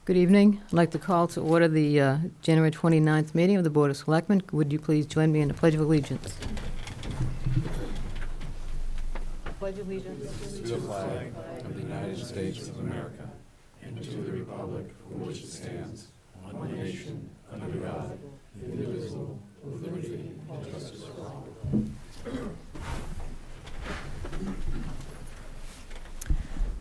Good evening. I'd like to call to order the January 29th meeting of the Board of Selectmen. Would you please join me in the Pledge of Allegiance? Pledge of Allegiance. To the flag of the United States of America and to the republic for which it stands, one nation, under God, indivisible, with liberty and justice for all.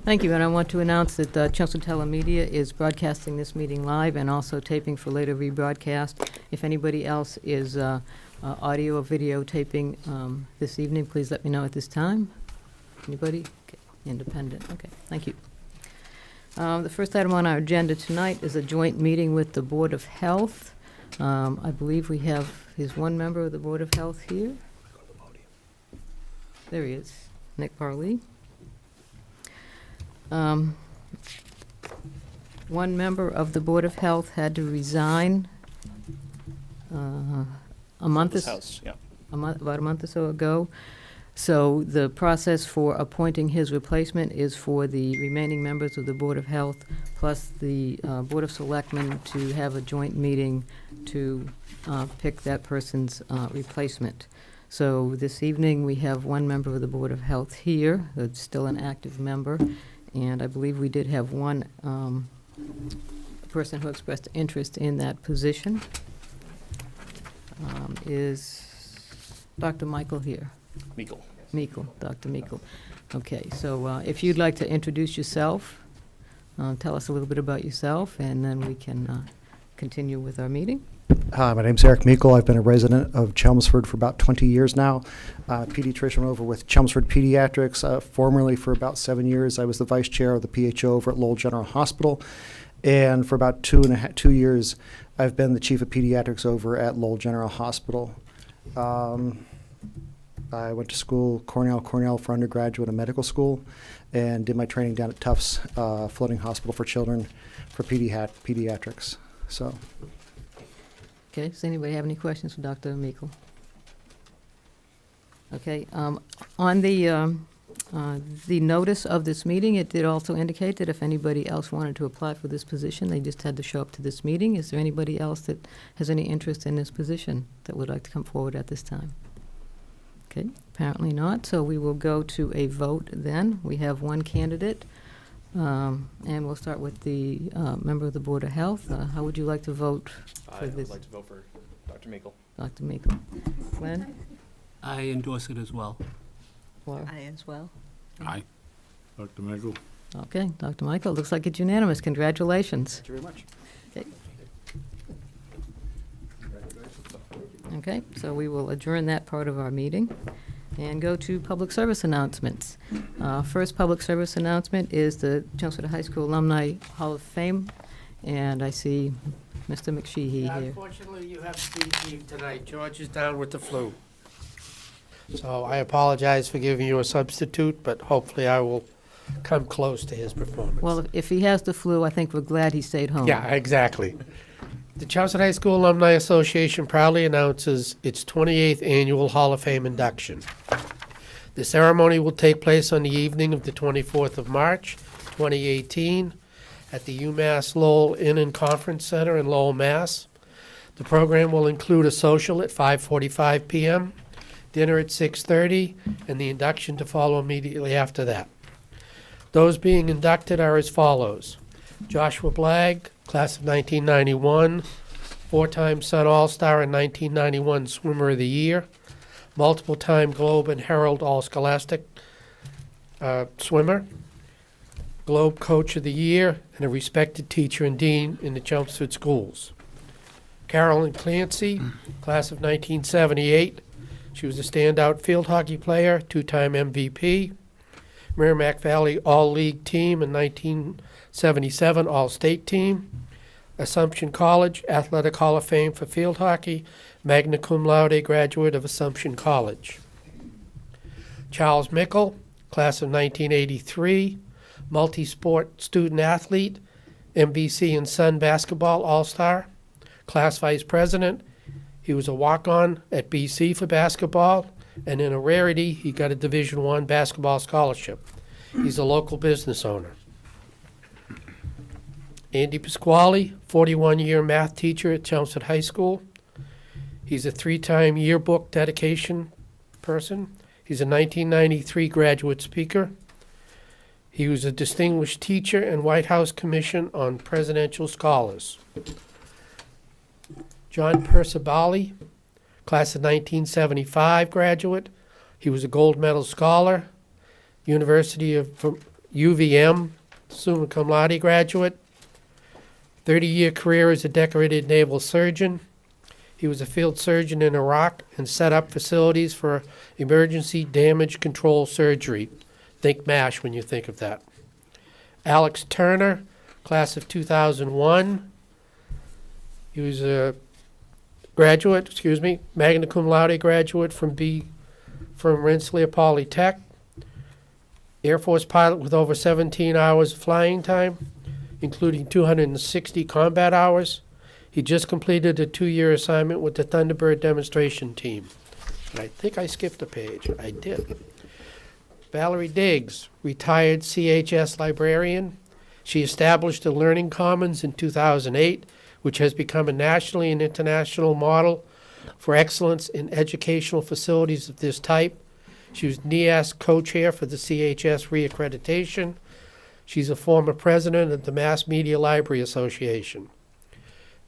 Thank you, and I want to announce that Chelmsford Telemedia is broadcasting this meeting live and also taping for later rebroadcast. If anybody else is audio or video taping this evening, please let me know at this time. Anybody? Okay. Independent. Okay, thank you. The first item on our agenda tonight is a joint meeting with the Board of Health. I believe we have, is one member of the Board of Health here? There he is, Nick Parley. One member of the Board of Health had to resign about a month or so ago. So the process for appointing his replacement is for the remaining members of the Board of Health plus the Board of Selectmen to have a joint meeting to pick that person's replacement. So this evening, we have one member of the Board of Health here, that's still an active member, and I believe we did have one person who expressed interest in that position. Is Dr. Michael here? Meikle, Dr. Meikle. Okay, so if you'd like to introduce yourself, tell us a little bit about yourself, and then we can continue with our meeting. Hi, my name's Eric Meikle. I've been a resident of Chelmsford for about 20 years now. Pediatrician over with Chelmsford Pediatrics. Formerly for about 7 years, I was the vice chair of the PHO over at Lowell General Hospital. And for about 2 years, I've been the chief of pediatrics over at Lowell General Hospital. I went to school, Cornell for undergraduate and medical school, and did my training down at Tufts Floating Hospital for Children for pediatrics. So. Okay, does anybody have any questions for Dr. Meikle? Okay, on the notice of this meeting, it did also indicate that if anybody else wanted to apply for this position, they just had to show up to this meeting. Is there anybody else that has any interest in this position that would like to come forward at this time? Okay, apparently not, so we will go to a vote then. We have one candidate, and we'll start with the member of the Board of Health. How would you like to vote for this? I'd like to vote for Dr. Meikle. Dr. Meikle. Glenn? I endorse it as well. Laura? I as well. Aye. Dr. Michael. Okay, Dr. Michael, looks like it's unanimous. Congratulations. Thank you very much. Okay, so we will adjourn that part of our meeting and go to public service announcements. First public service announcement is the Chelmsford High School Alumni Hall of Fame, and I see Mr. McSheehy here. Unfortunately, you have Steve Eve tonight. George is down with the flu. So I apologize for giving you a substitute, but hopefully I will come close to his performance. Well, if he has the flu, I think we're glad he stayed home. Yeah, exactly. The Chelmsford High School Alumni Association proudly announces its 28th annual Hall of Fame induction. The ceremony will take place on the evening of the 24th of March, 2018, at the UMass Lowell Inn and Conference Center in Lowell, Mass. The program will include a social at 5:45 p.m., dinner at 6:30, and the induction to follow immediately after that. Those being inducted are as follows: Joshua Blagg, class of 1991, four-time Sun All-Star and 1991 Swimmer of the Year, multiple-time Globe and Herald All-Scholastic swimmer, Globe Coach of the Year, and a respected teacher and dean in the Chelmsford schools. Carolyn Clancy, class of 1978. She was a standout field hockey player, two-time MVP. Merrimack Valley All-League Team in 1977 All-State Team. Assumption College Athletic Hall of Fame for field hockey, magna cum laude graduate of Assumption College. Charles Mickle, class of 1983, multi-sport student athlete, MVC and Sun basketball all-star, class vice president. He was a walk-on at BC for basketball, and in a rarity, he got a Division I basketball scholarship. He's a local business owner. Andy Pasquale, 41-year math teacher at Chelmsford High School. He's a 3-time yearbook dedication person. He's a 1993 graduate speaker. He was a distinguished teacher and White House Commission on Presidential Scholars. John Percivali, class of 1975 graduate. He was a gold medal scholar, University of UVM, summa cum laude graduate. 30-year career as a decorated naval surgeon. He was a field surgeon in Iraq and set up facilities for emergency damage control surgery. Think MASH when you think of that. Alex Turner, class of 2001. He was a graduate, magna cum laude graduate from Rensselaer Polytech. Air Force pilot with over 17 hours of flying time, including 260 combat hours. He just completed a 2-year assignment with the Thunderbird demonstration team. And I think I skipped a page. I did. Valerie Diggs, retired CHS librarian. She established the Learning Commons in 2008, which has become a nationally and international model for excellence in educational facilities of this type. She was NEAS co-chair for the CHS reaccreditation. She's a former president of the Mass Media Library Association.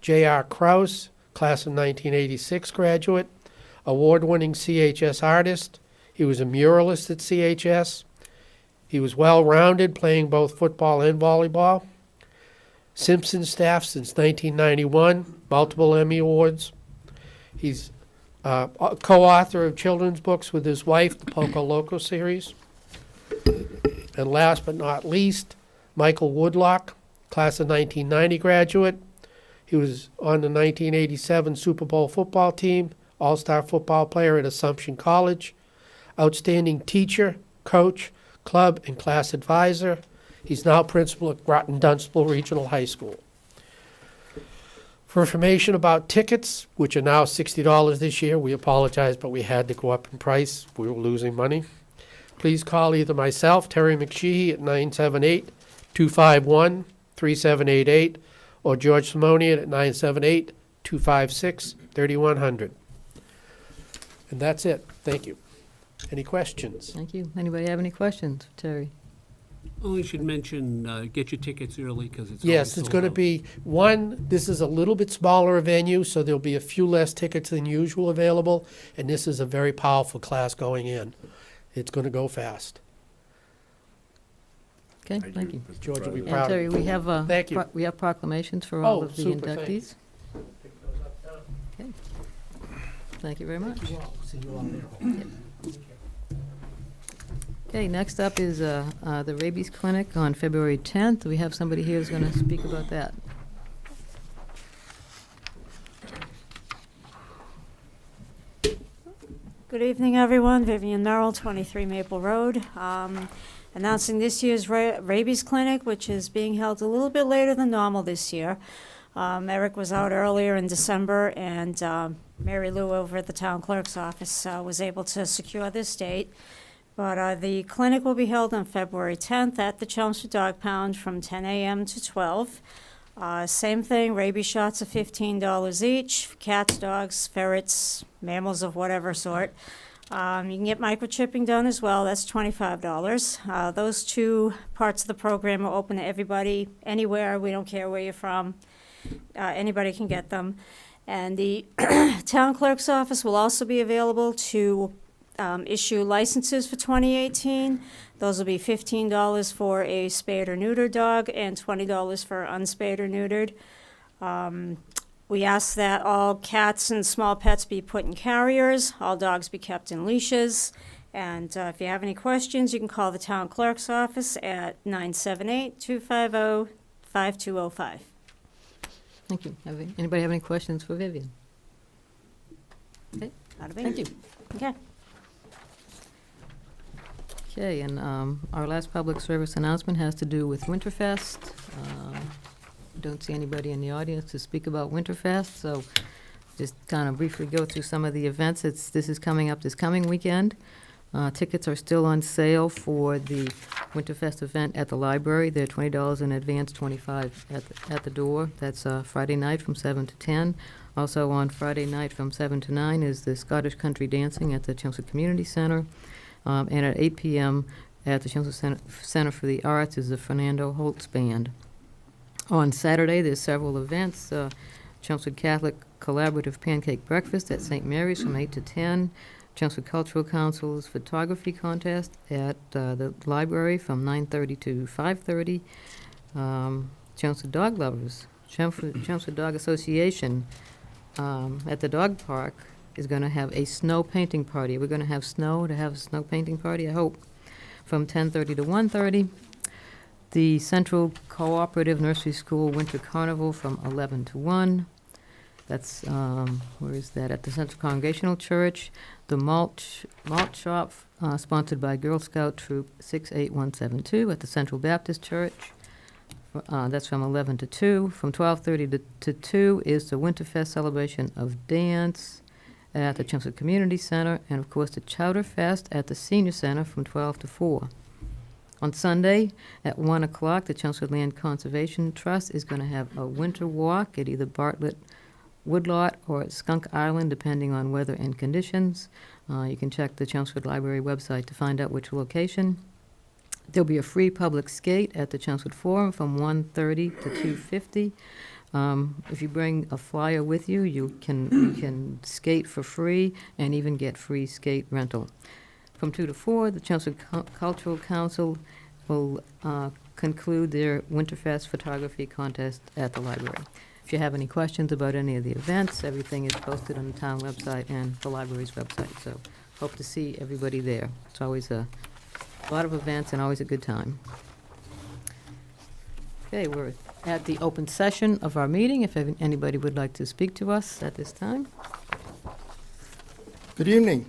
J.R. Krause, class of 1986 graduate, award-winning CHS artist. He was a muralist at CHS. He was well-rounded, playing both football and volleyball. Simpson staff since 1991, multiple Emmy Awards. He's a co-author of children's books with his wife, the Poco Loco series. And last but not least, Michael Woodlock, class of 1990 graduate. He was on the 1987 Super Bowl football team, all-star football player at Assumption College, outstanding teacher, coach, club, and class advisor. He's now principal at Groton-Dunstable Regional High School. For information about tickets, which are now $60 this year, we apologize, but we had to go up in price. We were losing money. Please call either myself, Terry McSheehy, at 978-251-3788, or George Simonian at 978-256-3100. And that's it. Thank you. Any questions? Thank you. Anybody have any questions for Terry? Oh, you should mention, get your tickets early because it's Yes, always it's sold going to out. be, this is a little bit smaller a venue, so there'll be a few less tickets than usual available, and this is a very powerful class going in. It's going to go fast. Okay, thank you. George will be And proud of Terry, you. we have, Thank you. we have proclamations for all Oh, of the super, thank you. inductees. Thank you very much. See you all there. Okay, next up is the rabies clinic on February 10th. We have somebody here who's going to speak about that. Good evening, everyone. Vivian Merrill, 23 Maple Road. Announcing this year's rabies clinic, which is being held a little bit later than normal this year. Eric was out earlier in December, and Mary Lou over at the town clerk's office was able to secure this date. But the clinic will be held on February 10th at the Chelmsford Dog Pound from 10 a.m. to 12. Same thing, rabies shots are $15 each, cats, dogs, ferrets, mammals of whatever sort. You can get microchipping done as well, that's $25. Those two parts of the program are open to everybody, anywhere, we don't care where you're from. Anybody can get them. And the town clerk's office will also be available to issue licenses for 2018. Those will be $15 for a spayed or neutered dog and $20 for unspayed or neutered. We ask that all cats and small pets be put in carriers, all dogs be kept in leashes, And if you have any questions, you can call the town clerk's office at 978-250-5205. Thank you. Anybody have any questions for Vivian? Okay, Bada bing. thank you. Okay. Okay, and our last public service announcement has to do with Winterfest. Don't see anybody in the audience to speak about Winterfest, so just kind of briefly go through some of the events. This is coming up this coming weekend. Tickets are still on sale for the Winterfest event at the library. They're $20 in advance, $25 at the door. That's Friday night from 7 to 10. Also on Friday night from 7 to 9 is the Scottish Country Dancing at the Chelmsford Community Center. And at 8 p.m. at the Chelmsford Center for the Arts is the Fernando Holtz Band. On Saturday, there's several events. Chelmsford Catholic Collaborative Pancake Breakfast at St. Mary's from 8 to 10. Chelmsford Cultural Council's photography contest at the library from 9:30 to 5:30. Chelmsford Dog Lovers, Chelmsford Dog Association at the dog park is going to have a snow painting party. We're going to have snow to have a snow painting party, I hope, from 10:30 to 1:30. The Central Cooperative Nursery School Winter Carnival from 11 to 1. That's, where is that? At the Central Congregational Church. The Malt Shop, sponsored by Girl Scout Troop 68172 at the Central Baptist Church. That's from 11 to 2. From 12:30 to 2 is the Winterfest celebration of dance at the Chelmsford Community Center, and of course the Chowder Fest at the Senior Center from 12 to 4. On Sunday at 1 o'clock, the Chelmsford Land Conservation Trust is going to have a winter walk at either Bartlett Woodlot or at Skunk Island, depending on weather and conditions. You can check the Chelmsford Library website to find out which location. There'll be a free public skate at the Chelmsford Forum from 1:30 to 2:50. If you bring a flyer with you, you can skate for free and even get free skate rental. From 2 to 4, the Chelmsford Cultural Council will conclude their Winterfest photography contest at the library. If you have any questions about any of the events, everything is posted on the town website and the library's website, so hope to see everybody there. It's always a lot of events and always a good time. Okay, we're at the open session of our meeting, if anybody would like to speak to us at this time. Good evening.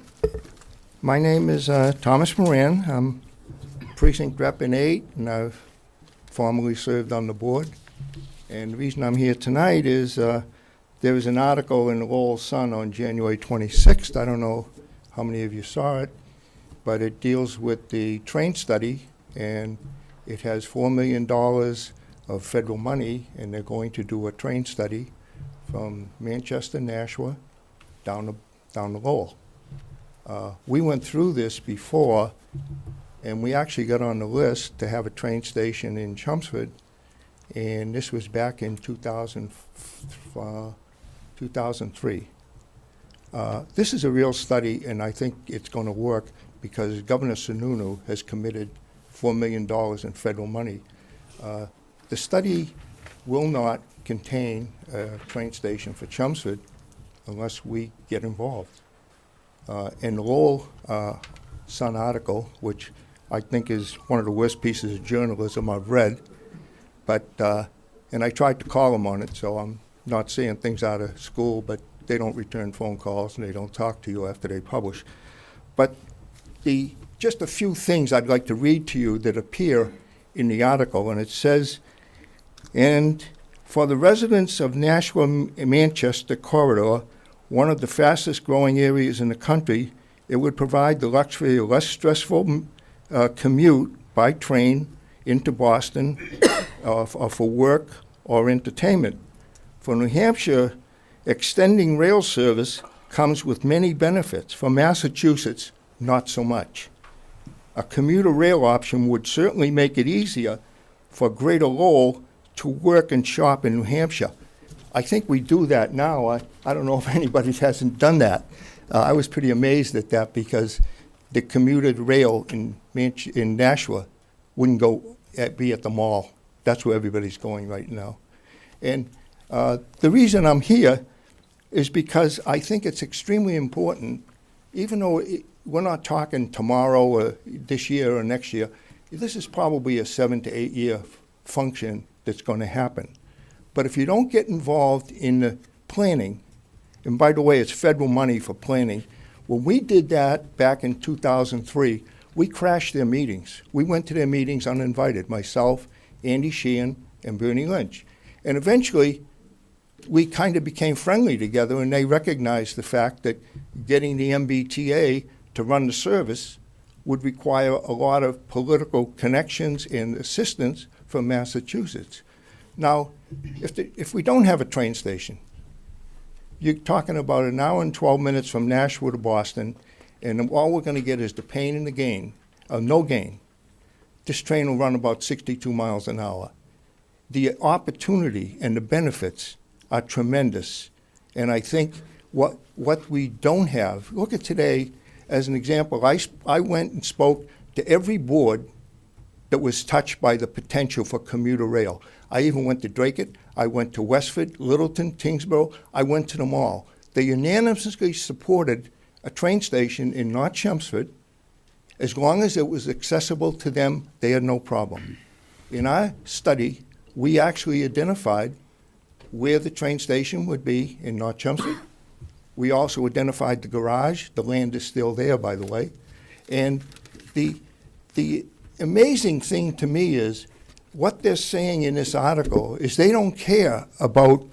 My name is Thomas Moran. I'm Precinct Rep in 8, and I've formerly served on the board. And the reason I'm here tonight is there was an article in the Lowell Sun on January 26th. I don't know how many of you saw it, but it deals with the train study, and it has $4 million of federal money, and they're going to do a train study from Manchester, Nashua, down to Lowell. We went through this before, and we actually got on the list to have a train station in Chelmsford, and this was back in 2003. This is a real study, and I think it's going to work because Governor Sununu has committed $4 million in federal money. The study will not contain a train station for Chelmsford unless we get involved. In the Lowell Sun article, which I think is one of the worst pieces of journalism I've read, but and I tried to call them on it, so I'm not saying things out of school, but they don't return phone calls and they don't talk to you after they publish. But just a few things I'd like to read to you that appear in the article, and it says, and for the residents of Nashua-Manchester corridor, one of the fastest growing areas in the country, it would provide the luxury of less stressful commute by train into Boston or for work or entertainment. For New Hampshire, extending rail service comes with many benefits. For Massachusetts, not so much. A commuter rail option would certainly make it easier for Greater Lowell to work and shop in New Hampshire. I think we do that now. I don't know if anybody hasn't done that. I was pretty amazed at that because the commuted rail in Nashua wouldn't be at the mall. That's where everybody's going right now. And the reason I'm here is because I think it's extremely important, even though we're not talking tomorrow or this year or next year. This is probably a 7 to 8 year function that's going to happen. But if you don't get involved in the planning, and by the way, it's federal money for planning, when we did that back in 2003, we crashed their meetings. We went to their meetings uninvited, myself, Andy Sheehan, and Bernie Lynch. And eventually, we kind of became friendly together, and they recognized the fact that getting the MBTA to run the service would require a lot of political connections and assistance from Massachusetts. Now, if we don't have a train station, you're talking about an hour and 12 minutes from Nashua to Boston, and all we're going to get is the pain and the gain, no gain. This train will run about 62 miles an hour. The opportunity and the benefits are tremendous. And I think what we don't have, look at today as an example. I went and spoke to every board that was touched by the potential for commuter rail. I even went to Dracut, I went to Westford, Littleton, Tingsboro, I went to them all. They unanimously supported a train station in North Chelmsford. As long as it was accessible to them, they had no problem. In our study, we actually identified where the train station would be in North Chelmsford. We also identified the garage. The land is still there, by the way. And the amazing thing to me is what they're saying in this article is they don't care about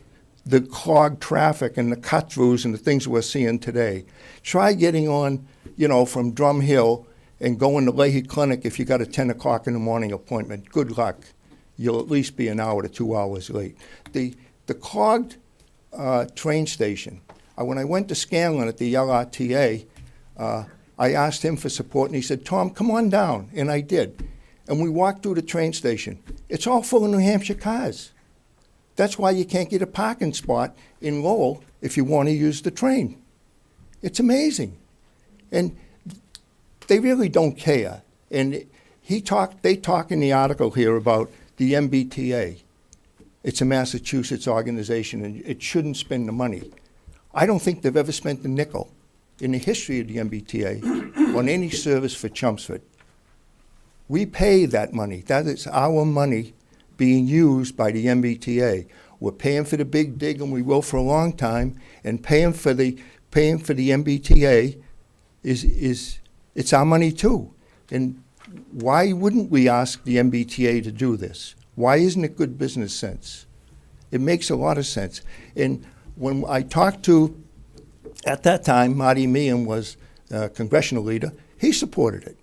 the clogged traffic and the cut-throughs and the things we're seeing today. Try getting on, from Drum Hill and going to Leahy Clinic if you got a 10 o'clock in the morning appointment. Good luck. You'll at least be an hour to 2 hours late. The clogged train station, when I went to Scanlon at the LRTA, I asked him for support, and he said, Tom, come on down, and I did. And we walked through the train station. It's all full of New Hampshire cars. That's why you can't get a parking spot in Lowell if you want to use the train. It's amazing. And they really don't care. And they talk in the article here about the MBTA. It's a Massachusetts organization, and it shouldn't spend the money. I don't think they've ever spent a nickel in the history of the MBTA on any service for Chelmsford. We pay that money. That is our money being used by the MBTA. We're paying for the big dig, and we will for a long time, and paying for the MBTA it's our money too. And why wouldn't we ask the MBTA to do this? Why isn't it good business sense? It makes a lot of sense. And when I talked to, at that time, Marty Meehan was congressional leader, he supported it.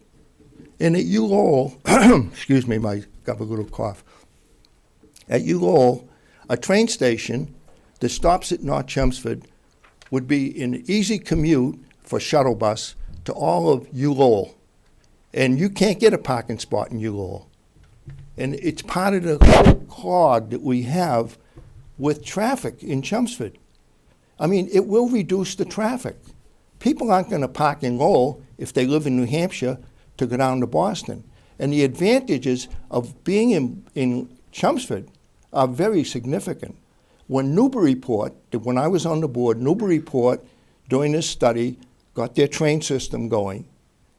And at ULowell, excuse me, I got a little cough. At ULowell, a train station that stops at North Chelmsford would be an easy commute for shuttle bus to all of ULowell. And you can't get a parking spot in ULowell. And it's part of the whole clog that we have with traffic in Chelmsford. I mean, it will reduce the traffic. People aren't going to park in Lowell if they live in New Hampshire to go down to Boston. And the advantages of being in Chelmsford are very significant. When Newburyport, when I was on the board, Newburyport, during this study, got their train system going,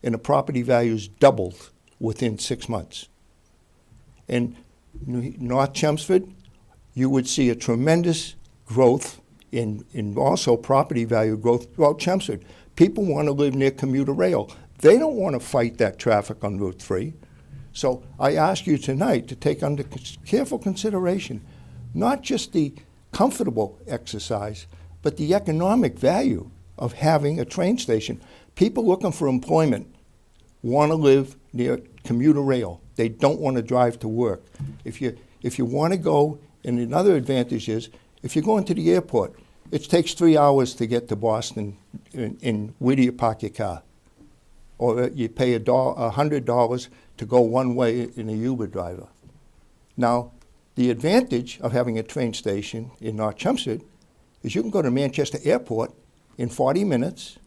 and the property values doubled within 6 months. In North Chelmsford, you would see a tremendous growth in also property value growth throughout Chelmsford. People want to live near commuter rail. They don't want to fight that traffic on Route 3. So I ask you tonight to take under careful consideration not just the comfortable exercise, but the economic value of having a train station. People looking for employment want to live near commuter rail. They don't want to drive to work. If you want to go, and another advantage is, if you're going to the airport, it takes 3 hours to get to Boston, and where do you park your car? Or you pay $100 to go one way in a Uber driver. Now, the advantage of having a train station in North Chelmsford is you can go to Manchester Airport in 40 minutes,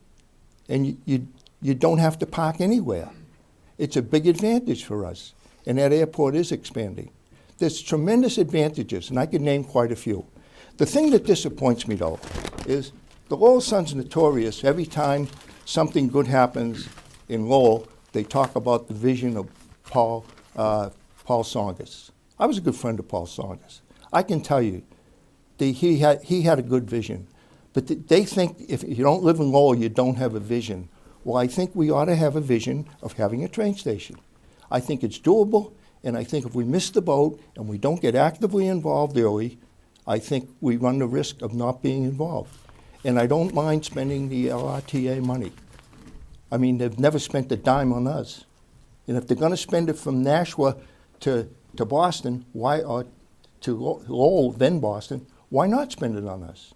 and you don't have to park anywhere. It's a big advantage for us, and that airport is expanding. There's tremendous advantages, and I could name quite a few. The thing that disappoints me, though, is the Lowell Sun's notorious every time something good happens in Lowell, they talk about the vision of Paul Tsongas. I was a good friend of Paul Tsongas. I can tell you, he had a good vision. But they think if you don't live in Lowell, you don't have a vision. Well, I think we ought to have a vision of having a train station. I think it's doable, and I think if we miss the boat and we don't get actively involved early, I think we run the risk of not being involved. And I don't mind spending the LRTA money. I mean, they've never spent a dime on us. And if they're going to spend it from Nashua to Boston, or to Lowell, then Boston, why not spend it on us?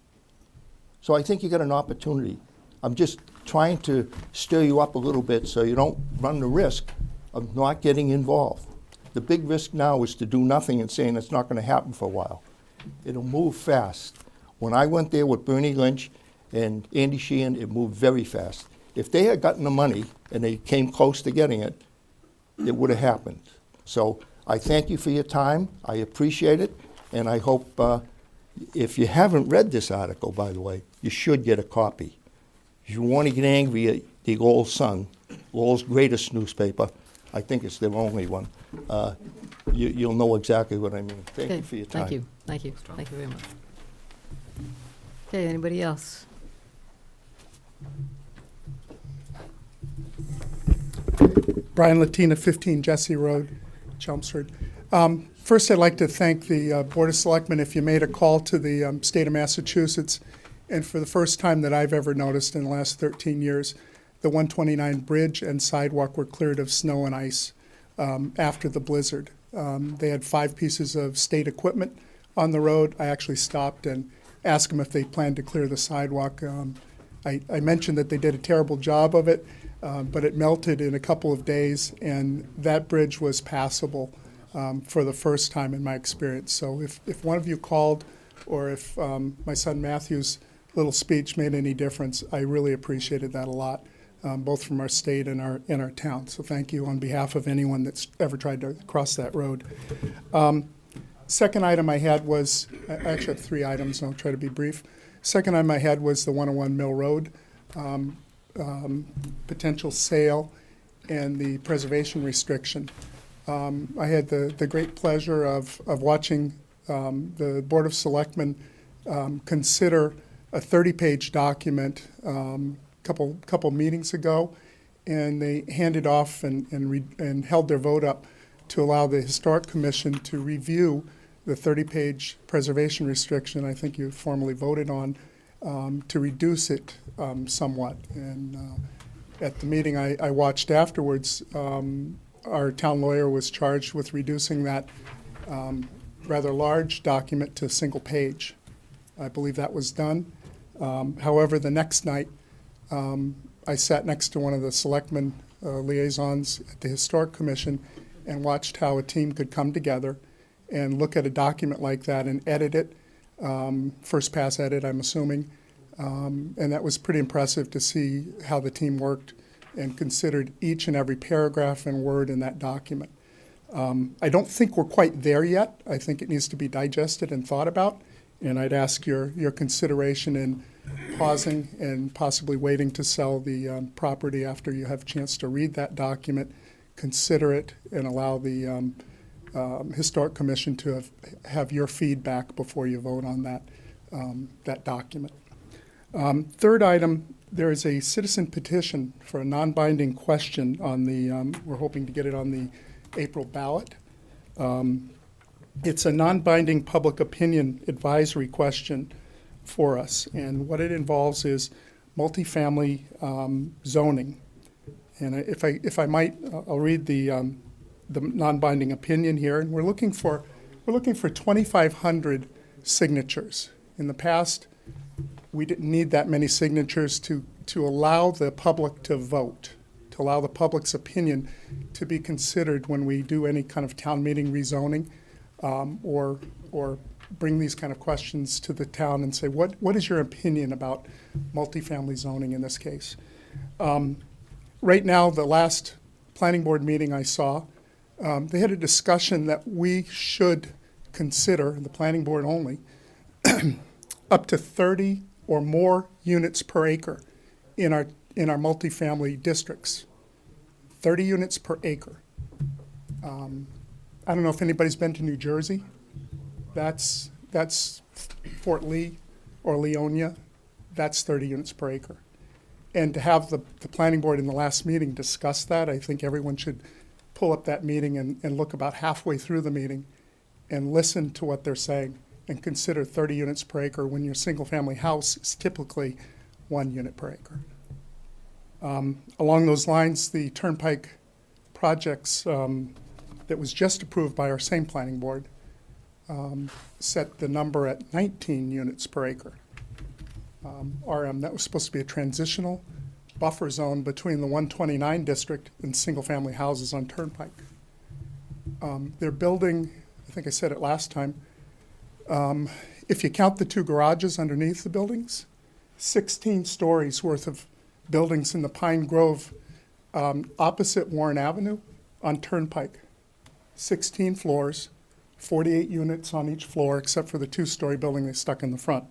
So I think you got an opportunity. I'm just trying to stir you up a little bit so you don't run the risk of not getting involved. The big risk now is to do nothing and saying it's not going to happen for a while. It'll move fast. When I went there with Bernie Lynch and Andy Sheehan, it moved very fast. If they had gotten the money and they came close to getting it, it would have happened. So I thank you for your time. I appreciate it. And I hope, if you haven't read this article, by the way, you should get a copy. If you want to get angry at the Lowell Sun, Lowell's greatest newspaper, I think it's their only one, you'll know exactly what I mean. Thank Okay, you for your time. Thank you, thank you, thank you very much. Okay, anybody else? Brian Latina, 15 Jesse Road, Chelmsford. First, I'd like to thank the Board of Selectmen if you made a call to the state of Massachusetts. And for the first time that I've ever noticed in the last 13 years, the 129 bridge and sidewalk were cleared of snow and ice after the blizzard. They had 5 pieces of state equipment on the road. I actually stopped and asked them if they planned to clear the sidewalk. I mentioned that they did a terrible job of it, but it melted in a couple of days, and that bridge was passable for the first time in my experience. So if one of you called, or if my son Matthew's little speech made any difference, I really appreciated that a lot, both from our state and our town. So thank you on behalf of anyone that's ever tried to cross that road. Second item I had was, I actually have 3 items, and I'll try to be brief. Second item I had was the 101 Mill Road potential sale and the preservation restriction. I had the great pleasure of watching the Board of Selectmen consider a 30-page document couple meetings ago, and they handed off and held their vote up to allow the Historic Commission to review the 30-page preservation restriction I think you formally voted on, to reduce it somewhat. And at the meeting I watched afterwards, our town lawyer was charged with reducing that rather large document to a single page. I believe that was done. However, the next night, I sat next to one of the selectmen liaisons at the Historic Commission and watched how a team could come together and look at a document like that and edit it, first pass edit, I'm assuming. And that was pretty impressive to see how the team worked and considered each and every paragraph and word in that document. I don't think we're quite there yet. I think it needs to be digested and thought about. And I'd ask your consideration in pausing and possibly waiting to sell the property after you have a chance to read that document, consider it, and allow the Historic Commission to have your feedback before you vote on that document. Third item, there is a citizen petition for a non-binding question on the, we're hoping to get it on the April ballot. It's a non-binding public opinion advisory question for us, and what it involves is multifamily zoning. And if I might, I'll read the non-binding opinion here, and we're looking for 2,500 signatures. In the past, we didn't need that many signatures to allow the public to vote, to allow the public's opinion to be considered when we do any kind of town meeting rezoning, or bring these kind of questions to the town and say, what is your opinion about multifamily zoning in this case? Right now, the last planning board meeting I saw, they had a discussion that we should consider, the planning board only, up to 30 or more units per acre in in our multifamily districts, 30 units per acre. I don't know if anybody's been to New Jersey. That's Fort Lee or Leonia. That's 30 units per acre. And to have the planning board in the last meeting discuss that, I think everyone should pull up that meeting and look about halfway through the meeting and listen to what they're saying and consider 30 units per acre when your single-family house is typically 1 unit per acre. Along those lines, the Turnpike projects that was just approved by our same planning board set the number at 19 units per acre. RM, that was supposed to be a transitional buffer zone between the 129 district and single-family houses on Turnpike. They're building, I think I said it last time, if you count the 2 garages underneath the buildings, 16 stories worth of buildings in the Pine Grove opposite Warren Avenue on Turnpike. 16 floors, 48 units on each floor except for the 2-story building they stuck in the front.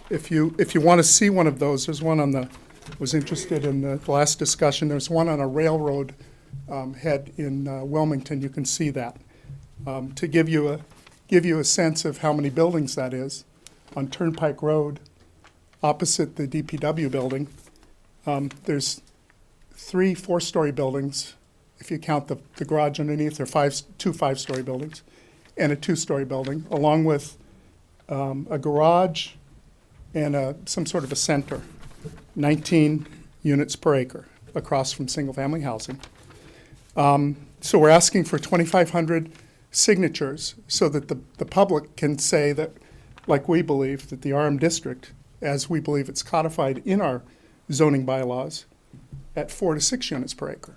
If you want to see one of those, there's one on the, was interested in the last discussion, there's one on a railroad head in Wilmington. You can see that. To give you a sense of how many buildings that is, on Turnpike Road, opposite the DPW building, there's 3 4-story buildings. If you count the garage underneath, there are 2 5-story buildings and a 2-story building, along with a garage and some sort of a center, 19 units per acre across from single-family housing. So we're asking for 2,500 signatures so that the public can say that, like we believe, that the RM district, as we believe it's codified in our zoning bylaws, at 4 to 6 units per acre.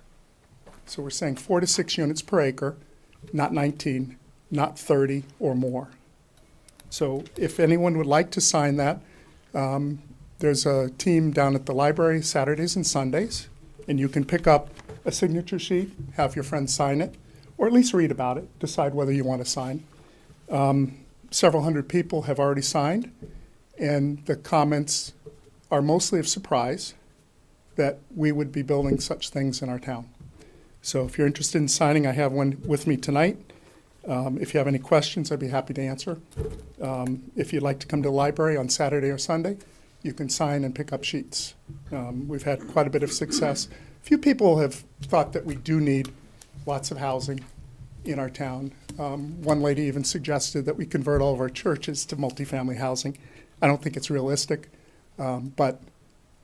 So we're saying 4 to 6 units per acre, not 19, not 30 or more. So if anyone would like to sign that, there's a team down at the library Saturdays and Sundays, and you can pick up a signature sheet, have your friend sign it, or at least read about it, decide whether you want to sign. Several hundred people have already signed, and the comments are mostly of surprise that we would be building such things in our town. So if you're interested in signing, I have one with me tonight. If you have any questions, I'd be happy to answer. If you'd like to come to the library on Saturday or Sunday, you can sign and pick up sheets. We've had quite a bit of success. A few people have thought that we do need lots of housing in our town. One lady even suggested that we convert all of our churches to multifamily housing. I don't think it's realistic, but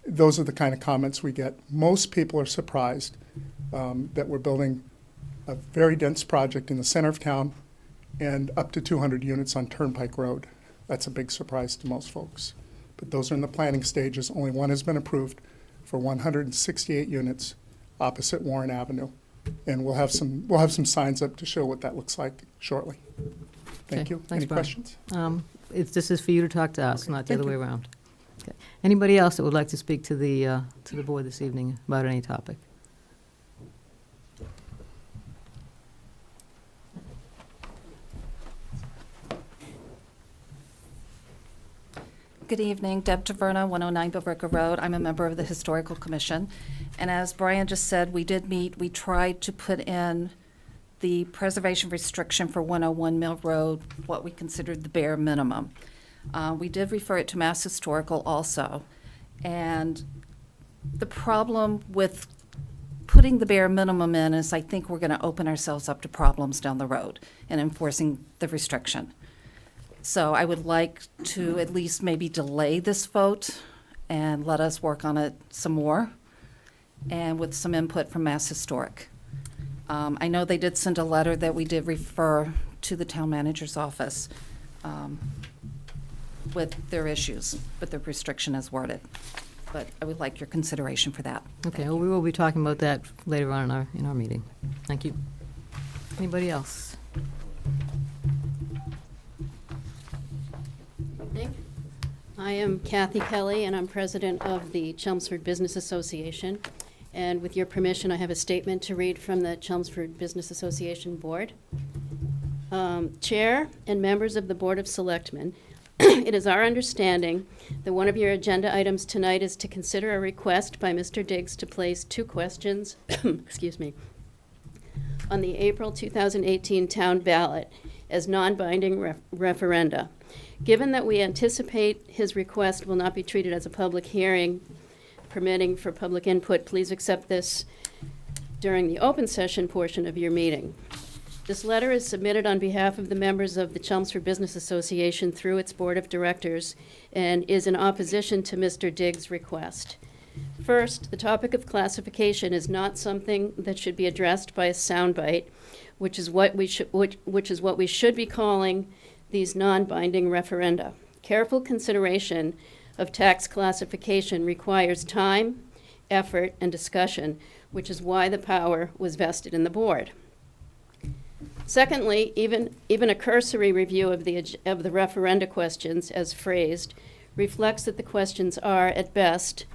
those are the kind of comments we get. Most people are surprised that we're building a very dense project in the center of town and up to 200 units on Turnpike Road. That's a big surprise to most folks. But those are in the planning stages. Only one has been approved for 168 units opposite Warren Avenue. And we'll have some signs up to show what that looks like shortly. Thank Okay, you. thanks, Any Brian. questions? This is for you to talk to us, not the Thank other way you. around. Okay. Anybody else that would like to speak to the board this evening about any topic? Good evening, Deb Taverna, 109 Billerica Road. I'm a member of the Historical Commission. And as Brian just said, we did meet. We tried to put in the preservation restriction for 101 Mill Road, what we considered the bare minimum. We did refer it to Mass Historical also. And the problem with putting the bare minimum in is I think we're going to open ourselves up to problems down the road in enforcing the restriction. So I would like to at least maybe delay this vote and let us work on it some more and with some input from Mass Historic. I know they did send a letter that we did refer to the town manager's office with their issues, with the restriction as worded. But I would like your consideration for that. Okay, well, we will be talking about that later on in our meeting. Thank you. Anybody else? I am Kathy Kelly, and I'm president of the Chelmsford Business Association. And with your permission, I have a statement to read from the Chelmsford Business Association Board. Chair and members of the Board of Selectmen, It is our understanding that one of your agenda items tonight is to consider a request by Mr. Diggs to place 2 questions, excuse me, on the April 2018 town ballot as non-binding referenda. Given that we anticipate his request will not be treated as a public hearing permitting for public input, please accept this during the open session portion of your meeting. This letter is submitted on behalf of the members of the Chelmsford Business Association through its Board of Directors and is in opposition to Mr. Diggs' request. First, the topic of classification is not something that should be addressed by a soundbite, which is what we should be calling these non-binding referenda. Careful consideration of tax classification requires time, effort, and discussion, which is why the power was vested in the board. Secondly, even a cursory review of the referenda questions as phrased reflects that the questions are, at best,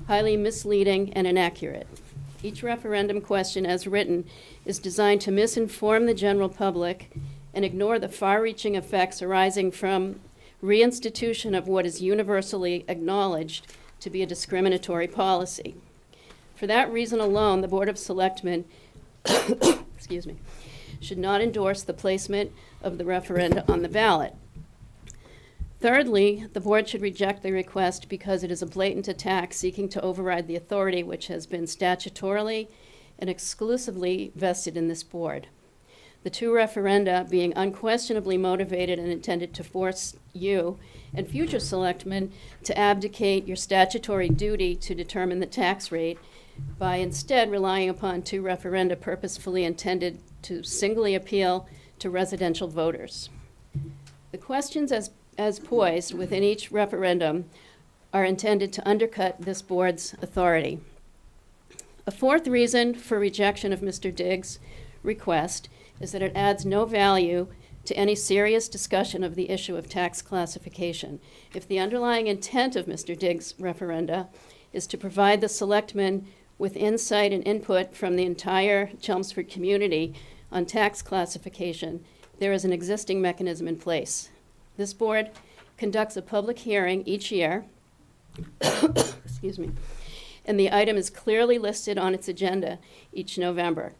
highly misleading and inaccurate. Each referendum question as written is designed to misinform the general public and ignore the far-reaching effects arising from reinstitution of what is universally acknowledged to be a discriminatory policy. For that reason alone, the Board of Selectmen excuse me, should not endorse the placement of the referenda on the ballot. Thirdly, the board should reject the request because it is a blatant attack seeking to override the authority which has been statutorily and exclusively vested in this board. The 2 referenda being unquestionably motivated and intended to force you and future selectmen to abdicate your statutory duty to determine the tax rate by instead relying upon 2 referenda purposefully intended to singly appeal to residential voters. The questions as poised within each referendum are intended to undercut this board's authority. A fourth reason for rejection of Mr. Diggs' request is that it adds no value to any serious discussion of the issue of tax classification. If the underlying intent of Mr. Diggs' referenda is to provide the selectmen with insight and input from the entire Chelmsford community on tax classification, there is an existing mechanism in place. This board conducts a public hearing each year, excuse me, and the item is clearly listed on its agenda each November.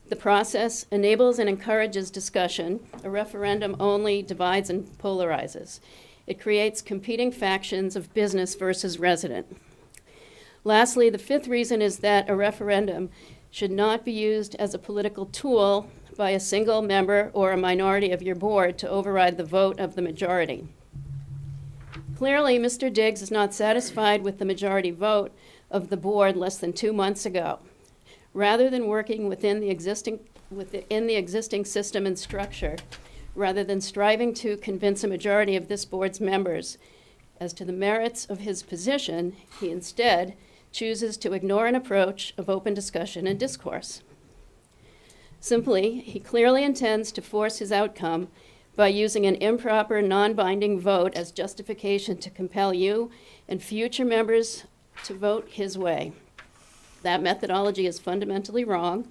The process enables and encourages discussion. A referendum only divides and polarizes. It creates competing factions of business versus resident. Lastly, the fifth reason is that a referendum should not be used as a political tool by a single member or a minority of your board to override the vote of the majority. Clearly, Mr. Diggs is not satisfied with the majority vote of the board less than 2 months ago. Rather than working within the existing system and structure, rather than striving to convince a majority of this board's members as to the merits of his position, he instead chooses to ignore an approach of open discussion and discourse. Simply, he clearly intends to force his outcome by using an improper, non-binding vote as justification to compel you and future members to vote his way. That methodology is fundamentally wrong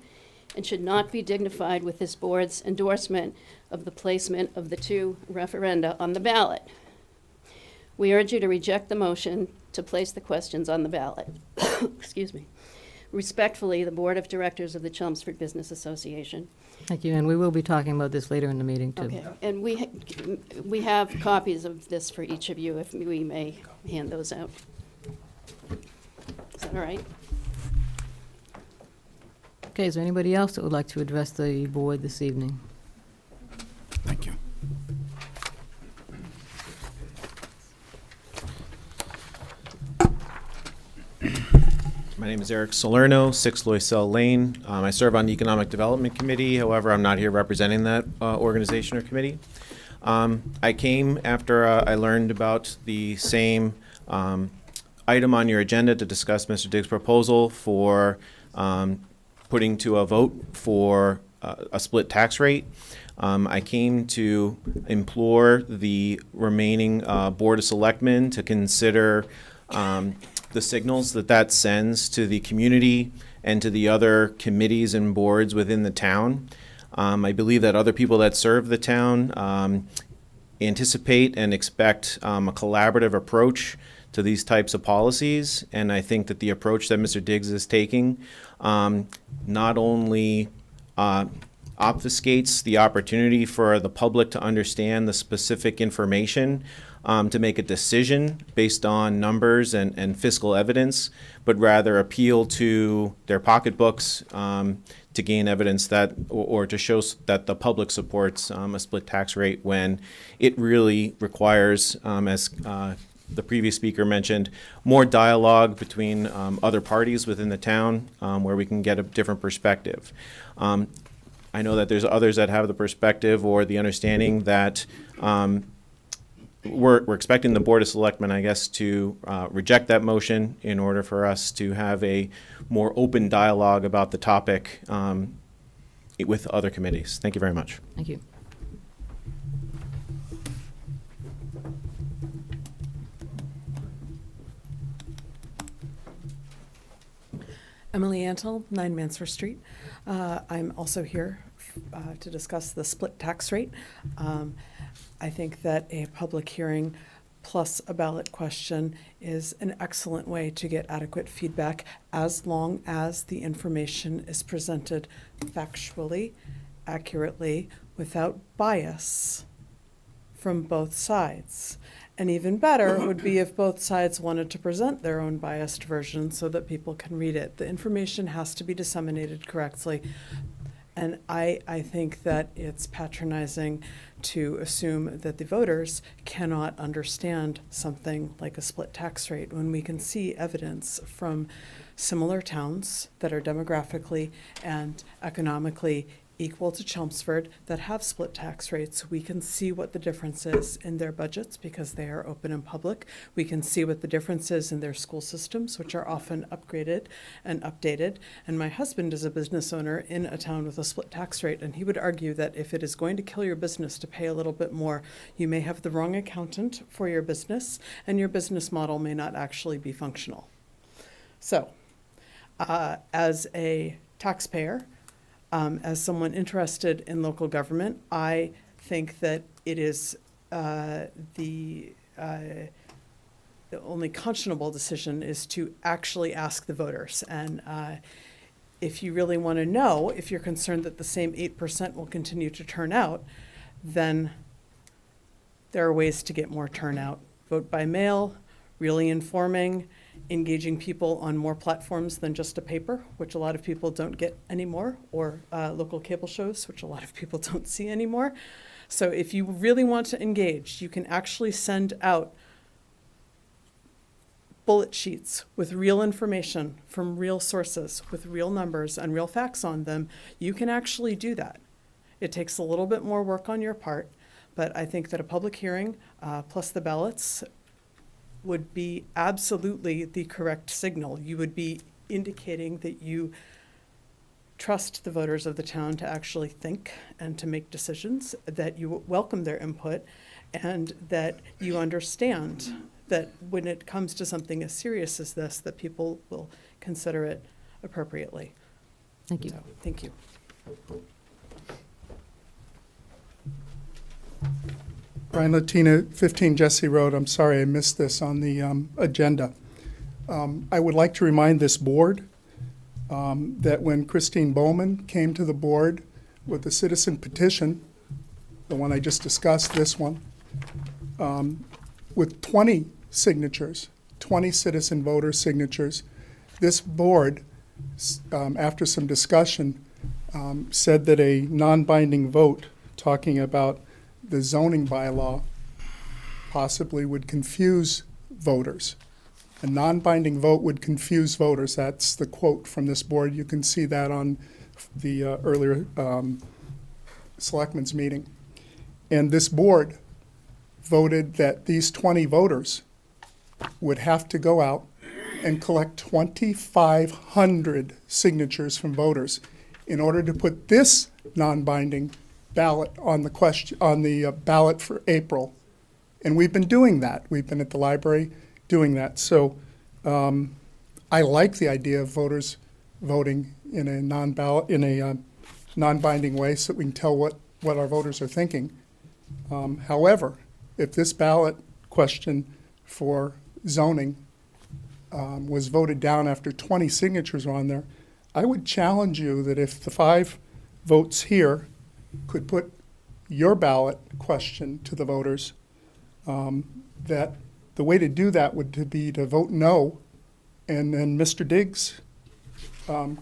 and should not be dignified with this board's endorsement of the placement of the 2 referenda on the ballot. We urge you to reject the motion to place the questions on the ballot. Excuse me. Respectfully, the Board of Directors of the Chelmsford Business Association. Thank you, and we will be talking about this later in the meeting, too. Okay, and we have copies of this for each of you, if we may hand those out. Is that all right? Okay, is there anybody else that would like to address the board this evening? Thank you. My name is Eric Salerno, 6 Loisel Lane. I serve on the Economic Development Committee. However, I'm not here representing that organization or committee. I came after I learned about the same item on your agenda to discuss Mr. Diggs' proposal for putting to a vote for a split tax rate. I came to implore the remaining Board of Selectmen to consider the signals that sends to the community and to the other committees and boards within the town. I believe that other people that serve the town anticipate and expect a collaborative approach to these types of policies, and I think that the approach that Mr. Diggs is taking not only obfuscates the opportunity for the public to understand the specific information to make a decision based on numbers and fiscal evidence, but rather appeal to their pocketbooks to gain evidence that, or to show that the public supports a split tax rate when it really requires, as the previous speaker mentioned, more dialogue between other parties within the town where we can get a different perspective. I know that there's others that have the perspective or the understanding that we're expecting the Board of Selectmen, I guess, to reject that motion in order for us to have a more open dialogue about the topic with other committees. Thank you very much. Thank you. Emily Antle, 9 Mansfield Street. I'm also here to discuss the split tax rate. I think that a public hearing plus a ballot question is an excellent way to get adequate feedback as long as the information is presented factually, accurately, without bias from both sides. And even better would be if both sides wanted to present their own biased version so that people can read it. The information has to be disseminated correctly. And I think that it's patronizing to assume that the voters cannot understand something like a split tax rate when we can see evidence from similar towns that are demographically and economically equal to Chelmsford that have split tax rates. We can see what the difference is in their budgets because they are open and public. We can see what the difference is in their school systems, which are often upgraded and updated. And my husband is a business owner in a town with a split tax rate, and he would argue that if it is going to kill your business to pay a little bit more, you may have the wrong accountant for your business, and your business model may not actually be functional. So, as a taxpayer, as someone interested in local government, I think that it is the only conscionable decision is to actually ask the voters. And if you really want to know, if you're concerned that the same 8% will continue to turn out, then there are ways to get more turnout. Vote by mail, really informing, engaging people on more platforms than just a paper, which a lot of people don't get anymore, or local cable shows, which a lot of people don't see anymore. So if you really want to engage, you can actually send out bullet sheets with real information from real sources, with real numbers and real facts on them. You can actually do that. It takes a little bit more work on your part, but I think that a public hearing plus the ballots would be absolutely the correct signal. You would be indicating that you trust the voters of the town to actually think and to make decisions, that you welcome their input, and that you understand that when it comes to something as serious as this, that people will consider it appropriately. Thank you. So, thank you. Brian Latina, 15 Jesse Road. I'm sorry I missed this on the agenda. I would like to remind this board that when Christine Bowman came to the board with the citizen petition, the one I just discussed, this one, with 20 signatures, 20 citizen voter signatures, this board, after some discussion, said that a non-binding vote talking about the zoning bylaw possibly would confuse voters. A non-binding vote would confuse voters. That's the quote from this board. You can see that on the earlier Selectmen's meeting. And this board voted that these 20 voters would have to go out and collect 2,500 signatures from voters in order to put this non-binding ballot on the question, on the ballot for April. And we've been doing that. We've been at the library doing that. So I like the idea of voters voting in a non-ballot, in a non-binding way so that we can tell what our voters are thinking. However, if this ballot question for zoning was voted down after 20 signatures were on there, I would challenge you that if the 5 votes here could put your ballot question to the voters, that the way to do that would be to vote no, and then Mr. Diggs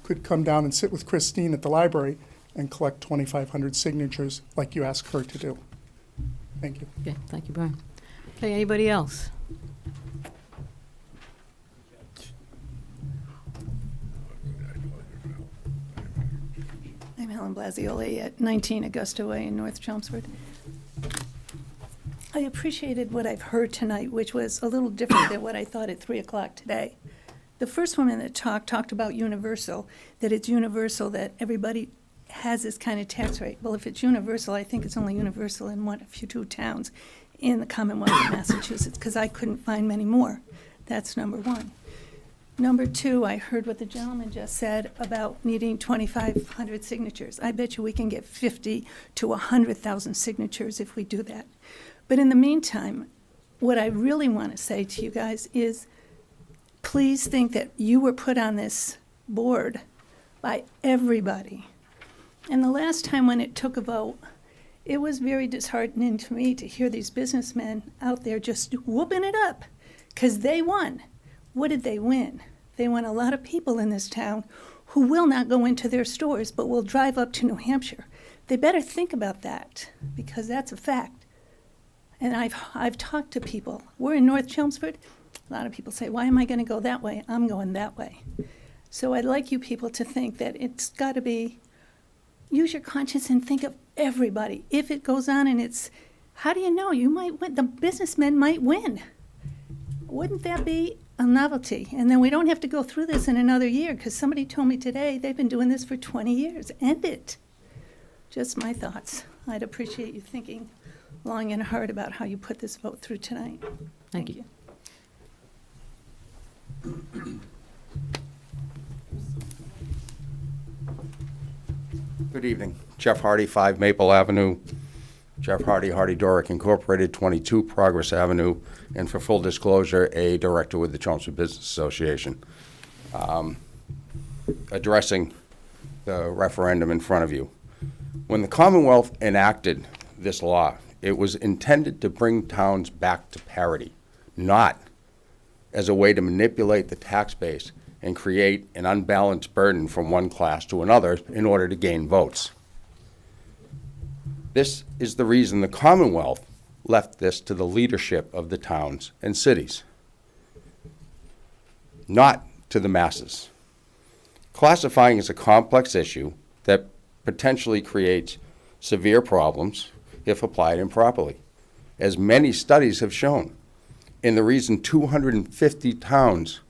could come down and sit with Christine at the library and collect 2,500 signatures like you asked her to do. Thank you. Okay, thank you, Brian. Okay, anybody else? I'm Helen Blasioli at 19 Augusta Way in North Chelmsford. I appreciated what I've heard tonight, which was a little different than what I thought at 3 o'clock today. The first woman that talked about universal, that it's universal, that everybody has this kind of tax rate. Well, if it's universal, I think it's only universal in a few towns in the Commonwealth of Massachusetts, because I couldn't find many more. That's number one. Number two, I heard what the gentleman just said about needing 2,500 signatures. I bet you we can get 50 to 100,000 signatures if we do that. But in the meantime, what I really want to say to you guys is, please think that you were put on this board by everybody. And the last time when it took a vote, it was very disheartening to me to hear these businessmen out there just whooping it up, because they won. What did they win? They won a lot of people in this town who will not go into their stores but will drive up to New Hampshire. They better think about that, because that's a fact. And I've talked to people. We're in North Chelmsford. A lot of people say, why am I going to go that way? I'm going that way. So I'd like you people to think that it's got to be, use your conscience and think of everybody. If it goes on and it's, how do you know? You might win. The businessmen might win. Wouldn't that be a novelty? And then we don't have to go through this in another year, because somebody told me today they've been doing this for 20 years. End it. Just my thoughts. I'd appreciate you thinking long and hard about how you put this vote through tonight. Thank you. Good evening. Jeff Hardy, 5 Maple Avenue. Jeff Hardy, Hardy Doric Incorporated, 22 Progress Avenue, and for full disclosure, a director with the Chelmsford Business Association. Addressing the referendum in front of you. When the Commonwealth enacted this law, it was intended to bring towns back to parity, not as a way to manipulate the tax base and create an unbalanced burden from one class to another in order to gain votes. This is the reason the Commonwealth left this to the leadership of the towns and cities, not to the masses. Classifying is a complex issue that potentially creates severe problems if applied improperly, as many studies have shown. And the reason 250 towns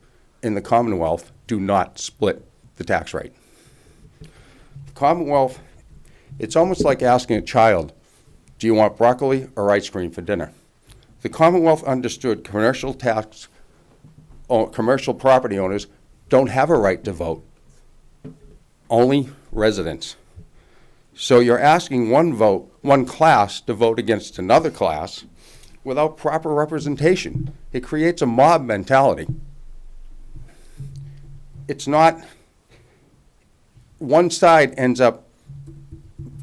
in the Commonwealth do not split the tax rate. The Commonwealth, it's almost like asking a child, do you want broccoli or ice cream for dinner? The Commonwealth understood commercial property owners don't have a right to vote, only residents. So you're asking one class to vote against another class without proper representation. It creates a mob mentality. It's not, one side ends up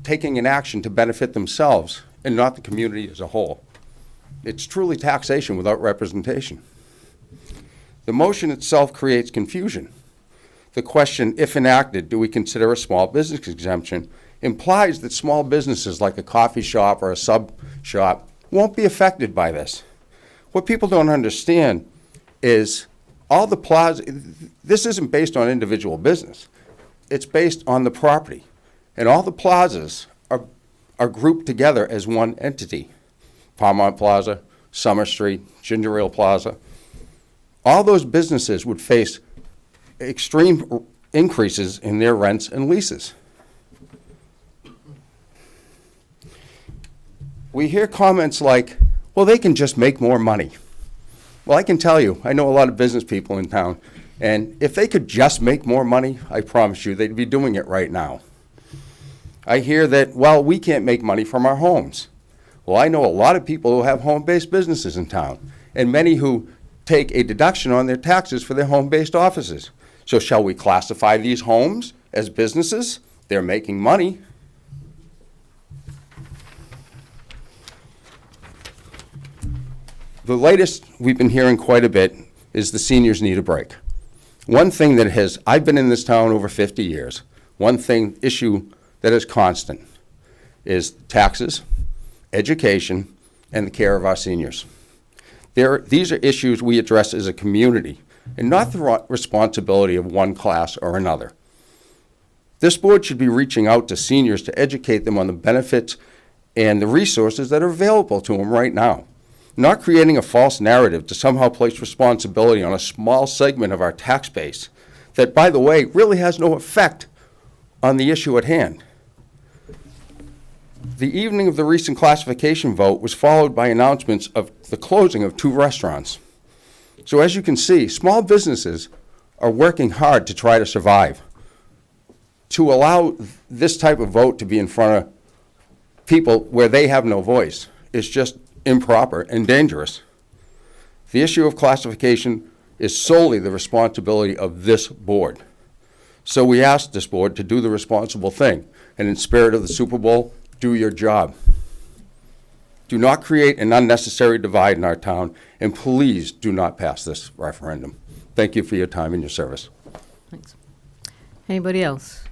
taking an action to benefit themselves and not the community as a whole. It's truly taxation without representation. The motion itself creates confusion. The question, if enacted, do we consider a small business exemption, implies that small businesses like a coffee shop or a sub shop won't be affected by this. What people don't understand is all the plaza, this isn't based on individual business. It's based on the property. And all the plazas are grouped together as one entity. Palmont Plaza, Summer Street, Ginger Ale Plaza. All those businesses would face extreme increases in their rents and leases. We hear comments like, well, they can just make more money. Well, I can tell you, I know a lot of business people in town, and if they could just make more money, I promise you, they'd be doing it right now. I hear that, well, we can't make money from our homes. Well, I know a lot of people who have home-based businesses in town, and many who take a deduction on their taxes for their home-based offices. So shall we classify these homes as businesses? They're making money. The latest we've been hearing quite a bit is the seniors need a break. One thing that I've been in this town over 50 years, issue that is constant is taxes, education, and the care of our seniors. These are issues we address as a community, and not the responsibility of one class or another. This board should be reaching out to seniors to educate them on the benefits and the resources that are available to them right now, not creating a false narrative to somehow place responsibility on a small segment of our tax base that, by the way, really has no effect on the issue at hand. The evening of the recent classification vote was followed by announcements of the closing of 2 restaurants. So as you can see, small businesses are working hard to try to survive. To allow this type of vote to be in front of people where they have no voice is just improper and dangerous. The issue of classification is solely the responsibility of this board. So we ask this board to do the responsible thing, and in spirit of the Super Bowl, do your job. Do not create an unnecessary divide in our town, and please do not pass this referendum. Thank you for your time and your service. Thanks. Anybody else?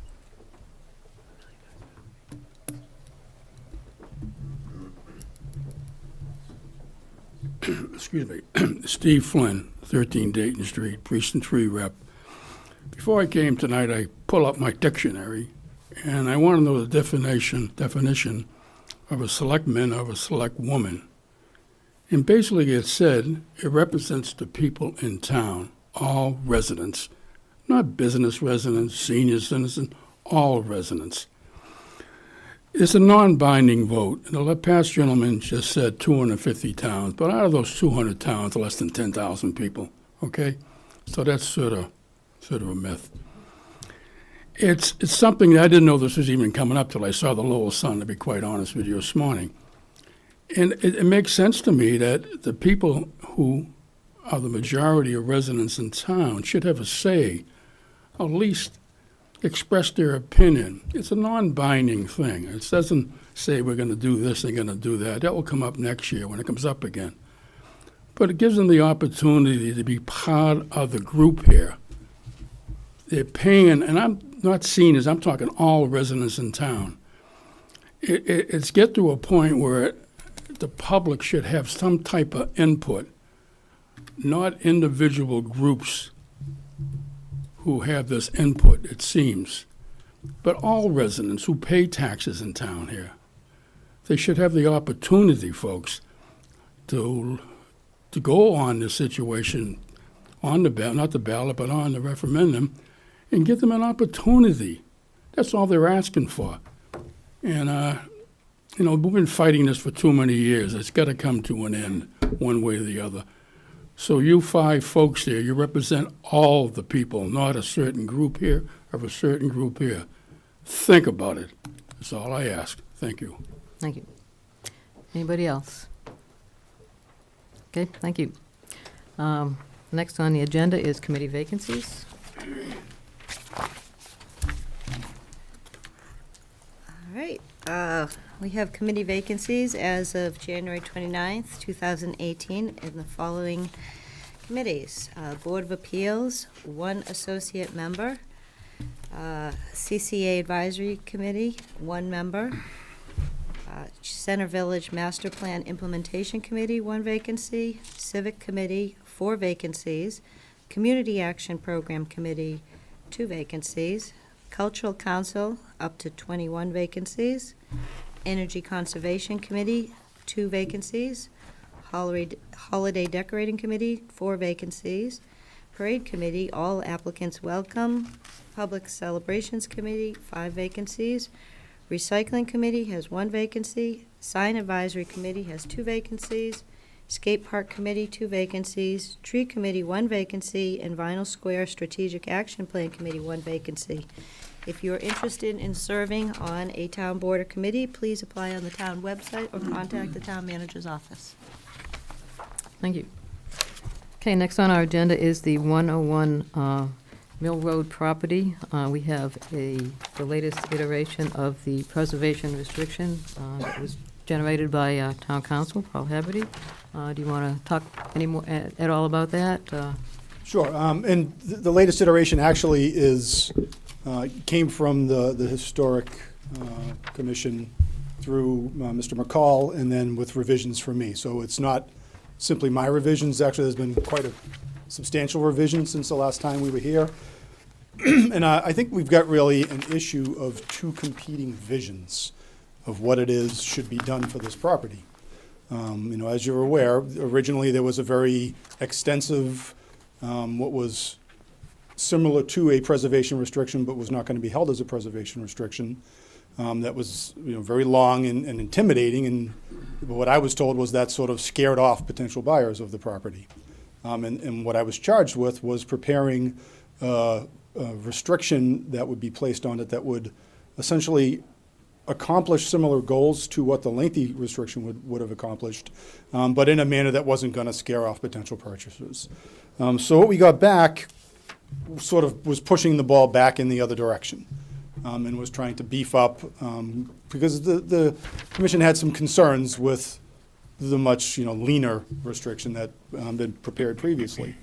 Excuse me, Steve Flynn, 13 Dayton Street, Precinct 3 rep. Before I came tonight, I pull up my dictionary, and I want to know the definition of a selectman, of a select woman. And basically it said it represents the people in town, all residents, not business residents, senior citizens, all residents. It's a non-binding vote. The past gentleman just said 250 towns, but out of those 200 towns, less than 10,000 people, okay? So that's sort of a myth. It's something that I didn't know this was even coming up till I saw the Lowell Sun, to be quite honest with you, this morning. And it makes sense to me that the people who are the majority of residents in town should have a say, at least express their opinion. It's a non-binding thing. It doesn't say we're going to do this and going to do that. That will come up next year when it comes up again. But it gives them the opportunity to be part of the group here. They're paying, and I'm not seniors, I'm talking all residents in town. It's get to a point where the public should have some type of input, not individual groups who have this input, it seems, but all residents who pay taxes in town here. They should have the opportunity, folks, to go on this situation, on the ballot, not the ballot, but on the referendum, and give them an opportunity. That's all they're asking for. And, we've been fighting this for too many years. It's got to come to an end, one way or the other. So you 5 folks here, you represent all the people, not a certain group here or a certain group here. Think about it. That's all I ask. Thank you. Thank you. Anybody else? Okay, thank you. Next on the agenda is committee vacancies. All right. We have committee vacancies as of January 29th, 2018 in the following committees. Board of Appeals, 1 associate member. CCA Advisory Committee, 1 member. Center Village Master Plan Implementation Committee, 1 vacancy. Civic Committee, 4 vacancies. Community Action Program Committee, 2 vacancies. Cultural Council, up to 21 vacancies. Energy Conservation Committee, 2 vacancies. Holiday Decorating Committee, 4 vacancies. Parade Committee, all applicants welcome. Public Celebrations Committee, 5 vacancies. Recycling Committee has 1 vacancy. Sign Advisory Committee has 2 vacancies. Skate Park Committee, 2 vacancies. Tree Committee, 1 vacancy. And Vinyl Square Strategic Action Plan Committee, 1 vacancy. If you're interested in serving on a town board or committee, please apply on the town website or contact the town manager's office. Thank you. Okay, next on our agenda is the 101 Mill Road property. We have the latest iteration of the preservation restriction that was generated by Town Council, Paul Haverty. Do you want to talk any more at all about that? Sure. And the latest iteration actually is came from the Historic Commission through Mr. McCall, and then with revisions from me. So it's not simply my revisions. Actually, there's been quite a substantial revision since the last time we were here. And I think we've got really an issue of two competing visions of what it is should be done for this property. As you're aware, originally there was a very extensive, what was similar to a preservation restriction, but was not going to be held as a preservation restriction. That was, very long and intimidating, and what I was told was that sort of scared off potential buyers of the property. And what I was charged with was preparing a restriction that would be placed on it that would essentially accomplish similar goals to what the lengthy restriction would have accomplished, but in a manner that wasn't going to scare off potential purchasers. So what we got back sort of was pushing the ball back in the other direction, and was trying to beef up, because the commission had some concerns with the much leaner restriction that been prepared previously.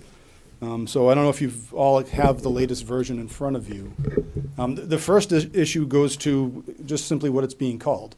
So I don't know if you've all have the latest version in front of you. The first issue goes to just simply what it's being called.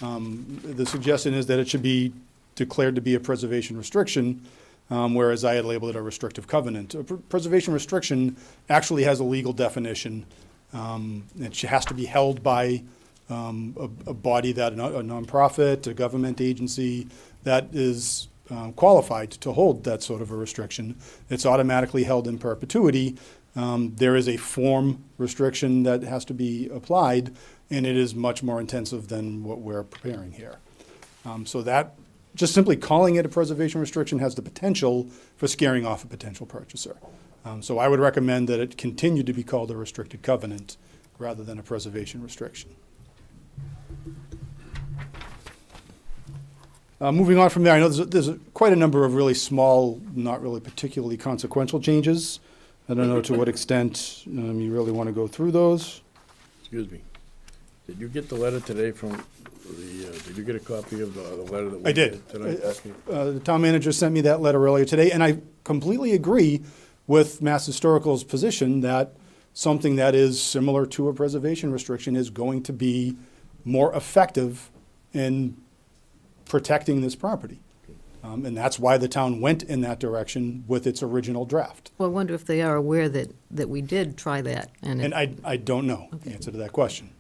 The suggestion is that it should be declared to be a preservation restriction, whereas I had labeled it a restrictive covenant. A preservation restriction actually has a legal definition. It has to be held by a body that a nonprofit, a government agency that is qualified to hold that sort of a restriction. It's automatically held in perpetuity. There is a form restriction that has to be applied, and it is much more intensive than what we're preparing here. So that, just simply calling it a preservation restriction has the potential for scaring off a potential purchaser. So I would recommend that it continue to be called a restricted covenant rather than a preservation restriction. Moving on from there, I know there's quite a number of really small, not really particularly consequential changes. I don't know to what extent you really want to go through those. Excuse me. Did you get the letter today from did you get a copy of the letter that we I did. tonight? The town manager sent me that letter earlier today, and I completely agree with Mass Historical's position that something that is similar to a preservation restriction is going to be more effective in protecting this property. And that's why the town went in that direction with its original draft. Well, I wonder if they are aware that we did try that. And I don't know the answer to that question.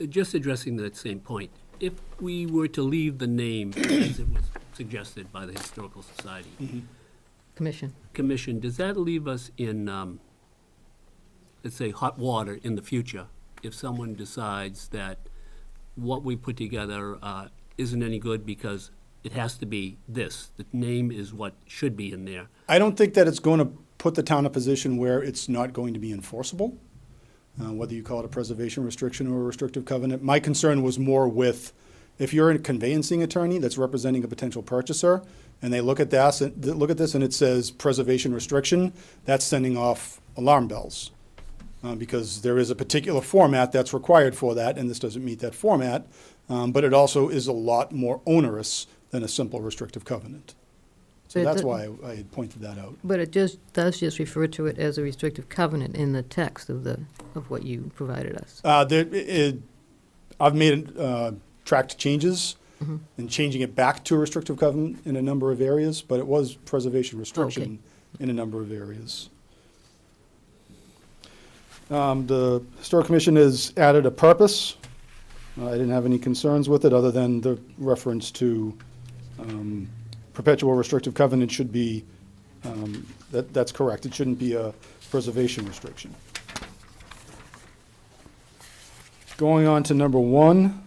Just addressing that same point, if we were to leave the name as it was suggested by the Historical Society Commission, does that leave us in, let's say, hot water in the future if someone decides that what we put together isn't any good because it has to be this? The name is what should be in there. I don't think that it's going to put the town in a position where it's not going to be enforceable, whether you call it a preservation restriction or a restrictive covenant. My concern was more with, if you're a conveyancing attorney that's representing a potential purchaser, and they look at this and it says preservation restriction, that's sending off alarm bells. Because there is a particular format that's required for that, and this doesn't meet that format, but it also is a lot more onerous than a simple restrictive covenant. So that's why I had pointed that out. but it does just refer to it as a restrictive covenant in the text of what you provided us. I've made tracked changes and changing it back to a restrictive covenant in a number of areas, but it was preservation restriction in a number of areas. The Historic Commission has added a purpose. I didn't have any concerns with it other than the reference to perpetual restrictive covenant should be, that's correct. It shouldn't be a preservation restriction. Going on to number 1,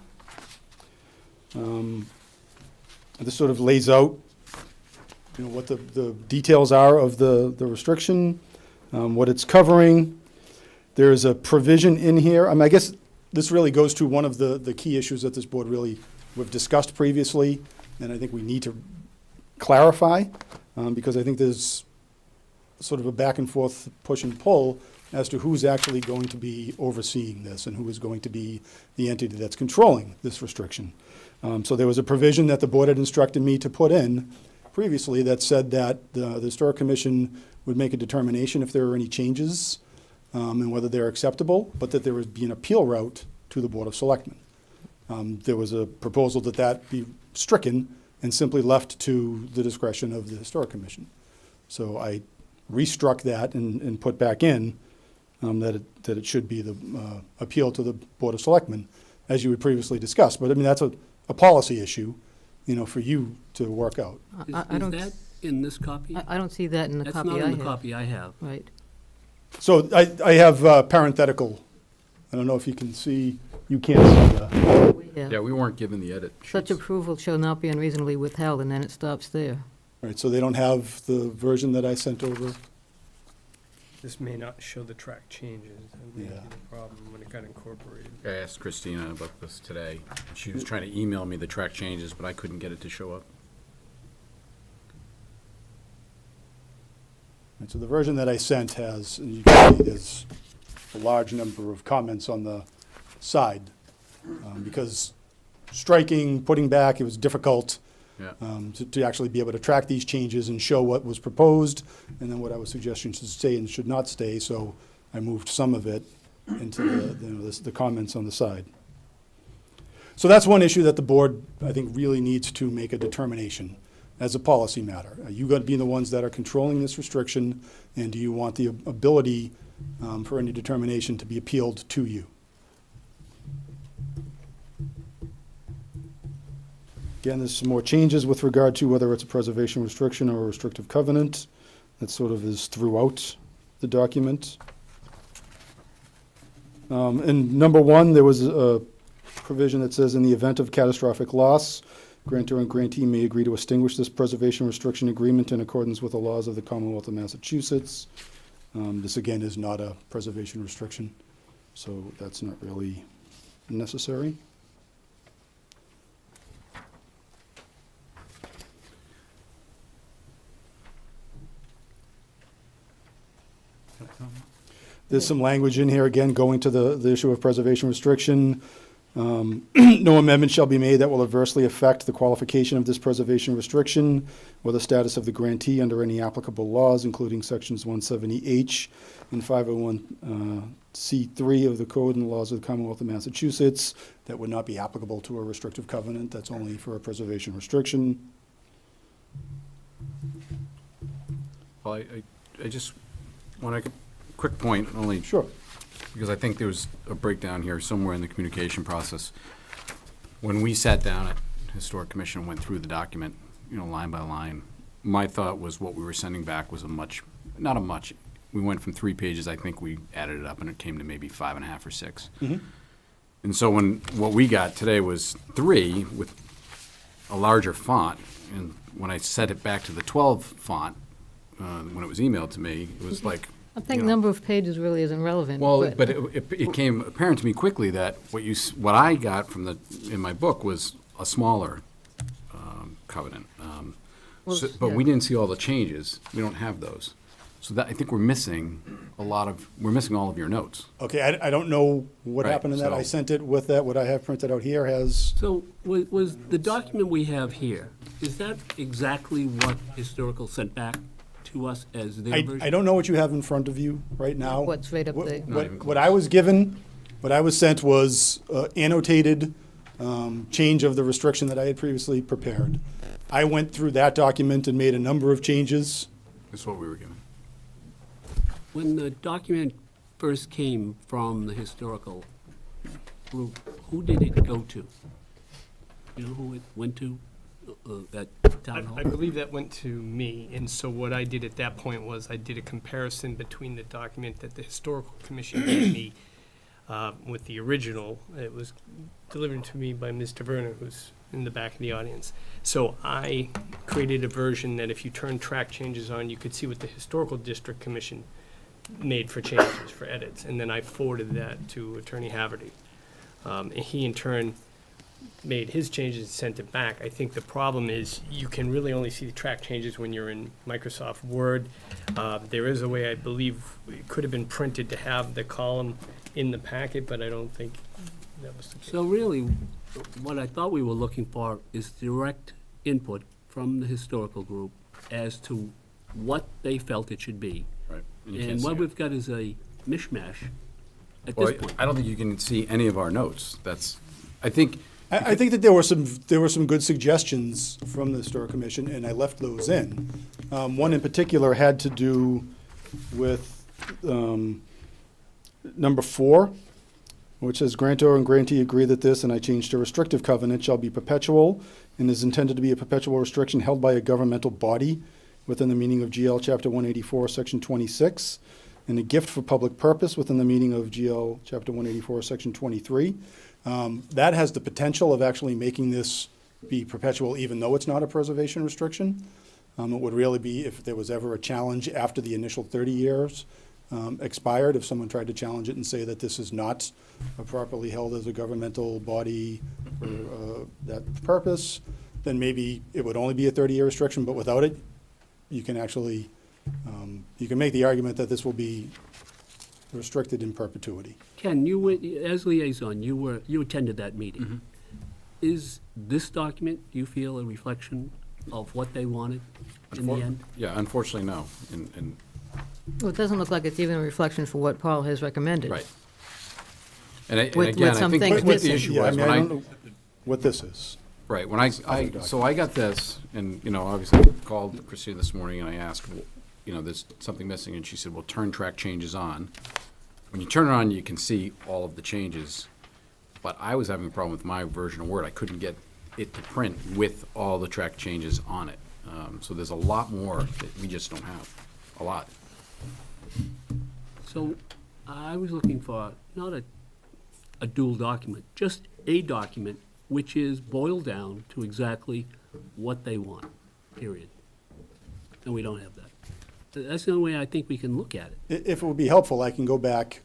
this sort of lays out what the details are of the restriction, what it's covering. There's a provision in here, I guess this really goes to one of the key issues that this board we've discussed previously, and I think we need to clarify, because I think there's sort of a back and forth push and pull as to who's actually going to be overseeing this and who is going to be the entity that's controlling this restriction. So there was a provision that the board had instructed me to put in previously that said that the Historic Commission would make a determination if there were any changes and whether they're acceptable, but that there would be an appeal route to the Board of Selectmen. There was a proposal that that be stricken and simply left to the discretion of the Historic Commission. So I restruck that and put back in that it should be the appeal to the Board of Selectmen, as you had previously discussed. But I mean, that's a policy issue, for you to work out. Is I don't that in this copy? I don't see that in the copy I have. That's not in the copy I have. Right. So I have parenthetical. I don't know if you can see. You can't see that. Yeah, we weren't given the edit Such sheets. approval shall not be unreasonably withheld, and then it stops there. Right, so they don't have the version that I sent over. This may not show the track changes. That may Yeah. be the problem when it got incorporated. I asked Christina about this today. She was trying to email me the track changes, but I couldn't get it to show up. And so the version that I sent has, and you can see there's a large number of comments on the side, because striking, putting back, it was difficult Yeah. to actually be able to track these changes and show what was proposed, and then what I was suggesting should stay and should not stay, so I moved some of it into the comments on the side. So that's one issue that the board, I think, really needs to make a determination as a policy matter. Are you going to be the ones that are controlling this restriction, and do you want the ability for any determination to be appealed to you? Again, there's some more changes with regard to whether it's a preservation restriction or a restrictive covenant. That sort of is throughout the document. In number 1, there was a provision that says, in the event of catastrophic loss, grantor and grantee may agree to extinguish this preservation restriction agreement in accordance with the laws of the Commonwealth of Massachusetts. This, again, is not a preservation restriction, so that's not really necessary. There's some language in here, again, going to the issue of preservation restriction. No amendment shall be made that will adversely affect the qualification of this preservation restriction or the status of the grantee under any applicable laws, including sections 170H and 501C3 of the Code and the laws of the Commonwealth of Massachusetts. That would not be applicable to a restrictive covenant. That's only for a preservation restriction. Well, I just want to, quick point, only. Sure. Because I think there was a breakdown here somewhere in the communication process. When we sat down at Historic Commission and went through the document, line by line, my thought was what we were sending back was not a much. We went from 3 pages, I think we added it up, and it came to maybe 5.5 or 6. Mm-hmm. And so what we got today was 3 with a larger font, and when I set it back to the 12 font, when it was emailed to me, it was like, I think number of pages really isn't relevant. well, but it became apparent to me quickly that what I got from in my book was a smaller covenant. But we didn't see all the changes. We don't have those. So I think we're missing all of your notes. Okay, I don't know what happened in that. I sent it with that. What I have printed out here has. So was the document we have here, is that exactly what Historical sent back to us as their version? I don't know what you have in front of you right now. What's right up there? What I was given, what I was sent was annotated change of the restriction that I had previously prepared. I went through that document and made a number of changes. That's what we were given. When the document first came from the Historical group, who did it go to? You know who it went to at Town Hall? I believe that went to me, and so what I did at that point was I did a comparison between the document that the Historical Commission gave me with the original. It was delivered to me by Mr. Werner, who's in the back of the audience. So I created a version that if you turn track changes on, you could see what the Historical District Commission made for changes, for edits, and then I forwarded that to Attorney Haverty. And he in turn made his changes and sent it back. I think the problem is you can really only see the track changes when you're in Microsoft Word. There is a way, I believe, it could have been printed to have the column in the packet, but I don't think that was the case. So really, what I thought we were looking for is direct input from the historical group as to what they felt it should be. Right. You can't And see what it. we've got is a mishmash at Well, this point. I don't think you can see any of our notes. I think, I think that there were some good suggestions from the Historic Commission, and I left those in. One in particular had to do with number 4, which says grantor and grantee agree that this, and I changed to restrictive covenant, shall be perpetual and is intended to be a perpetual restriction held by a governmental body within the meaning of GL Chapter 184, Section 26, and a gift for public purpose within the meaning of GL Chapter 184, Section 23. That has the potential of actually making this be perpetual even though it's not a preservation restriction. It would really be if there was ever a challenge after the initial 30 years expired, if someone tried to challenge it and say that this is not properly held as a governmental body for that purpose, then maybe it would only be a 30-year restriction, but without it, you can actually, you can make the argument that this will be restricted in perpetuity. Ken, you were, as liaison, you attended that meeting. Mm-hmm. Is this document, do you feel, a reflection of what they wanted in the end? yeah, unfortunately, no. And Well, it doesn't look like it's even a reflection for what Paul has recommended. right. And With again, I some think things what the missing. issue Yeah, I was, mean, when I don't know what this is. right, when so I got this, and, obviously I called Christina this morning and I asked, there's something missing, and she said, well, turn track changes on. When you turn it on, you can see all of the changes, but I was having a problem with my version of Word. I couldn't get it to print with all the track changes on it. So there's a lot more that we just don't have, a lot. So I was looking for not a dual document, just a document which is boiled down to exactly what they want, period. And we don't have that. That's the only way I think we can look at it. If it would be helpful, I can go back,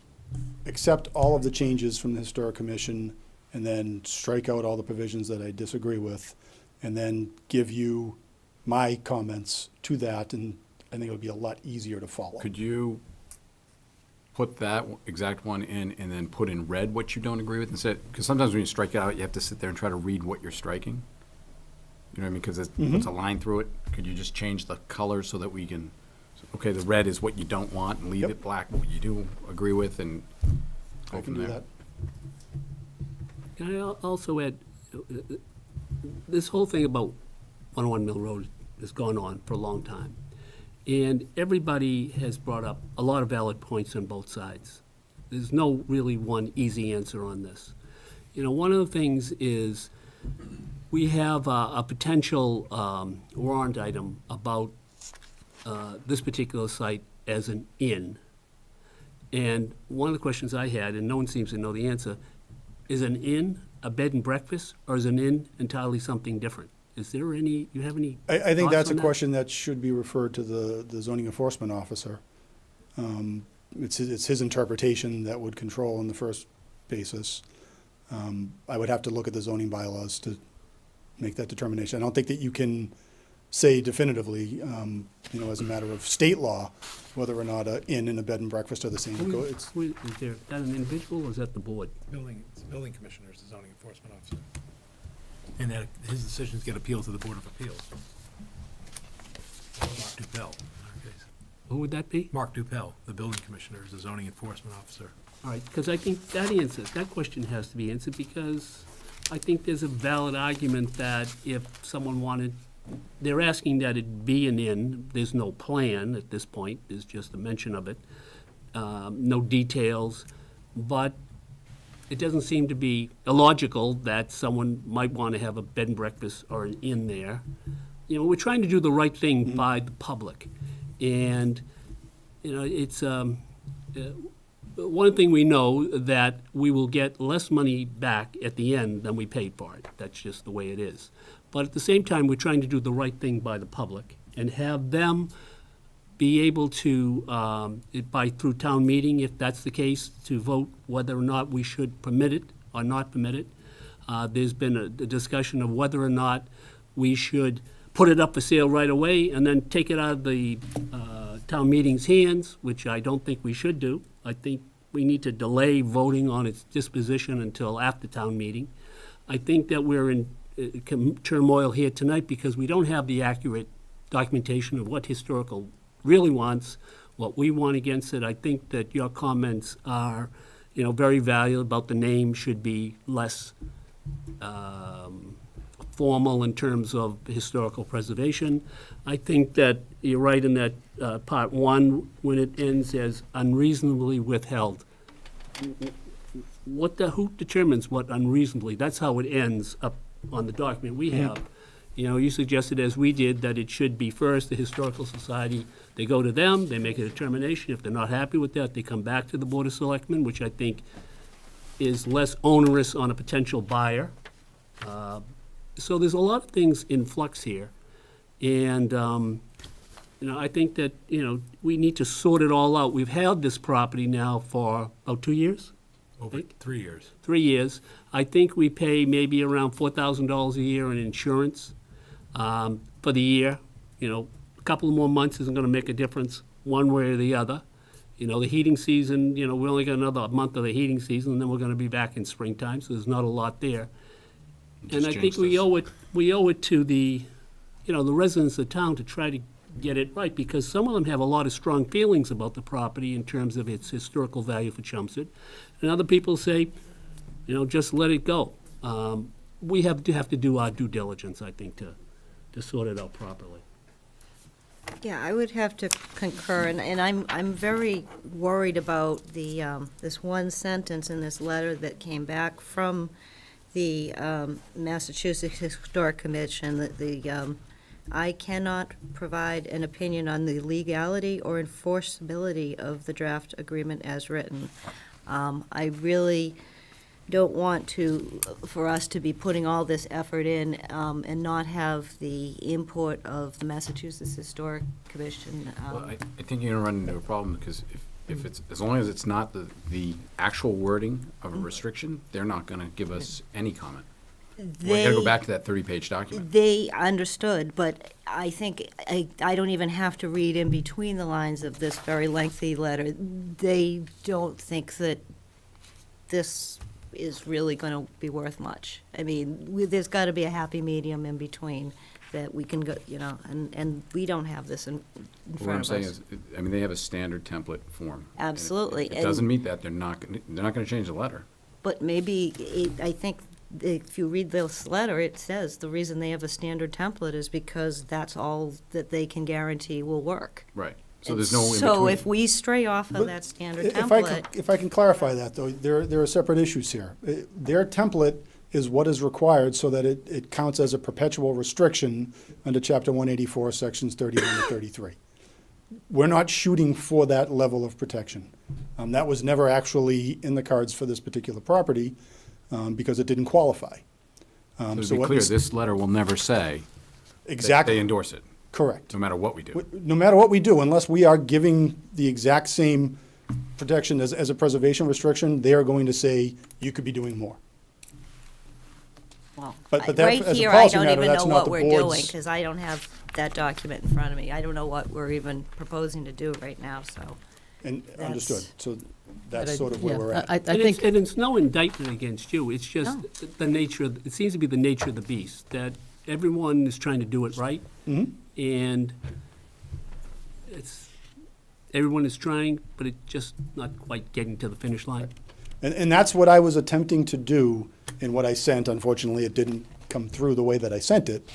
accept all of the changes from the Historic Commission, and then strike out all the provisions that I disagree with, and then give you my comments to that, and I think it would be a lot easier to follow. Could you put that exact one in and then put in red what you don't agree with instead? Because sometimes when you strike it out, you have to sit there and try to read what you're striking. You know what I mean? Because it puts a line through it. Could you just change the color so that we can, okay, the red is what you don't want, and leave Yep. it black what you do agree with, and go I can from do there? that. Can I also add, this whole thing about 101 Mill Road has gone on for a long time. And everybody has brought up a lot of valid points on both sides. There's no really one easy answer on this. One of the things is we have a potential warrant item about this particular site as an inn. And one of the questions I had, and no one seems to know the answer, is an inn a bed and breakfast, or is an inn entirely something different? Is there any, you have any I think thoughts that's a on that? question that should be referred to the zoning enforcement officer. It's his interpretation that would control on the first basis. I would have to look at the zoning bylaws to make that determination. I don't think that you can say definitively, as a matter of state law, whether or not an inn and a bed and breakfast are the same. It's- Is that an individual, or is that the board? It's the building commissioner is the zoning enforcement officer. And that his decisions get appealed to the Board of Appeals. Mark Dupel, in our case. Who would that be? Mark Dupel, the building commissioner, is the zoning enforcement officer. All right, because I think that question has to be answered, because I think there's a valid argument that if someone wanted, they're asking that it be an inn, there's no plan at this point, there's just a mention of it, no details, but it doesn't seem to be illogical that someone might want to have a bed and breakfast or an inn there. We're trying to do the right thing by the public. And, it's, one thing we know, that we will get less money back at the end than we paid for it. That's just the way it is. But at the same time, we're trying to do the right thing by the public and have them be able to, through town meeting, if that's the case, to vote whether or not we should permit it or not permit it. There's been a discussion of whether or not we should put it up for sale right away and then take it out of the town meeting's hands, which I don't think we should do. I think we need to delay voting on its disposition until after town meeting. I think that we're in turmoil here tonight because we don't have the accurate documentation of what historical really wants, what we want against it. I think that your comments are, very valuable about the name should be less formal in terms of historical preservation. I think that you're right in that part one, when it ends as unreasonably withheld. Who determines what unreasonably? That's how it ends up on the document we have. You suggested, as we did, that it should be first the Historical Society. They go to them, they make a determination. If they're not happy with that, they come back to the Board of Selectmen, which I think is less onerous on a potential buyer. So there's a lot of things in flux here. And, I think that, we need to sort it all out. We've held this property now for about 2 years. Over 3 years. 3 years. I think we pay maybe around $4,000 a year in insurance for the year. A couple of more months isn't going to make a difference one way or the other. The heating season, we only got another month of the heating season, and then we're going to be back in springtime, so there's not a lot there. And I think we owe it to the, the residents of town to try to get it right, because some of them have a lot of strong feelings about the property in terms of its historical value for Chelmsford. And other people say, just let it go. We have to do our due diligence, I think, to sort it out properly. Yeah, I would have to concur, and I'm very worried about the this one sentence in this letter that came back from the Massachusetts Historic Commission, that I cannot provide an opinion on the legality or enforceability of the draft agreement as written. I really don't want for us to be putting all this effort in and not have the input of the Massachusetts Historic Commission. Well, I think you're going to run into a problem because if it's, as long as it's not the actual wording of a restriction, they're not going to give us any comment. We're going to go back to that 30-page document. They understood, but I think I don't even have to read in between the lines of this very lengthy letter. They don't think that this is really going to be worth much. I mean, there's got to be a happy medium in between that we can go, and we don't have this in front of us. What I'm saying is, they have a standard template form. Absolutely. If it doesn't meet that, they're not going to change the letter. But maybe, I think if you read this letter, it says the reason they have a standard template is because that's all that they can guarantee will work. Right. So there's no in between. So if we stray off of that standard template. If I can clarify that, though, there are separate issues here. Their template is what is required so that it counts as a perpetual restriction under Chapter 184, Sections 31 to 33. We're not shooting for that level of protection. That was never actually in the cards for this particular property because it didn't qualify. So to be clear, this letter will never say exactly that they endorse it. Correct. No matter what we do. No matter what we do, unless we are giving the exact same protection as a preservation restriction, they are going to say, you could be doing more. Well, But that, right as a here, I policy don't matter, even that's know not what the we're board's- doing, because I don't have that document in front of me. I don't know what we're even proposing to do right now, so. And That's- understood. So that's But I- sort of where yeah, we're at. I And think, it's no indictment against you, it's just No. the nature, it seems to be the nature of the beast, that everyone is trying to do it right, and everyone is trying, but it's just not quite getting to the finish line. And that's what I was attempting to do in what I sent. Unfortunately, it didn't come through the way that I sent it,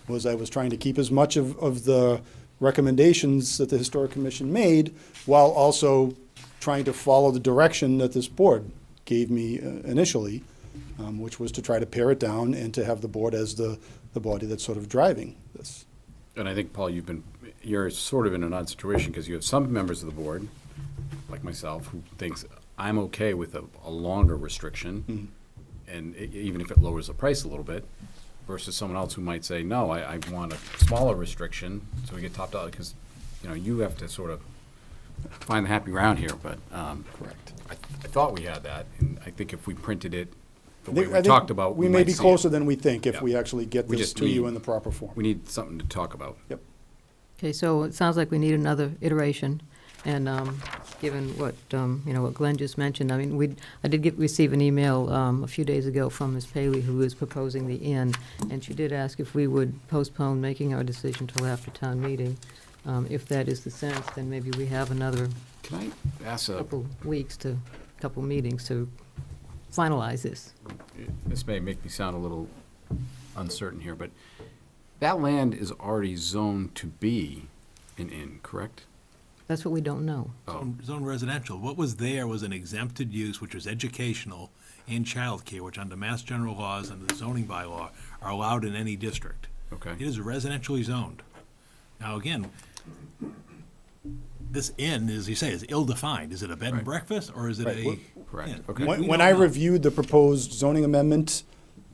was I was trying to keep as much of the recommendations that the Historic Commission made while also trying to follow the direction that this board gave me initially, which was to try to pare it down and to have the board as the body that's sort of driving this. And I think, Paul, you're sort of in an odd situation because you have some members of the board, like myself, who thinks I'm okay with a longer restriction, and even if it lowers the price a little bit, versus someone else who might say, no, I want a smaller restriction, so we get topped out, because you have to sort of find the happy ground here, but Correct. I thought we had that, and I think if we printed it the I way think- we talked about, we we may might be see it. closer than we think if Yeah. we actually get We this just to you need- in the proper form. We need something to talk about. Yep. Okay, so it sounds like we need another iteration, and given what, what Glenn just mentioned, I mean, I did receive an email a few days ago from Ms. Paley, who is proposing the inn, and she did ask if we would postpone making our decision till after town meeting. If that is the sense, then maybe we have another Can I ask couple meetings to finalize this. this may make me sound a little uncertain here, but that land is already zoned to be an inn, correct? That's what we don't know. Zone residential. What was there was an exempted use, which was educational and childcare, which under Mass General laws and the zoning bylaw are allowed in any district. Okay. It is residentially zoned. Now, again, this inn, as you say, is ill-defined. Is it a bed and breakfast, or is it Right. a? Correct. inn? Okay. We When don't I know. reviewed the proposed zoning amendment,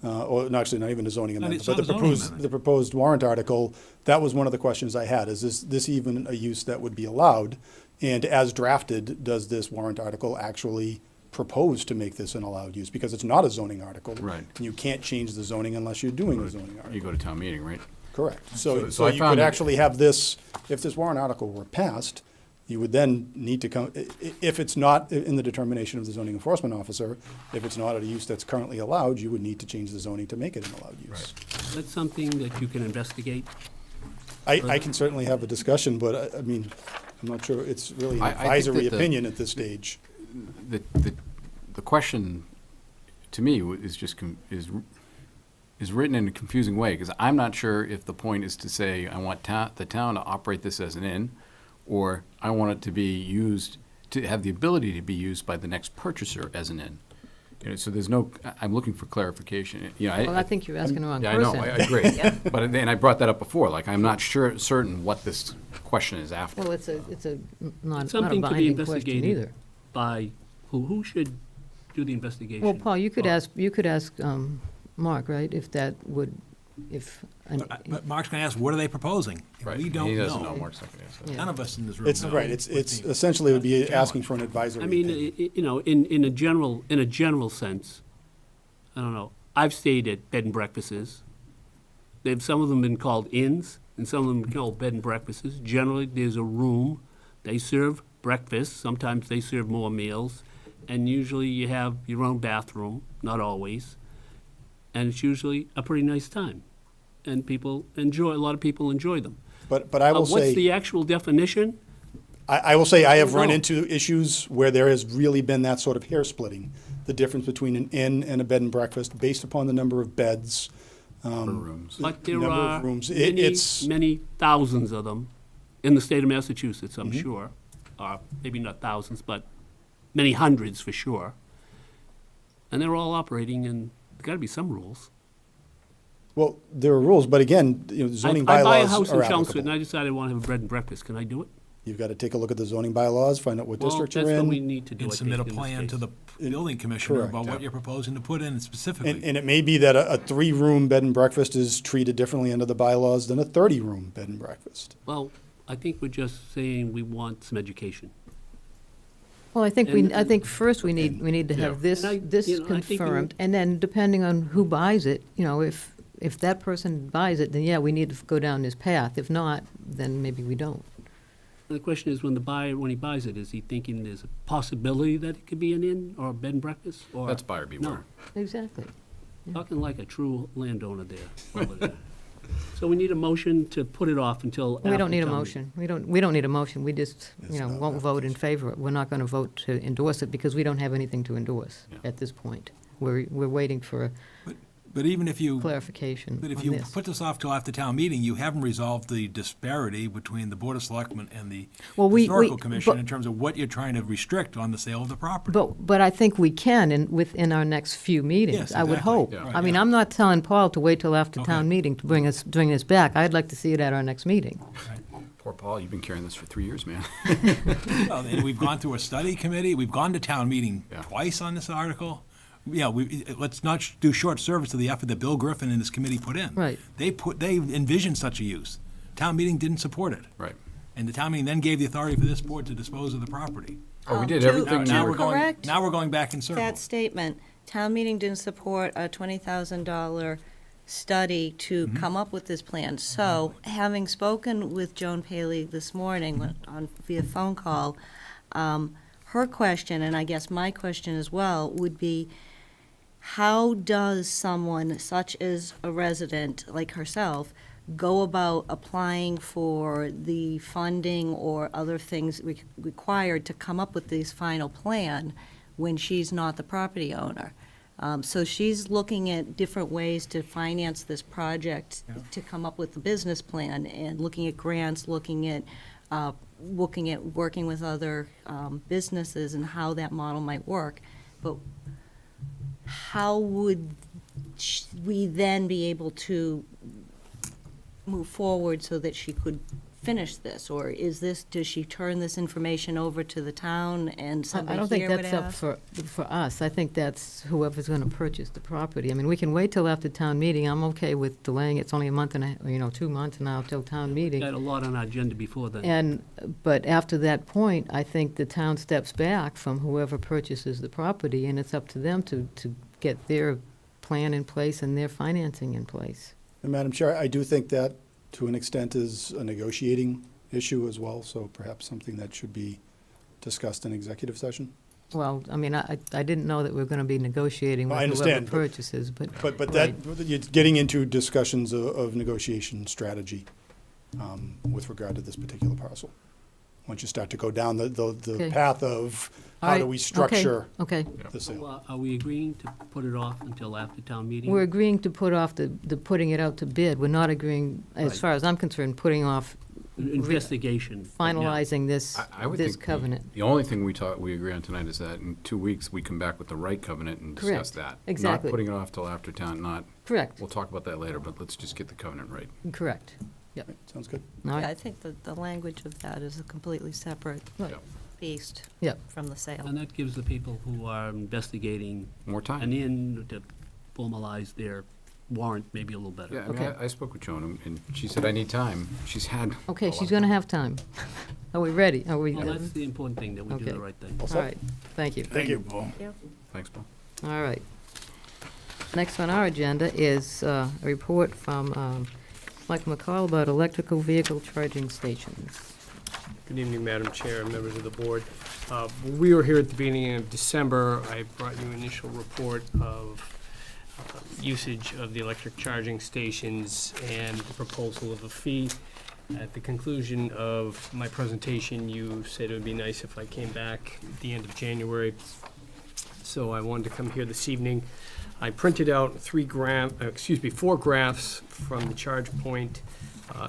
or no, actually, not even a zoning No, amendment, it's but not a zoning amendment. the proposed warrant article, that was one of the questions I had. Is this even a use that would be allowed? And as drafted, does this warrant article actually propose to make this an allowed use? Because it's not a zoning article. Right. And you can't change the zoning unless you're doing a zoning article. You go to town meeting, right? Correct. So So I you found could it- actually have this, if this warrant article were passed, you would then need to come, if it's not in the determination of the zoning enforcement officer, if it's not a use that's currently allowed, you would need to change the zoning to make it an allowed use. Is that something that you can investigate? I can certainly have a discussion, but I mean, I'm not sure, it's really an I think advisory that the- opinion at this stage. The question, to me, is just, is written in a confusing way, because I'm not sure if the point is to say, I want the town to operate this as an inn, or I want it to be used, to have the ability to be used by the next purchaser as an inn. So there's no, I'm looking for clarification. Well, I think you're asking the wrong Yeah, I know, person. I agree. But then I brought that up before, like, I'm not certain what this question is after. Well, it's a not a Something to be binding question investigated either. by, who should do the investigation? Well, Paul, you could ask Mark, right, if that would, if. But Mark's gonna ask, what are they proposing? And Right. we don't know. He doesn't know, Mark's not gonna answer that. Yeah. None of us in this room It's, know. right, it's what's the- essentially would be that's the asking challenge. for an advisory I mean, opinion. in a general sense, I don't know, I've stayed at bed and breakfasts. Some of them been called inns, and some of them been called bed and breakfasts. Generally, there's a room, they serve breakfast, sometimes they serve more meals, and usually you have your own bathroom, not always, and it's usually a pretty nice time. And a lot of people enjoy them. But I will What's say. the actual definition? I will say I have run No. into issues where there has really been that sort of hair splitting, the difference between an inn and a bed and breakfast based upon the number of beds. For rooms. But there number of are rooms. many, many thousands of them in the state of Massachusetts, I'm Mm-hmm. sure. Maybe not thousands, but many hundreds for sure. And they're all operating, and there's got to be some rules. Well, there are rules, but again, zoning I buy a bylaws house in are Chelmsford, and applicable. I decided I want to have a bread and breakfast. Can I do it? You've got to take a look at the zoning bylaws, find out what district you're Well, that's what we in. need to do, And I submit a think, in this plan to case. the building commissioner Correct. about what you're proposing to put in specifically. And it may be that a 3-room bed and breakfast is treated differently under the bylaws than a 30-room bed and breakfast. Well, I think we're just saying we want some education. Well, I think And- I think first we need to have this, And I this think we- confirmed, and then depending on who buys it, if that person buys it, then yeah, we need to go down this path. If not, then maybe we don't. And the question is, when he buys it, is he thinking there's a possibility that it could be an inn or a bed and breakfast? Or That's buyer beware. Exactly. Talking like a true landowner there. over there. So we need a motion to put it off until after We don't need a town motion. We don't need a motion. We just, won't vote in favor. We're not going to vote to endorse it because we don't have anything to endorse Yeah. at this point. We're waiting for But even if you, clarification but if on you this. put this off till after town meeting, you haven't resolved the disparity between the Board of Selectmen and the Well, we- Historical we- Commission but- in terms of what you're trying to restrict on the sale of the property. But I think we can within our next few meetings, Yes, I would exactly. hope. Yeah. I mean, I'm not telling Paul to wait till after town Okay. meeting to bring this back. I'd like to see it at our next meeting. Poor Paul, you've been carrying this for 3 years, man. Well, and we've gone through a study committee, we've gone to town meeting Yeah. twice on this article. Yeah, let's not do short service to the effort that Bill Griffin and his committee put in. Right. They envisioned such a use. Town meeting didn't support it. Right. And the town meeting then gave the authority for this board to dispose of the property. Oh, we did To- everything. to Now we're going, correct now we're going back in that circles. statement, town meeting didn't support a $20,000 study to come up with this plan. So, having spoken with Joan Paley this morning via phone call, her question, and I guess my question as well, would be, how does someone such as a resident like herself go about applying for the funding or other things required to come up with this final plan when she's not the property owner? So she's looking at different ways to finance this project, to come up with the business plan, and looking at grants, looking at working with other businesses and how that model might work. But how would we then be able to move forward so that she could finish this? Or does she turn this information over to the town and I somebody don't think here would that's up ask? for us. I think that's whoever's going to purchase the property. I mean, we can wait till after town meeting. I'm okay with delaying. It's only a month and 2 months now till town meeting. Got a lot on our agenda before then. But after that point, I think the town steps back from whoever purchases the property, and it's up to them to get their plan in place and their financing in place. And Madam Chair, I do think that, to an extent, is a negotiating issue as well, so perhaps something that should be discussed in executive session. Well, I mean, I didn't know that we were going to be negotiating I with whoever understand, purchases, but. But right. you're getting into discussions of negotiation strategy with regard to this particular parcel. Once you start to go down the Okay. path of All how right. do we structure Okay. the sale. So, are we agreeing to put it off until after town meeting? We're agreeing to put off the putting it out to bid. We're not agreeing, as Right. far as I'm concerned, putting off Investigation. finalizing this, I would this think covenant. the only thing we agree on tonight is that in 2 weeks, we come back with the right covenant and discuss Correct. that. Exactly. Not putting it off till after town, Correct, we'll talk about that later, but let's just get the covenant right. correct. Yep. Sounds good. All Yeah, I right. think that the language of that is a completely separate Right. beast Yep. from the sale. And that gives the people who are investigating More time. an in to formalize their warrant maybe a little better. Yeah, I mean, Okay. I spoke with Joan, and she said, I need time. She's had. Okay, a she's lot going to of have time. Are we ready? Are we? Well, that's the important thing, that we do Okay. the right thing. All right, thank you. Thank you. Paul. Thanks, Paul. All right. Next on our agenda is a report from Mike McCall about electrical vehicle charging stations. Good evening, Madam Chair and members of the board. We were here at the beginning of December. I brought you an initial report of usage of the electric charging stations and the proposal of a fee. At the conclusion of my presentation, you said it would be nice if I came back at the end of January. So I wanted to come here this evening. I printed out 4 graphs from the ChargePoint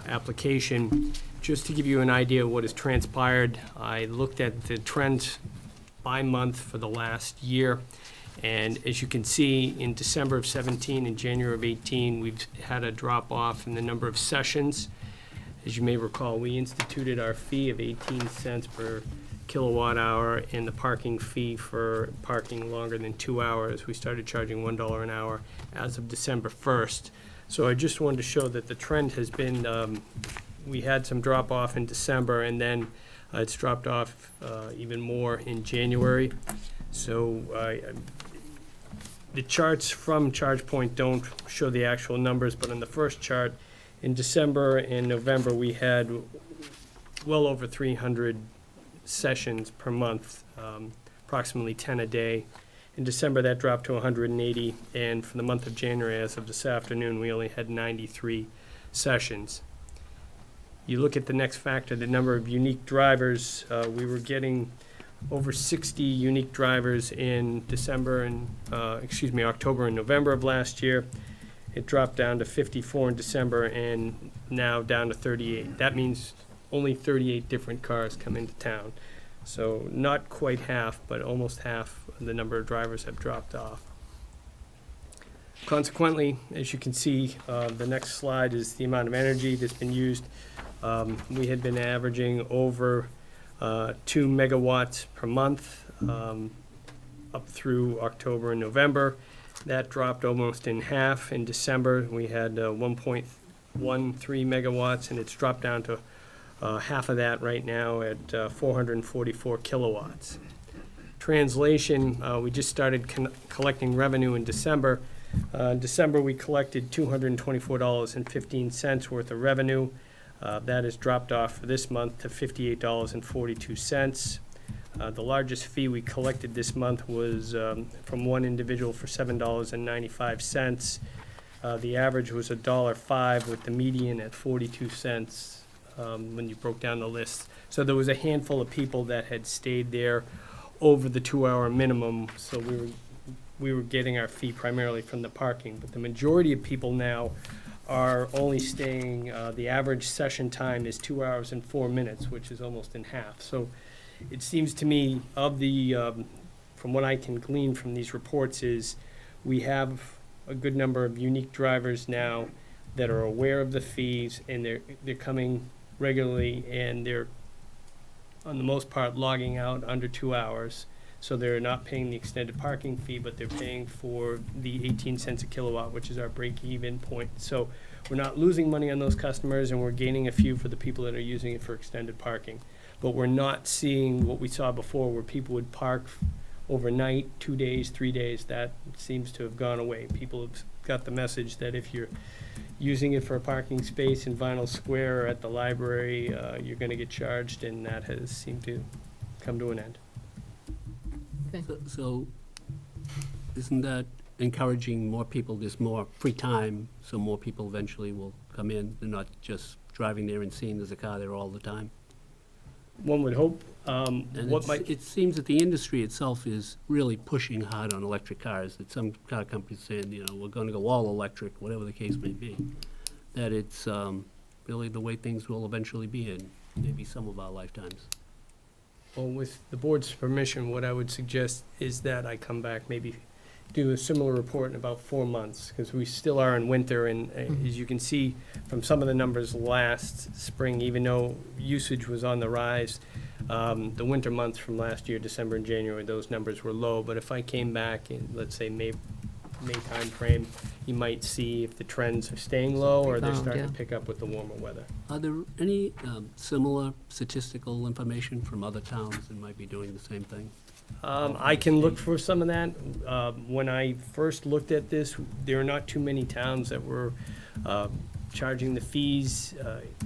application, just to give you an idea of what has transpired. I looked at the trends by month for the last year, and as you can see, in December of 17 and January of 18, we've had a drop off in the number of sessions. As you may recall, we instituted our fee of 18 cents per kilowatt hour and the parking fee for parking longer than 2 hours. We started charging $1 an hour as of December 1st. So I just wanted to show that the trend has been, we had some drop off in December, and then it's dropped off even more in January. So the charts from ChargePoint don't show the actual numbers, but on the first chart, in December and November, we had well over 300 sessions per month, approximately 10 a day. In December, that dropped to 180, and for the month of January, as of this afternoon, we only had 93 sessions. You look at the next factor, the number of unique drivers. We were getting over 60 unique drivers in October and November of last year. It dropped down to 54 in December and now down to 38. That means only 38 different cars come into town. So not quite half, but almost half of the number of drivers have dropped off. Consequently, as you can see, the next slide is the amount of energy that's been used. We had been averaging over 2 megawatts per month up through October and November. That dropped almost in half. In December, we had 1.13 megawatts, and it's dropped down to half of that right now at 444 kilowatts. Translation, we just started collecting revenue in December. In December, we collected $224.15 worth of revenue. That has dropped off for this month to $58.42. The largest fee we collected this month was from one individual for $7.95. The average was $1.05 with the median at 42 cents when you broke down the list. So there was a handful of people that had stayed there over the 2-hour minimum, so we were getting our fee primarily from the parking. But the majority of people now are only staying, the average session time is 2 hours and 4 minutes, which is almost in half. So it seems to me, of the, from what I can glean from these reports, is we have a good number of unique drivers now that are aware of the fees, and they're coming regularly, and they're, on the most part, logging out under 2 hours. So they're not paying the extended parking fee, but they're paying for the 18 cents a kilowatt, which is our break-even point. So we're not losing money on those customers, and we're gaining a few for the people that are using it for extended parking. But we're not seeing what we saw before, where people would park overnight, 2 days, 3 days. That seems to have gone away. People have got the message that if you're using it for a parking space in Vinyl Square or at the library, you're going to get charged, and that has seemed to come to an end. So isn't that encouraging more people? There's more free time, so more people eventually will come in. They're not just driving there and seeing there's a car there all the time. One would hope. And it seems that the industry itself is really pushing hard on electric cars, that some car companies saying, you know, we're going to go all electric, whatever the case may be, that it's really the way things will eventually be in maybe some of our lifetimes. Well, with the board's permission, what I would suggest is that I come back, maybe do a similar report in about 4 months, because we still are in winter, and as you can see from some of the numbers last spring, even though usage was on the rise, the winter months from last year, December and January, those numbers were low. But if I came back in, let's say, May timeframe, you might see if the trends are staying low or they're starting to pick up with the warmer weather. Are there any similar statistical information from other towns that might be doing the same thing? I can look for some of that. When I first looked at this, there are not too many towns that were charging the fees,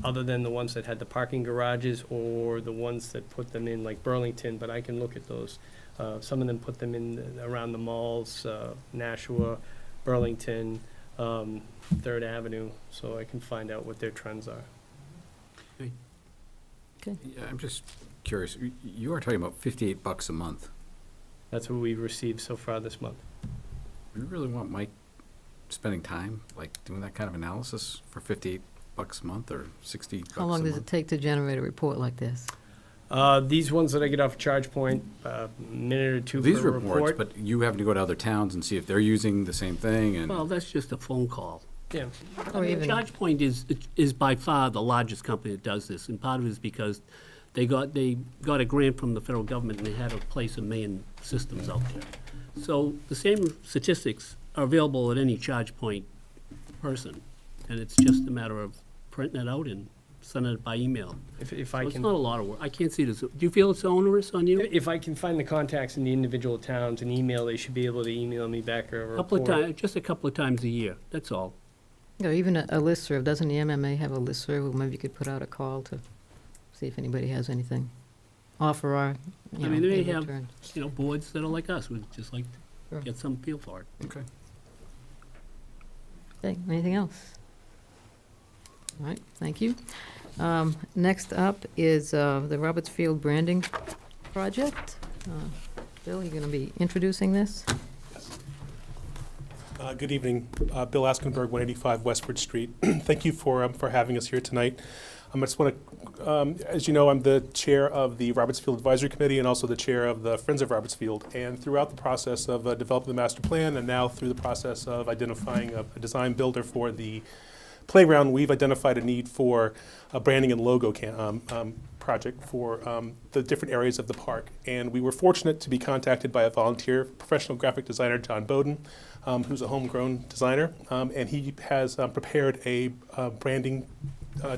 other than the ones that had the parking garages or the ones that put them in, like Burlington, but I can look at those. Some of them put them in around the malls, Nashua, Burlington, 3rd Avenue, so I can find out what their trends are. Yeah, I'm just curious. You are talking about $58 a month. That's what we've received so far this month. Do you really want Mike spending time, like, doing that kind of analysis for $58 a month or $60 a month? How long does it take to generate a report like this? These ones that I get off ChargePoint, a minute or two These per reports, report. but you have to go to other towns and see if they're using the same thing, and Well, that's just a phone call. Yeah. Or I mean, even- ChargePoint is by far the largest company that does this, and part of it is because they got a grant from the federal government, and they had to place 1 million systems out there. So the same statistics are available at any ChargePoint person, and it's just a matter of printing it out and sending it by email. If So I it's can, not a lot of work. I can't see this. Do you feel it's onerous on you? if I can find the contacts in the individual towns and email, they should be able to email me back a report. Just a couple of times a year, that's all. Or even a listserv. Doesn't the MMA have a listserv? Well, maybe you could put out a call to see if anybody has anything. Offer our, I mean, they may in have, return. boards that are like us, would just like Sure. to get some feel for it. okay. Okay, anything else? All right, thank you. Next up is the Roberts Field branding project. Bill, you're going to be introducing this? Good evening. Bill Askenberg, 185 Westford Street. Thank you for having us here tonight. I just want to, as you know, I'm the chair of the Roberts Field Advisory Committee and also the chair of the Friends of Roberts Field. And throughout the process of developing the master plan and now through the process of identifying a design builder for the playground, we've identified a need for a branding and logo project for the different areas of the park. And we were fortunate to be contacted by a volunteer professional graphic designer, John Bowden, who's a homegrown designer. And he has prepared a branding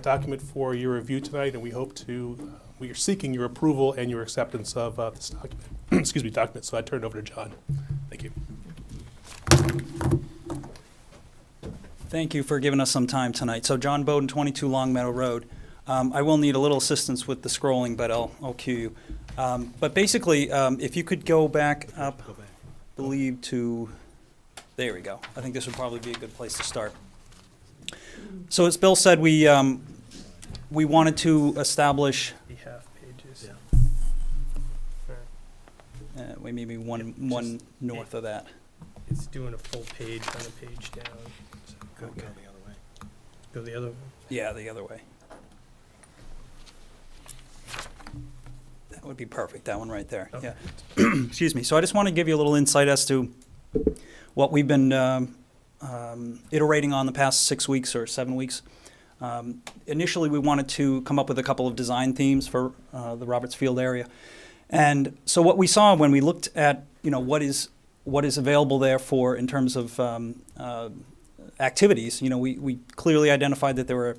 document for your review tonight, and we hope to, we are seeking your approval and your acceptance of this document. Excuse me, document. So I turn it over to John. Thank you. Thank you for giving us some time tonight. So John Bowden, 22 Long Meadow Road. I will need a little assistance with the scrolling, but I'll cue you. But basically, if you could go back up, I believe to, there we go. I think this would probably be a good place to start. So as Bill said, we wanted to establish, The half pages. we maybe one north of that. It's doing a full page on a page down. So Okay. Go the other way. Go the other way. Yeah, the other way. That would be perfect, that one right there, Okay. yeah. Excuse me. So I just want to give you a little insight as to what we've been iterating on the past 6 weeks or 7 weeks. Initially, we wanted to come up with a couple of design themes for the Roberts Field area. And so what we saw when we looked at, what is available there for in terms of activities, we clearly identified that there were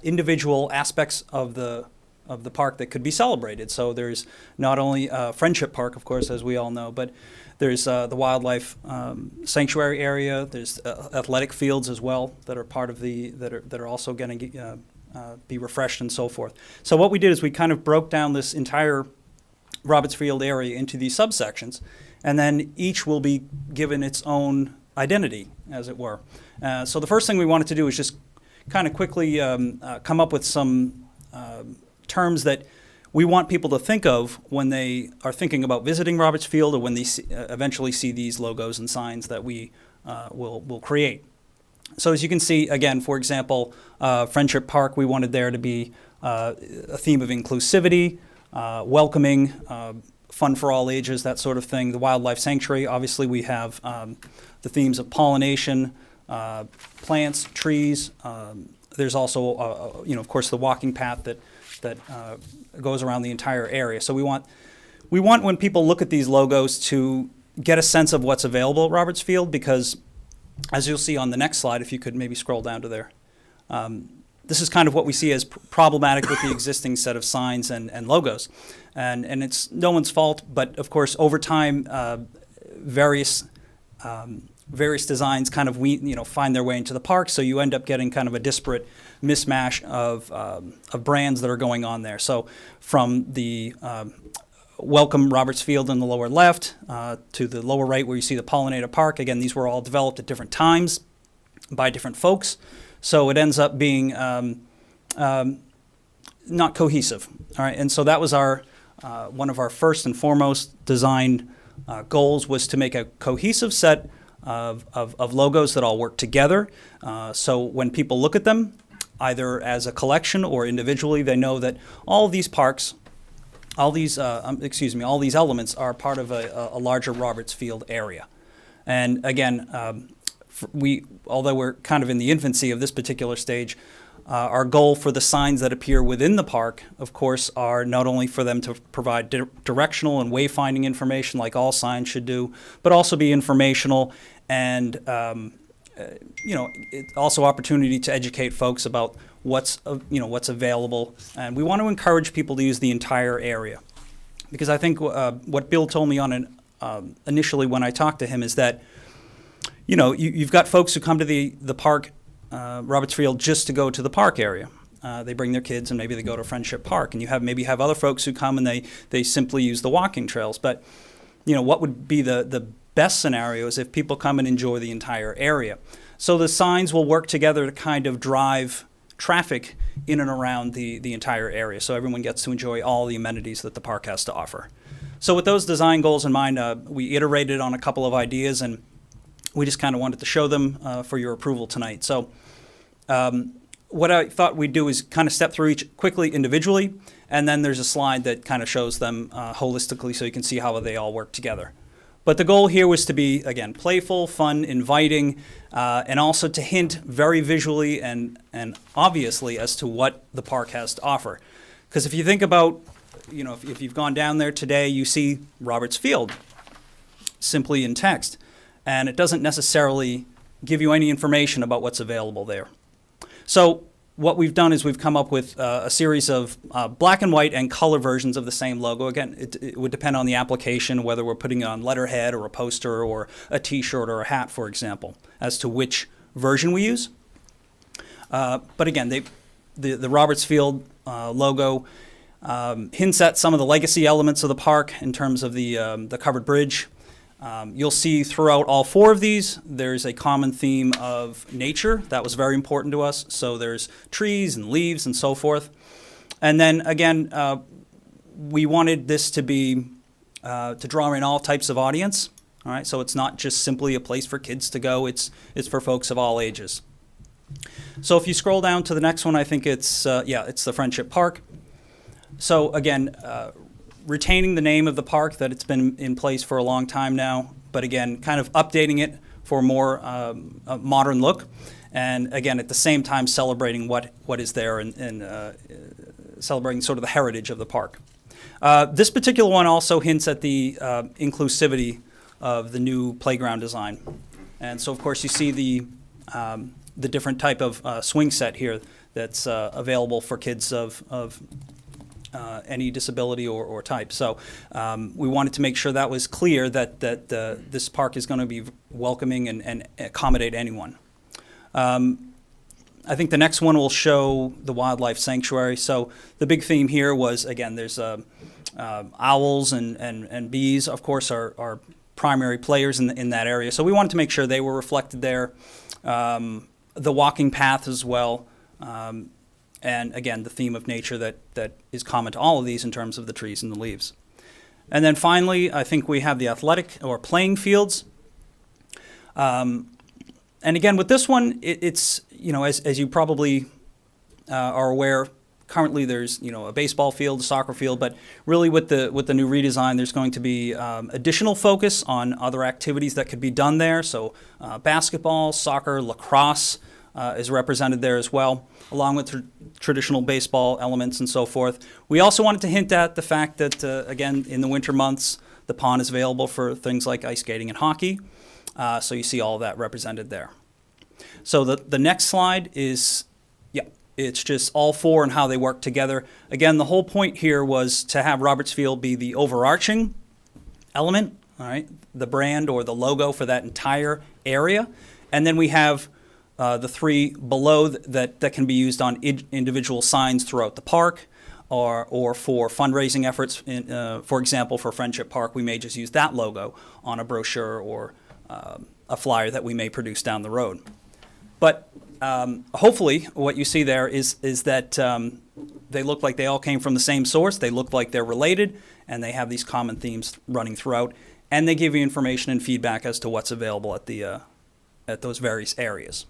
individual aspects of the park that could be celebrated. So there's not only Friendship Park, of course, as we all know, but there's the wildlife sanctuary area. There's athletic fields as well that are part of that are also going to be refreshed and so forth. So what we did is we kind of broke down this entire Roberts Field area into these subsections, and then each will be given its own identity, as it were. So the first thing we wanted to do is just kind of quickly come up with some terms that we want people to think of when they are thinking about visiting Roberts Field, or when they eventually see these logos and signs that we will create. So as you can see, again, for example, Friendship Park, we wanted there to be a theme of inclusivity, welcoming, fun for all ages, that sort of thing. The Wildlife Sanctuary, obviously we have the themes of pollination, plants, trees. There's also, of course, the walking path that goes around the entire area. So we want when people look at these logos to get a sense of what's available at Roberts Field, because as you'll see on the next slide, if you could maybe scroll down to there, this is kind of what we see as problematic with the existing set of signs and logos. And it's no one's fault, but of course, over time, various designs kind of find their way into the park, so you end up getting kind of a disparate mismatch of brands that are going on there. So from the Welcome Roberts Field in the lower left to the lower right where you see the Pollinator Park, again, these were all developed at different times by different folks, so it ends up being not cohesive. All right, and so that was our one of our first and foremost design goals, was to make a cohesive set of logos that all work together. So when people look at them, either as a collection or individually, they know that all these parks, all these elements are part of a larger Roberts Field area. And again, although we're kind of in the infancy of this particular stage, our goal for the signs that appear within the park, of course, are not only for them to provide directional and wayfinding information like all signs should do, but also be informational and also opportunity to educate folks about what's available. And we want to encourage people to use the entire area, because I think what Bill told me initially when I talked to him is that you've got folks who come to the park, Roberts Field, just to go to the park area. They bring their kids and maybe they go to Friendship Park, and you have other folks who come and they simply use the walking trails. But what would be the best scenario is if people come and enjoy the entire area. So the signs will work together to kind of drive traffic in and around the entire area, so everyone gets to enjoy all the amenities that the park has to offer. So with those design goals in mind, we iterated on a couple of ideas, and we just kind of wanted to show them for your approval tonight. So what I thought we'd do is kind of step through each quickly individually, and then there's a slide that kind of shows them holistically so you can see how they all work together. But the goal here was to be, again, playful, fun, inviting, and also to hint very visually and obviously as to what the park has to offer. Because if you think about, if you've gone down there today, you see Roberts Field simply in text, and it doesn't necessarily give you any information about what's available there. So what we've done is we've come up with a series of black and white and color versions of the same logo. Again, it would depend on the application, whether we're putting it on letterhead or a poster or a T-shirt or a hat, for example, as to which version we use. But again, the Roberts Field logo hints at some of the legacy elements of the park in terms of the covered bridge. You'll see throughout all four of these, there's a common theme of nature. That was very important to us. So there's trees and leaves and so forth. And then again, we wanted this to be, to draw in all types of audience. All right, so it's not just simply a place for kids to go. It's for folks of all ages. So if you scroll down to the next one, I think it's the Friendship Park. So again, retaining the name of the park, that it's been in place for a long time now, but again, kind of updating it for a more a modern look. And again, at the same time, celebrating what is there and celebrating sort of the heritage of the park. This particular one also hints at the inclusivity of the new playground design. And so, of course, you see the different type of swing set here that's available for kids of any disability or type. So we wanted to make sure that was clear that this park is going to be welcoming and accommodate anyone. I think the next one will show the wildlife sanctuary. So the big theme here was, again, there's owls and bees, of course, are primary players in that area. So we wanted to make sure they were reflected there. The walking path as well. And again, the theme of nature that is common to all of these in terms of the trees and the leaves. And then finally, I think we have the athletic or playing fields. And again, with this one, it's, as you probably are aware, currently there's, a baseball field, a soccer field, but really with the new redesign, there's going to be additional focus on other activities that could be done there. So basketball, soccer, lacrosse is represented there as well, along with traditional baseball elements and so forth. We also wanted to hint at the fact that, again, in the winter months, the pond is available for things like ice skating and hockey. So you see all of that represented there. So the next slide is, it's just all four and how they work together. Again, the whole point here was to have Roberts Field be the overarching element, all right, the brand or the logo for that entire area. And then we have the three below that can be used on individual signs throughout the park or for fundraising efforts. For example, for Friendship Park, we may just use that logo on a brochure or a flyer that we may produce down the road. But hopefully what you see there is that they look like they all came from the same source, they look like they're related, and they have these common themes running throughout, and they give you information and feedback as to what's available at those various areas.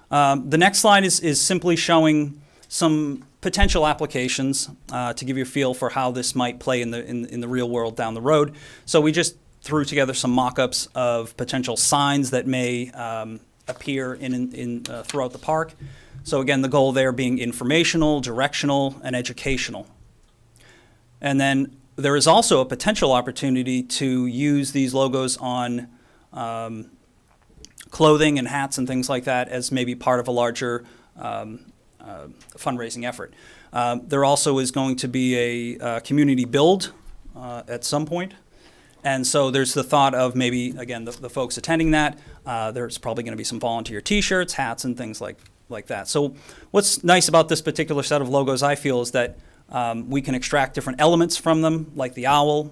The next slide is simply showing some potential applications to give you a feel for how this might play in the real world down the road. So we just threw together some mock-ups of potential signs that may appear throughout the park. So again, the goal there being informational, directional, and educational. And then there is also a potential opportunity to use these logos on clothing and hats and things like that as maybe part of a larger fundraising effort. There also is going to be a community build at some point. And so there's the thought of maybe, again, the folks attending that, there's probably going to be some volunteer T-shirts, hats, and things like that. So what's nice about this particular set of logos, I feel, is that we can extract different elements from them, like the owl,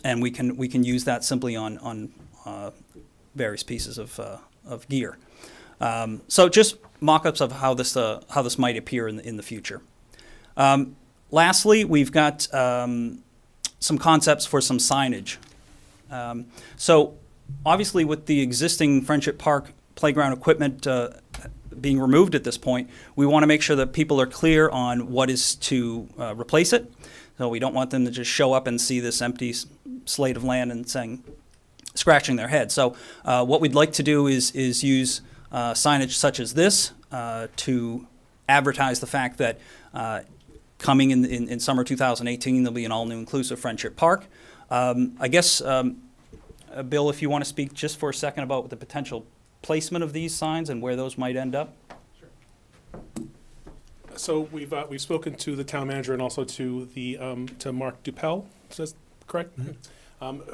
and we can use that simply on various pieces of gear. So just mock-ups of how this might appear in the future. Lastly, we've got some concepts for some signage. So obviously with the existing Friendship Park playground equipment being removed at this point, we want to make sure that people are clear on what is to replace it. So we don't want them to just show up and see this empty slate of land and scratching their head. So what we'd like to do is use signage such as this to advertise the fact that coming in summer 2018, there'll be an all-new inclusive Friendship Park. I guess, Bill, if you want to speak just for a second about the potential placement of these signs and where those might end up. Sure. So we've spoken to the town manager and also to to Mark Dupel, is that correct?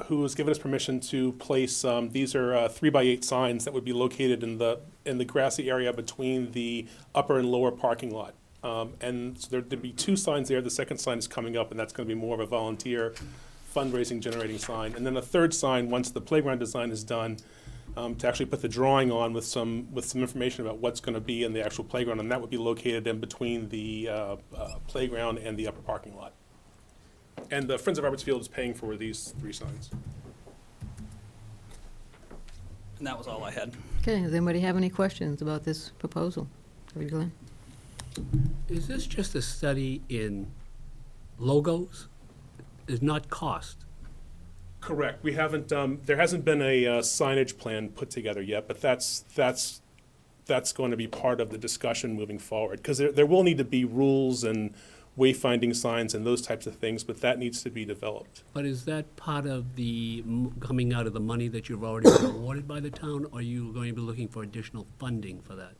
Who has given us permission to place, these are 3x8 signs that would be located in the grassy area between the upper and lower parking lot. And so there'd be 2 signs there. The second sign is coming up, and that's going to be more of a volunteer fundraising generating sign. And then a third sign, once the playground design is done, to actually put the drawing on with some information about what's going to be in the actual playground, and that would be located in between the playground and the upper parking lot. And the Friends of Roberts Field is paying for these 3 signs. And that was all I had. Okay, does anybody have any questions about this proposal? Glenn? Is this just a study in logos? Is not cost? Correct. We haven't, there hasn't been a signage plan put together yet, but that's going to be part of the discussion moving forward. Because there will need to be rules and wayfinding signs and those types of things, but that needs to be developed. But is that part of the, coming out of the money that you've already been awarded by the town, or are you going to be looking for additional funding for that?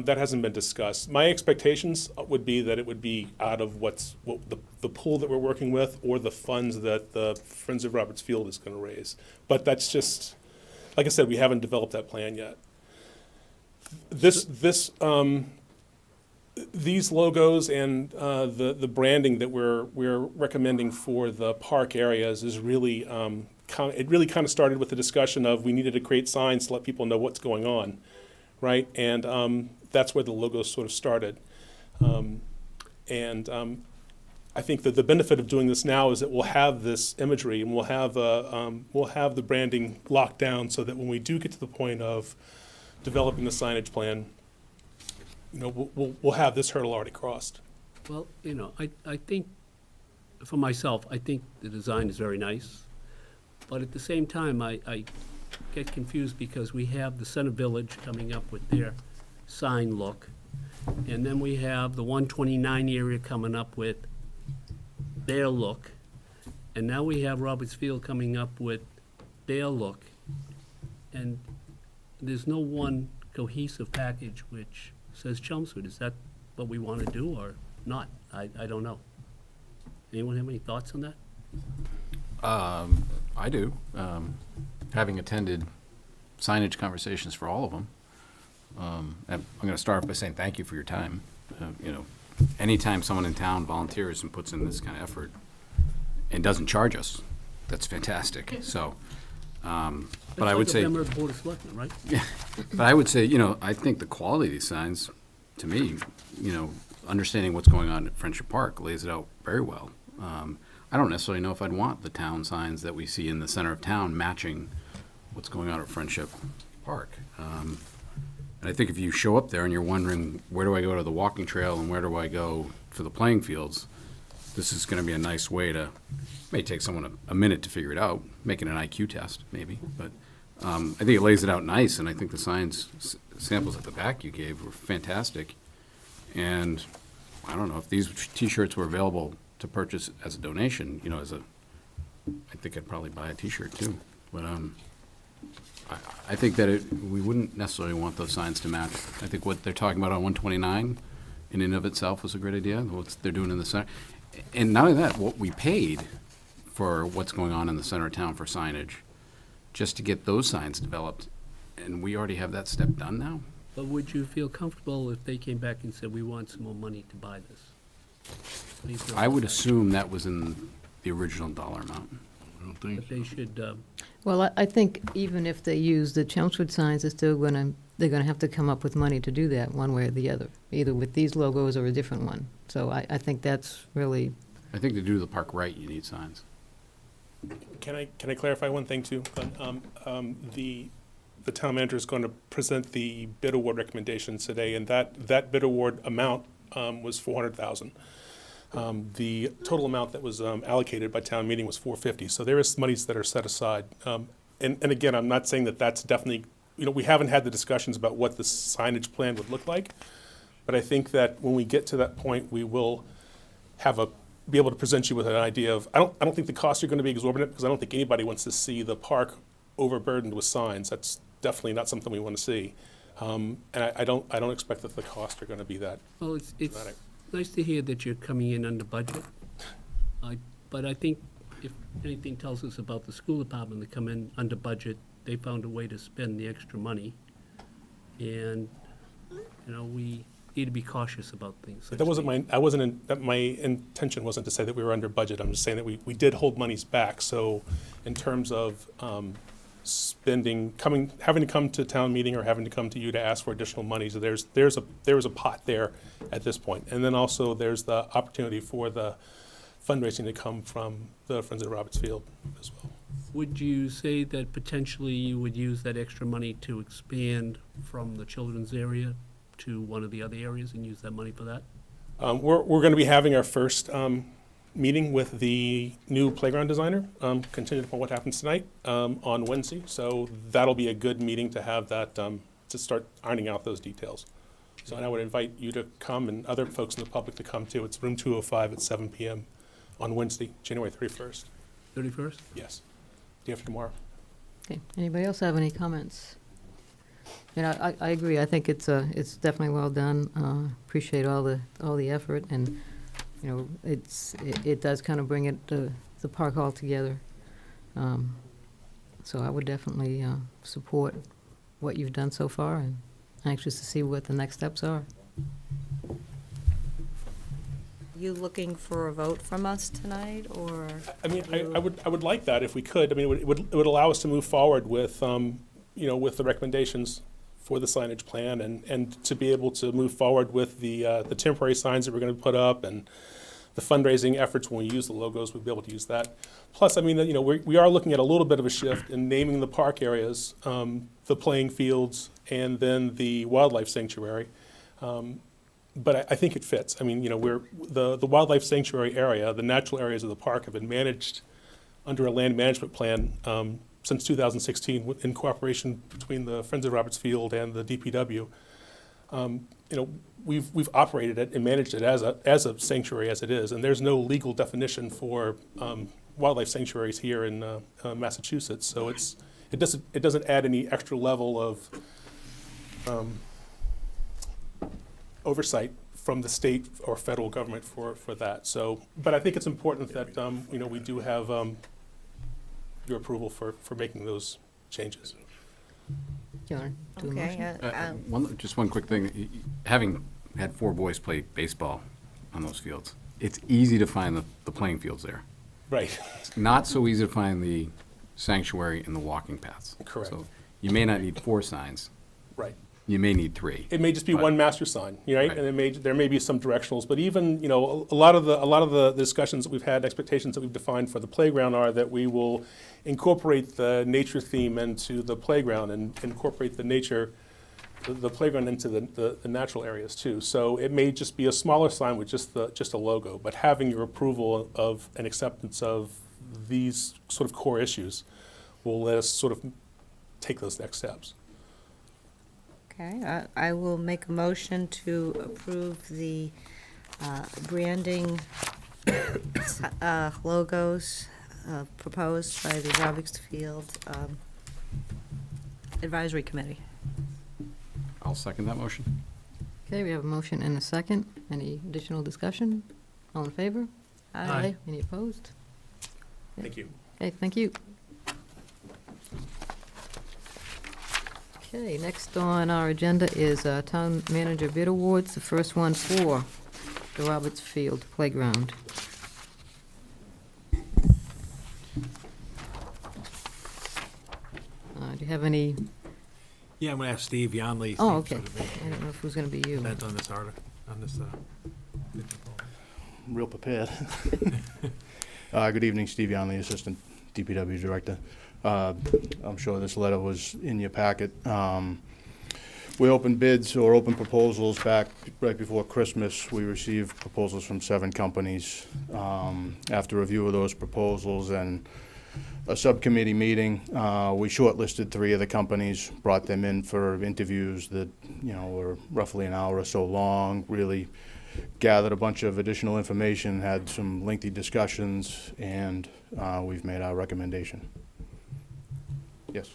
That hasn't been discussed. My expectations would be that it would be out of the pool that we're working with, or the funds that the Friends of Roberts Field is going to raise. But that's just, like I said, we haven't developed that plan yet. These logos and the branding that we're recommending for the park areas is really it really kind of started with the discussion of we needed to create signs to let people know what's going on. Right, and that's where the logo sort of started. I think that the benefit of doing this now is that we'll have this imagery and we'll have the branding locked down, so that when we do get to the point of developing the signage plan, you know, we'll have this hurdle already crossed. Well, you know, I think, for myself, I think the design is very nice, but at the same time, I get confused because we have the Center Village coming up with their sign look, and then we have the 129 area coming up with their look, and now we have Roberts Field coming up with their look, and there's no one cohesive package which says Chelmsford. Is that what we want to do or not? I don't know. Anyone have any thoughts on that? I do. Having attended signage conversations for all of them, I'm going to start off by saying thank you for your time. You know, anytime someone in town volunteers and puts in this kind of effort and doesn't charge us, that's fantastic. So, but I would say, It's like a member of the Board of Selectmen, right? yeah, but I would say, you know, I think the quality of these signs, to me, you know, understanding what's going on at Friendship Park lays it out very well. I don't necessarily know if I'd want the town signs that we see in the center of town matching what's going on at Friendship Park. And I think if you show up there and you're wondering, where do I go to the walking trail and where do I go for the playing fields, this is going to be a nice way to, may take someone a minute to figure it out, make it an IQ test maybe, but I think it lays it out nice, and I think the signs, samples at the back you gave were fantastic. And I don't know, if these T-shirts were available to purchase as a donation, you know, I think I'd probably buy a T-shirt too. But I think that we wouldn't necessarily want those signs to match. I think what they're talking about on 129 in and of itself was a great idea, what they're doing in the center. And not only that, what we paid for what's going on in the center of town for signage, just to get those signs developed, and we already have that step done now. But would you feel comfortable if they came back and said, we want some more money to buy this? What do you feel I about would that? assume that was in the original dollar amount. I don't think That they should, Well, I think even if they use the Chelmsford signs, they're going to have to come up with money to do that one way or the other, either with these logos or a different one. So I think that's really, I think to do the park right, you need signs. Can I clarify one thing too? The town manager is going to present the bid award recommendations today, and that bid award amount was $400,000. The total amount that was allocated by town meeting was $450,000. So there is monies that are set aside. And again, I'm not saying that that's definitely, you know, we haven't had the discussions about what the signage plan would look like, but I think that when we get to that point, we will be able to present you with an idea of, I don't think the costs are going to be exorbitant, because I don't think anybody wants to see the park overburdened with signs. That's definitely not something we want to see. And I don't expect that the costs are going to be that well, it's dramatic. nice to hear that you're coming in under budget. But I think if anything tells us about the school department, they come in under budget, they found a way to spend the extra money. And, we need to be cautious about things. That wasn't my intention wasn't to say that we were under budget. I'm just saying that we did hold monies back. So in terms of spending, having to come to town meeting or having to come to you to ask for additional money, so there's a pot there at this point. And then also there's the opportunity for the fundraising to come from the Friends of Roberts Field as well. Would you say that potentially you would use that extra money to expand from the children's area to one of the other areas and use that money for that? We're going to be having our first meeting with the new playground designer, contingent upon what happens tonight, on Wednesday. So that'll be a good meeting to have that, to start ironing out those details. So and I would invite you to come and other folks in the public to come too. It's room 205 at 7 p.m. on Wednesday, January 31st. 31st? Yes, day after tomorrow. Okay, anybody else have any comments? I agree. I think it's definitely well done. Appreciate all the effort, and it does kind of bring the park all together. So I would definitely support what you've done so far, and anxious to see what the next steps are. You looking for a vote from us tonight, or? I mean, I would like that if we could. I mean, it would allow us to move forward with with the recommendations for the signage plan, and to be able to move forward with the temporary signs that we're going to put up, and the fundraising efforts when we use the logos, we'll be able to use that. Plus, I mean, we are looking at a little bit of a shift in naming the park areas, the playing fields, and then the wildlife sanctuary. But I think it fits. I mean, the wildlife sanctuary area, the natural areas of the park have been managed under a land management plan since 2016 in cooperation between the Friends of Roberts Field and the DPW. We've operated it and managed it as a sanctuary as it is, and there's no legal definition for wildlife sanctuaries here in Massachusetts. So it doesn't add any extra level of oversight from the state or federal government for that. So, but I think it's important that we do have your approval for making those changes. John, do a Okay, motion? Just one quick thing. Having had 4 boys play baseball on those fields, it's easy to find the playing fields there. Right. It's not so easy to find the sanctuary and the walking paths. Correct. So you may not need 4 signs. Right. You may need 3. It may just be But- one master sign, right? Right. And there may be some directionals, but even a lot of the discussions that we've had, expectations that we've defined for the playground are that we will incorporate the nature theme into the playground and incorporate the playground into the natural areas too. So it may just be a smaller sign with just a logo, but having your approval of and acceptance of these sort of core issues will let us sort of take those next steps. Okay, I will make a motion to approve the branding logos proposed by the Roberts Field Advisory Committee. I'll second that motion. Okay, we have a motion and a second. Any additional discussion? All in favor? Aye. Any opposed? Thank you. Okay, thank you. Okay, next on our agenda is Town Manager Bid Awards, the first one for the Roberts Field Playground. Do you have any? Yeah, I'm going to ask Steve Yonley. Oh, okay. I don't know if it was going to be you. Comment on this article, on this. Real prepared. Good evening, Steve Yonley, Assistant DPW Director. I'm sure this letter was in your packet. We opened bids or opened proposals back right before Christmas. We received proposals from 7 companies. After review of those proposals and a subcommittee meeting, we shortlisted 3 of the companies, brought them in for interviews that were roughly an hour or so long, really gathered a bunch of additional information, had some lengthy discussions, and we've made our recommendation. Yes.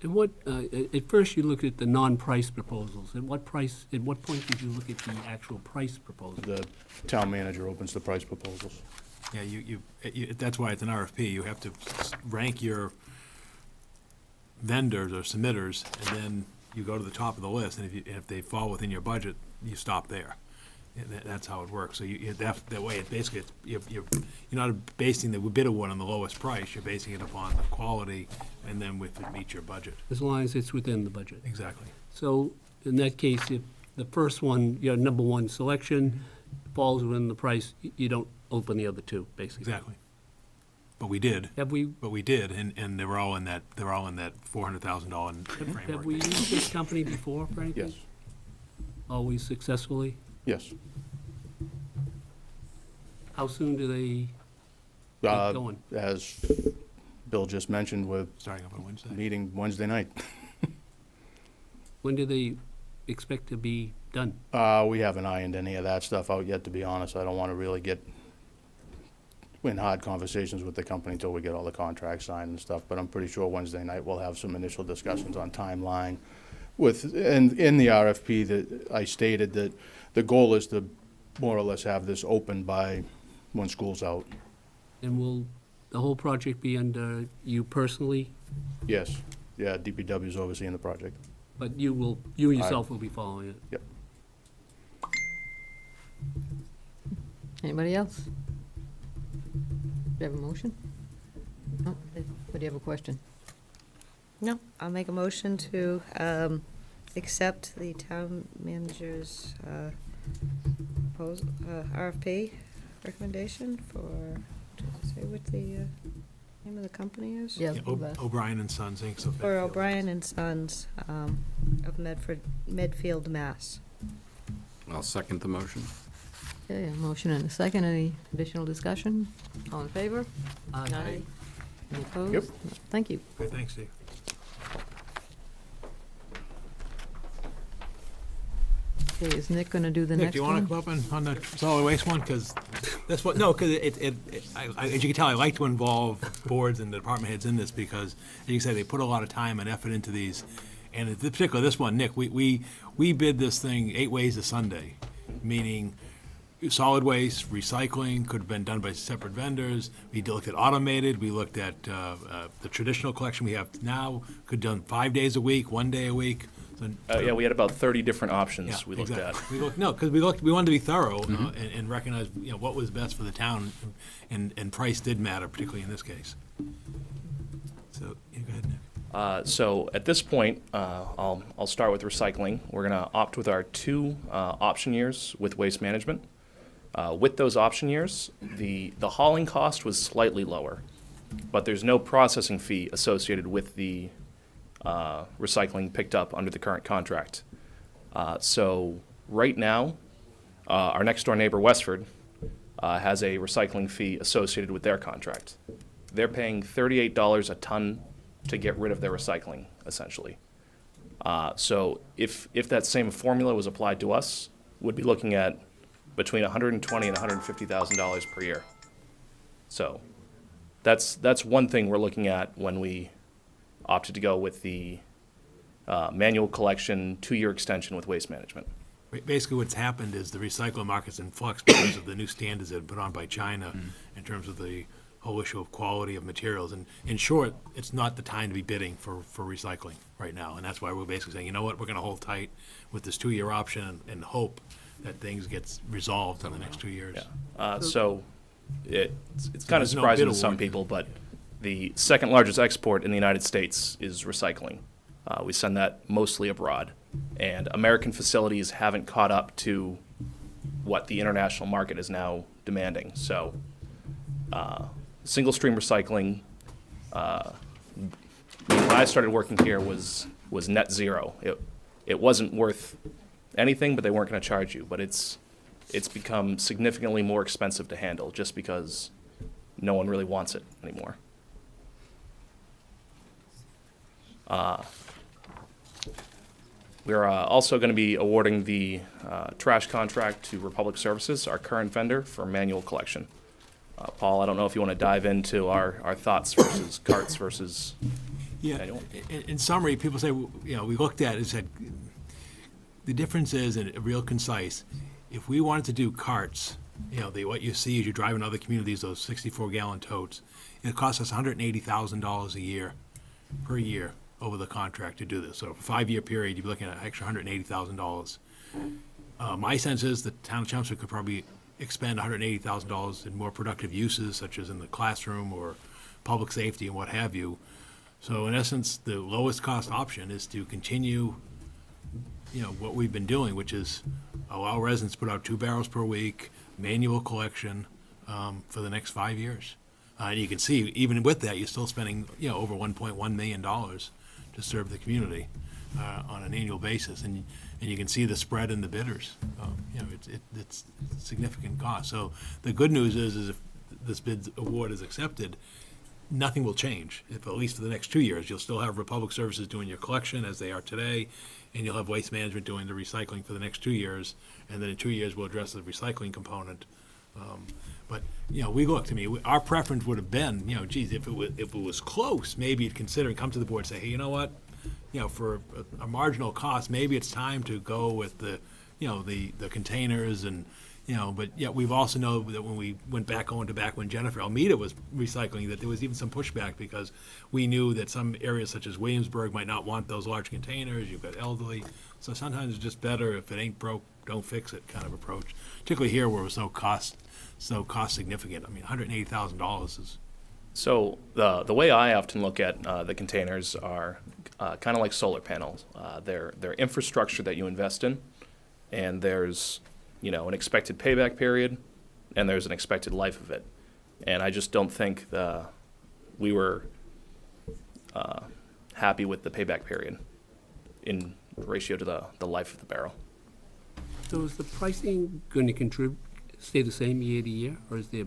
And what, at first you looked at the non-price proposals. At what point did you look at the actual price proposal? The town manager opens the price proposals. Yeah, that's why it's an RFP. You have to rank your vendors or submitters, and then you go to the top of the list, and if they fall within your budget, you stop there. And that's how it works. So that way, it basically, you're not basing the bid award on the lowest price, you're basing it upon the quality, and then if it meets your budget. As long as it's within the budget. Exactly. So in that case, if the first one, your number one selection falls within the price, you don't open the other two, basically. Exactly. But we did. Have we? But we did, and they were all in that $400,000 framework. Have we used this company before, frankly? Yes. Always successfully? Yes. How soon do they get going? As Bill just mentioned, we're starting up on Wednesday. Meeting Wednesday night. When do they expect to be done? We haven't ironed any of that stuff out yet, to be honest. I don't want to really get in hard conversations with the company until we get all the contracts signed and stuff, but I'm pretty sure Wednesday night we'll have some initial discussions on timeline. And in the RFP that I stated that the goal is to more or less have this open by when school's out. And will the whole project be under you personally? Yes. Yeah, DPW is overseeing the project. But you yourself will be following it? Yep. Anybody else? Do you have a motion? No? Or do you have a question? No, I'll make a motion to accept the town manager's RFP recommendation for, say what the name of the company is? Yeah, O'Brien and Sons, Inc. of For Medfield. O'Brien and Sons of Medfield, Mass. I'll second the motion. Okay, a motion and a second. Any additional discussion? All in favor? Aye. Any opposed? Yep. Thank you. Okay, thanks, Steve. Okay, is Nick going to do the Nick, next do you one? want to come up on the solid waste one? Because that's what, no, because as you can tell, I like to involve boards and the department heads in this because, as you said, they put a lot of time and effort into these. And in particular, this one, Nick, we bid this thing 8 ways to Sunday, meaning solid waste, recycling could have been done by separate vendors. We looked at automated. We looked at the traditional collection we have now, could done 5 days a week, 1 day a week. So, yeah, we had about 30 different options yeah, we looked exactly. at. Because we wanted to be thorough and recognize what was best for the town, and price did matter, particularly in this case. So, yeah, go ahead, Nick. So at this point, I'll start with recycling. We're going to opt with our 2 option years with waste management. With those option years, the hauling cost was slightly lower, but there's no processing fee associated with the recycling picked up under the current contract. So right now, our next door neighbor, Westford, has a recycling fee associated with their contract. They're paying $38 a ton to get rid of their recycling, essentially. So if that same formula was applied to us, we'd be looking at between $120,000 and $150,000 per year. So that's one thing we're looking at when we opted to go with the manual collection 2-year extension with waste management. Basically, what's happened is the recycling market's in flux because of the new standards that have been put on by China in terms of the whole issue of quality of materials. And in short, it's not the time to be bidding for recycling right now. And that's why we're basically saying, you know what, we're going to hold tight with this 2-year option and hope that things get resolved in the next 2 years. Yeah. So it's kind of there's no surprising bid to some award. people, but the second largest export in the United States is recycling. We send that mostly abroad. And American facilities haven't caught up to what the international market is now demanding. So single stream recycling, when I started working here, was net zero. It wasn't worth anything, but they weren't going to charge you. But it's become significantly more expensive to handle just because no one really wants it anymore. We're also going to be awarding the trash contract to Republic Services, our current vendor for manual collection. Paul, I don't know if you want to dive into our thoughts versus carts versus Yeah, Anyone? in summary, people say, you know, we looked at it and said, the difference is, and real concise, if we wanted to do carts, you know, what you see as you drive in other communities, those 64-gallon totes, it costs us $180,000 a year, per year, over the contract to do this. So for a 5-year period, you'd be looking at an extra $180,000. My sense is the town of Chelmsford could probably expend $180,000 in more productive uses, such as in the classroom or public safety and what have you. So in essence, the lowest cost option is to continue, you know, what we've been doing, which is allow residents to put out 2 barrels per week, manual collection, for the next 5 years. And you can see, even with that, you're still spending, you know, over $1.1 million to serve the community on an annual basis. And you can see the spread in the bidders. You know, it's significant cost. So the good news is if this bid award is accepted, nothing will change. If at least for the next 2 years, you'll still have Republic Services doing your collection as they are today, and you'll have Waste Management doing the recycling for the next 2 years, and then in 2 years, we'll address the recycling component. But, you know, we looked, I mean, our preference would have been, you know, geez, if it was close, maybe you'd consider and come to the board and say, hey, you know what? You know, for a marginal cost, maybe it's time to go with the, you know, the containers and, you know, but yet we've also know that when we went back when Jennifer Almeida was recycling, that there was even some pushback because we knew that some areas such as Williamsburg might not want those large containers. You've got elderly. So sometimes it's just better if it ain't broke, don't fix it kind of approach. Particularly here where it was so cost significant. I mean, $180,000 is. So the way I often look at the containers are kind of like solar panels. They're infrastructure that you invest in, and there's, you know, an expected payback period, and there's an expected life of it. And I just don't think we were happy with the payback period in ratio to the life of the barrel. So is the pricing going to stay the same year to year, or is there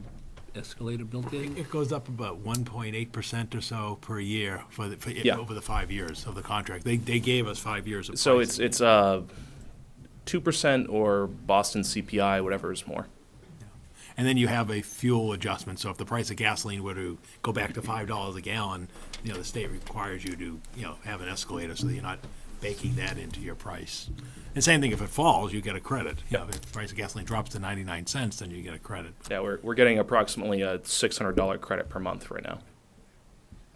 escalator built in? It goes up about 1.8% or so per year Yeah. over the 5 years of the contract. They gave us 5 years of So pricing. it's 2% or Boston CPI, whatever is more. And then you have a fuel adjustment. So if the price of gasoline were to go back to $5 a gallon, you know, the state requires you to, you know, have an escalator so that you're not baking that into your price. And same thing, if it falls, you get a credit. You know, if the price of gasoline drops to 99 cents, then you get a credit. Yeah, we're getting approximately a $600 credit per month right now.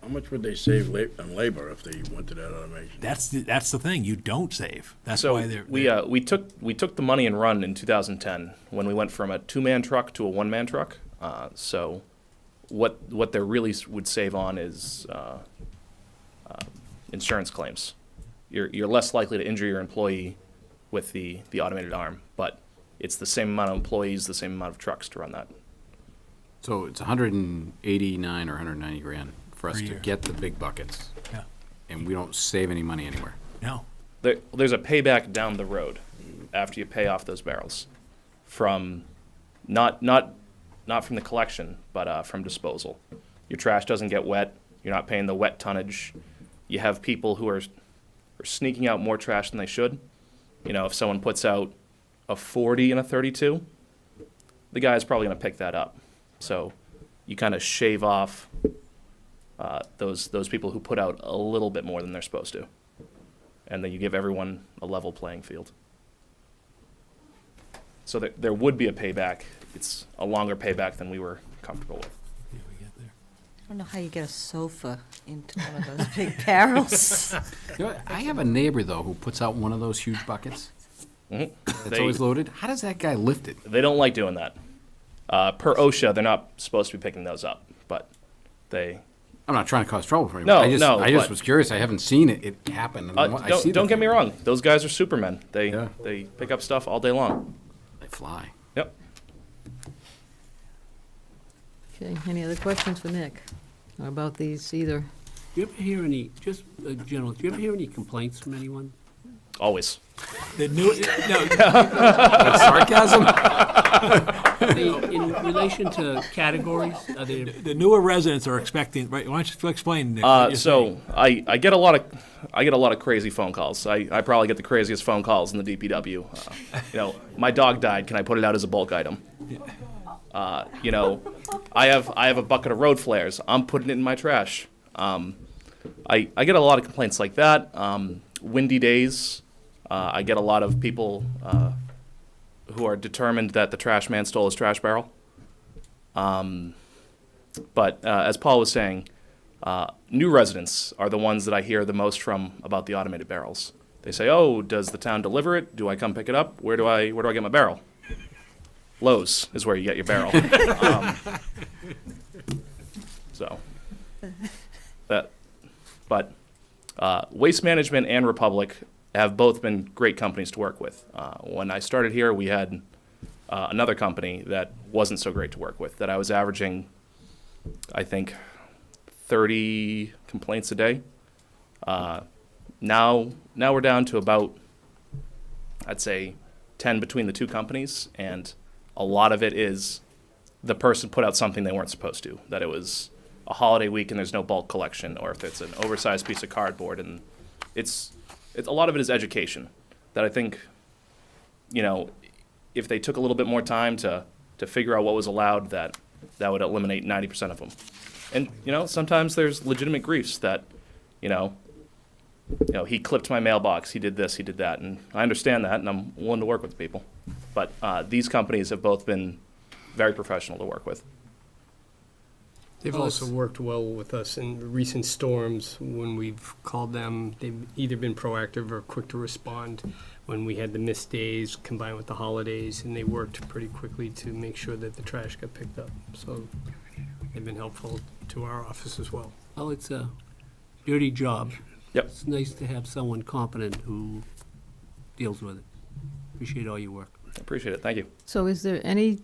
How much would they save on labor if they went to that automation? That's the thing. You don't save. That's So why they're we took the money and run in 2010 when we went from a 2-man truck to a 1-man truck. So what they really would save on is insurance claims. You're less likely to injure your employee with the automated arm, but it's the same amount of employees, the same amount of trucks to run that. So it's 189 or 190 grand for us Per to year. get the big buckets. Yeah. And we don't save any money anywhere. No. There's a payback down the road after you pay off those barrels from not from the collection, but from disposal. Your trash doesn't get wet. You're not paying the wet tonnage. You have people who are sneaking out more trash than they should. You know, if someone puts out a 40 and a 32, the guy's probably going to pick that up. So you kind of shave off those people who put out a little bit more than they're supposed to. And then you give everyone a level playing field. So there would be a payback. It's a longer payback than we were comfortable with. I don't know how you get a sofa into one of those big barrels. You know, I have a neighbor, though, who puts out one of those huge buckets. Mm-hmm. It's always loaded. How does that guy lift it? They don't like doing that. Per OSHA, they're not supposed to be picking those up, but they... I'm not trying to cause trouble for anybody. I just was curious. I haven't seen it happen. Don't get me wrong. Those guys are supermen. They pick up stuff all day long. They fly. Yep. Okay, any other questions for Nick about these either? Do you ever hear any, just general, do you ever hear any complaints from anyone? Always. The new, no. Sarcasm? In relation to categories, are they... The newer residents are expecting, right, why don't you explain, Nick? what you're saying? So I get a lot of crazy phone calls. I probably get the craziest phone calls in the DPW. You know, my dog died. Can I put it out as a bulk item? You know, I have a bucket of road flares. I'm putting it in my trash. I get a lot of complaints like that. Windy days, I get a lot of people who are determined that the trash man stole his trash barrel. But as Paul was saying, new residents are the ones that I hear the most from about the automated barrels. They say, "Oh, does the town deliver it? Do I come pick it up? Where do I get my barrel?" Lowe's is where you get your barrel. So that, but Waste Management and Republic have both been great companies to work with. When I started here, we had another company that wasn't so great to work with, that I was averaging, I think, 30 complaints a day. Now we're down to about, I'd say, 10 between the two companies, and a lot of it is the person put out something they weren't supposed to, that it was a holiday week and there's no bulk collection, or if it's an oversized piece of cardboard. And it's a lot of it is education, that I think, you know, if they took a little bit more time to figure out what was allowed, that would eliminate 90% of them. And, you know, sometimes there's legitimate griefs that, you know, he clipped my mailbox, he did this, he did that, and I understand that, and I'm willing to work with people. But these companies have both been very professional to work with. They've also worked well with us in recent storms when we've called them. They've either been proactive or quick to respond when we had the missed days combined with the holidays, and they worked pretty quickly to make sure that the trash got picked up. So they've been helpful to our office as well. Well, it's a dirty job. Yep. It's nice to have someone competent who deals with it. Appreciate all your work. I appreciate it. Thank you. So is there any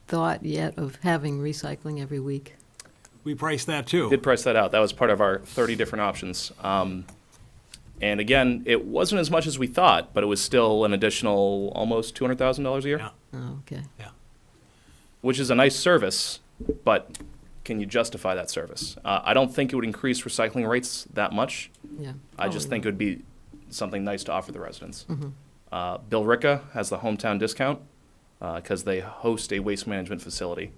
thought yet of having recycling every week? We priced that too. Did price that out. That was part of our 30 different options. And again, it wasn't as much as we thought, but it was still an additional almost $200,000 a year. Yeah. Oh, okay. Yeah. Which is a nice service, but can you justify that service? I don't think it would increase recycling rates that much. Yeah. I just think it would be something nice to offer the residents. Mhm. Bill Ricca has the hometown discount because they host a waste management facility.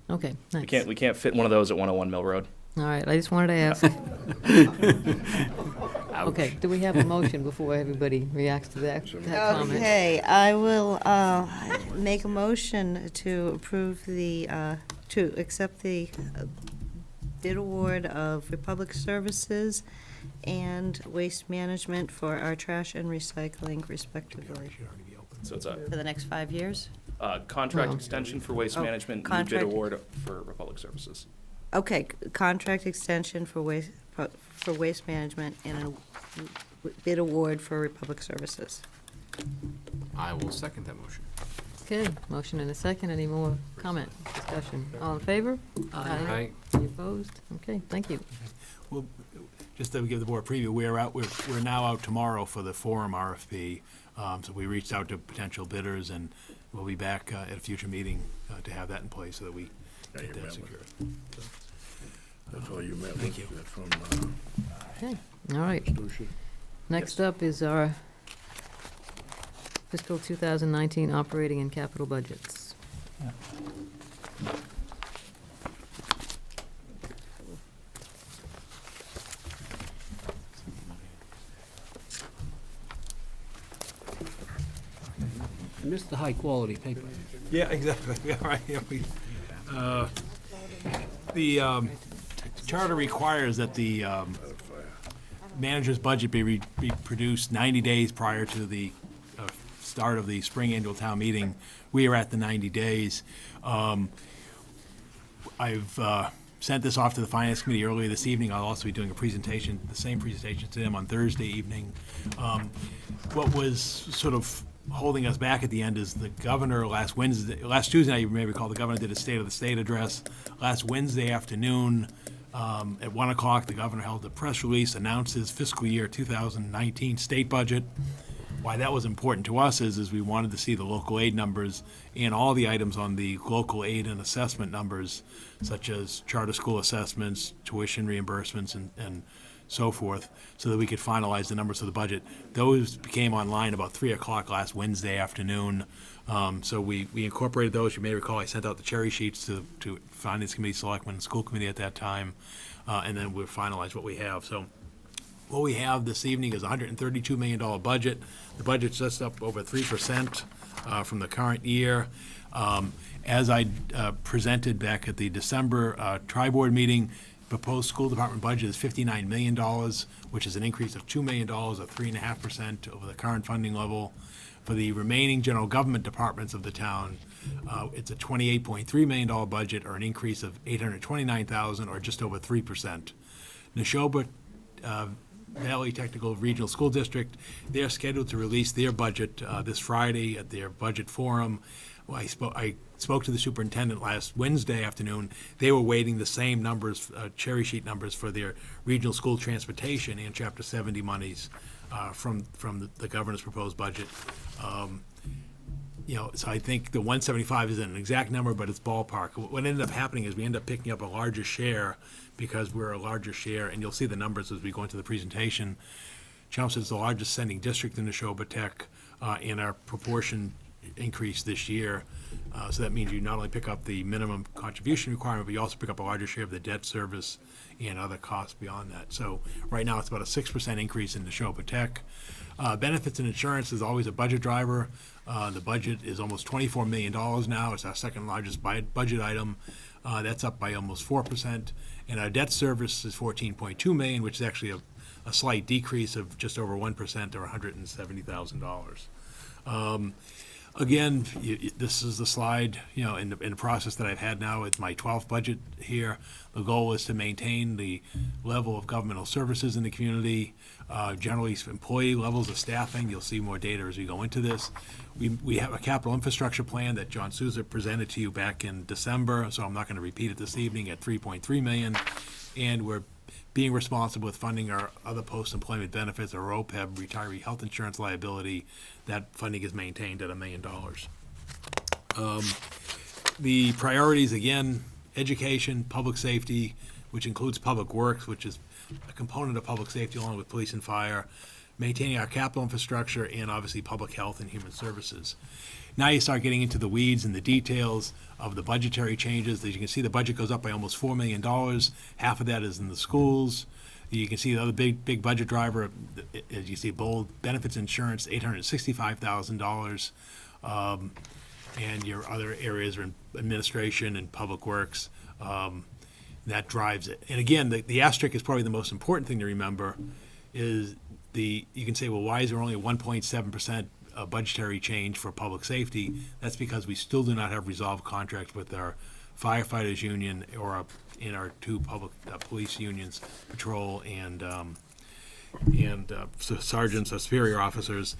Okay, nice. We can't fit one of those at 101 Mill Road. All right, I just wanted to ask. Okay, do we have a motion before everybody reacts to that comment? Okay, I will make a motion to approve to accept the bid award of Republic Services and Waste Management for our trash and recycling respectively So it's for the next 5 years. a contract Oh. extension for waste Oh, management, new bid contract. award for Republic Services. Okay, contract extension for waste management and a bid award for Republic Services. I will second that motion. Okay, motion and a second. Any more comment, discussion? All in favor? Aye. Any opposed? Okay, thank you. Well, just to give the board a preview, we're now out tomorrow for the forum RFP. So we reached out to potential bidders, and we'll be back at a future meeting to have that in place so that we get that secured. That's all you met with. Thank you. That's from Okay, all right. Stusha. Next up is our fiscal 2019 operating and capital budgets. I missed the high-quality paper. Yeah, exactly. Yeah, right. Yeah, the charter requires that the manager's budget be produced 90 days prior to the start of the spring annual town meeting. We are at the 90 days. I've sent this off to the Finance Committee earlier this evening. I'll also be doing a presentation, the same presentation to them on Thursday evening. What was sort of holding us back at the end is the governor last Tuesday night, you may recall, the governor did a State of the State address. Last Wednesday afternoon, at 1 o'clock, the governor held a press release, announced his fiscal year 2019 state budget. Why that was important to us is we wanted to see the local aid numbers and all the items on the local aid and assessment numbers, such as charter school assessments, tuition reimbursements, and so forth, so that we could finalize the numbers of the budget. Those became online about 3 o'clock last Wednesday afternoon. So we incorporated those. You may recall I sent out the cherry sheets to Finance Committee, Selectmen, and School Committee at that time, and then we'll finalize what we have. So what we have this evening is a $132 million budget. The budget's just up over 3% from the current year. As I presented back at the December tri-board meeting, proposed school department budget is $59 million, which is an increase of $2 million, or 3.5% over the current funding level. For the remaining general government departments of the town, it's a $28.3 million budget, or an increase of $829,000, or just over 3%. Neshoba Valley Technical Regional School District, they're scheduled to release their budget this Friday at their budget forum. Well, I spoke to the superintendent last Wednesday afternoon. They were waiting the same numbers, cherry sheet numbers, for their regional school transportation and Chapter 70 monies from the governor's proposed budget. So I think the 175 isn't an exact number, but it's ballpark. What ended up happening is we ended up picking up a larger share because we're a larger share, and you'll see the numbers as we go into the presentation. Chelmsford is the largest sending district in Neshoba Tech, and our proportion increase this year. So that means you not only pick up the minimum contribution requirement, but you also pick up a larger share of the debt service and other costs beyond that. So right now, it's about a 6% increase in Neshoba Tech. Benefits and insurance is always a budget driver. The budget is almost $24 million now. It's our second largest budget item. That's up by almost 4%. And our debt service is $14.2 million, which is actually a slight decrease of just over 1%, or $170,000. Again, this is the slide, in the process that I've had now. It's my 12th budget here. The goal is to maintain the level of governmental services in the community, generally employee levels of staffing. You'll see more data as we go into this. We have a capital infrastructure plan that John Souza presented to you back in December, so I'm not going to repeat it this evening, at $3.3 million. And we're being responsible with funding our other post-employment benefits, our OPEB, retiree health insurance liability. That funding is maintained at $1 million. The priorities, again, education, public safety, which includes public works, which is a component of public safety along with police and fire, maintaining our capital infrastructure, and obviously public health and human services. Now you start getting into the weeds and the details of the budgetary changes. As you can see, the budget goes up by almost $4 million. Half of that is in the schools. You can see the other big budget driver, as you see bold, benefits insurance, $865,000. And your other areas are in administration and public works. That drives it. And again, the asterisk is probably the most important thing to remember, is you can say, well, why is there only a 1.7% budgetary change for public safety? That's because we still do not have resolved contracts with our firefighters union or in our two public police unions, patrol and sergeants or superior officers.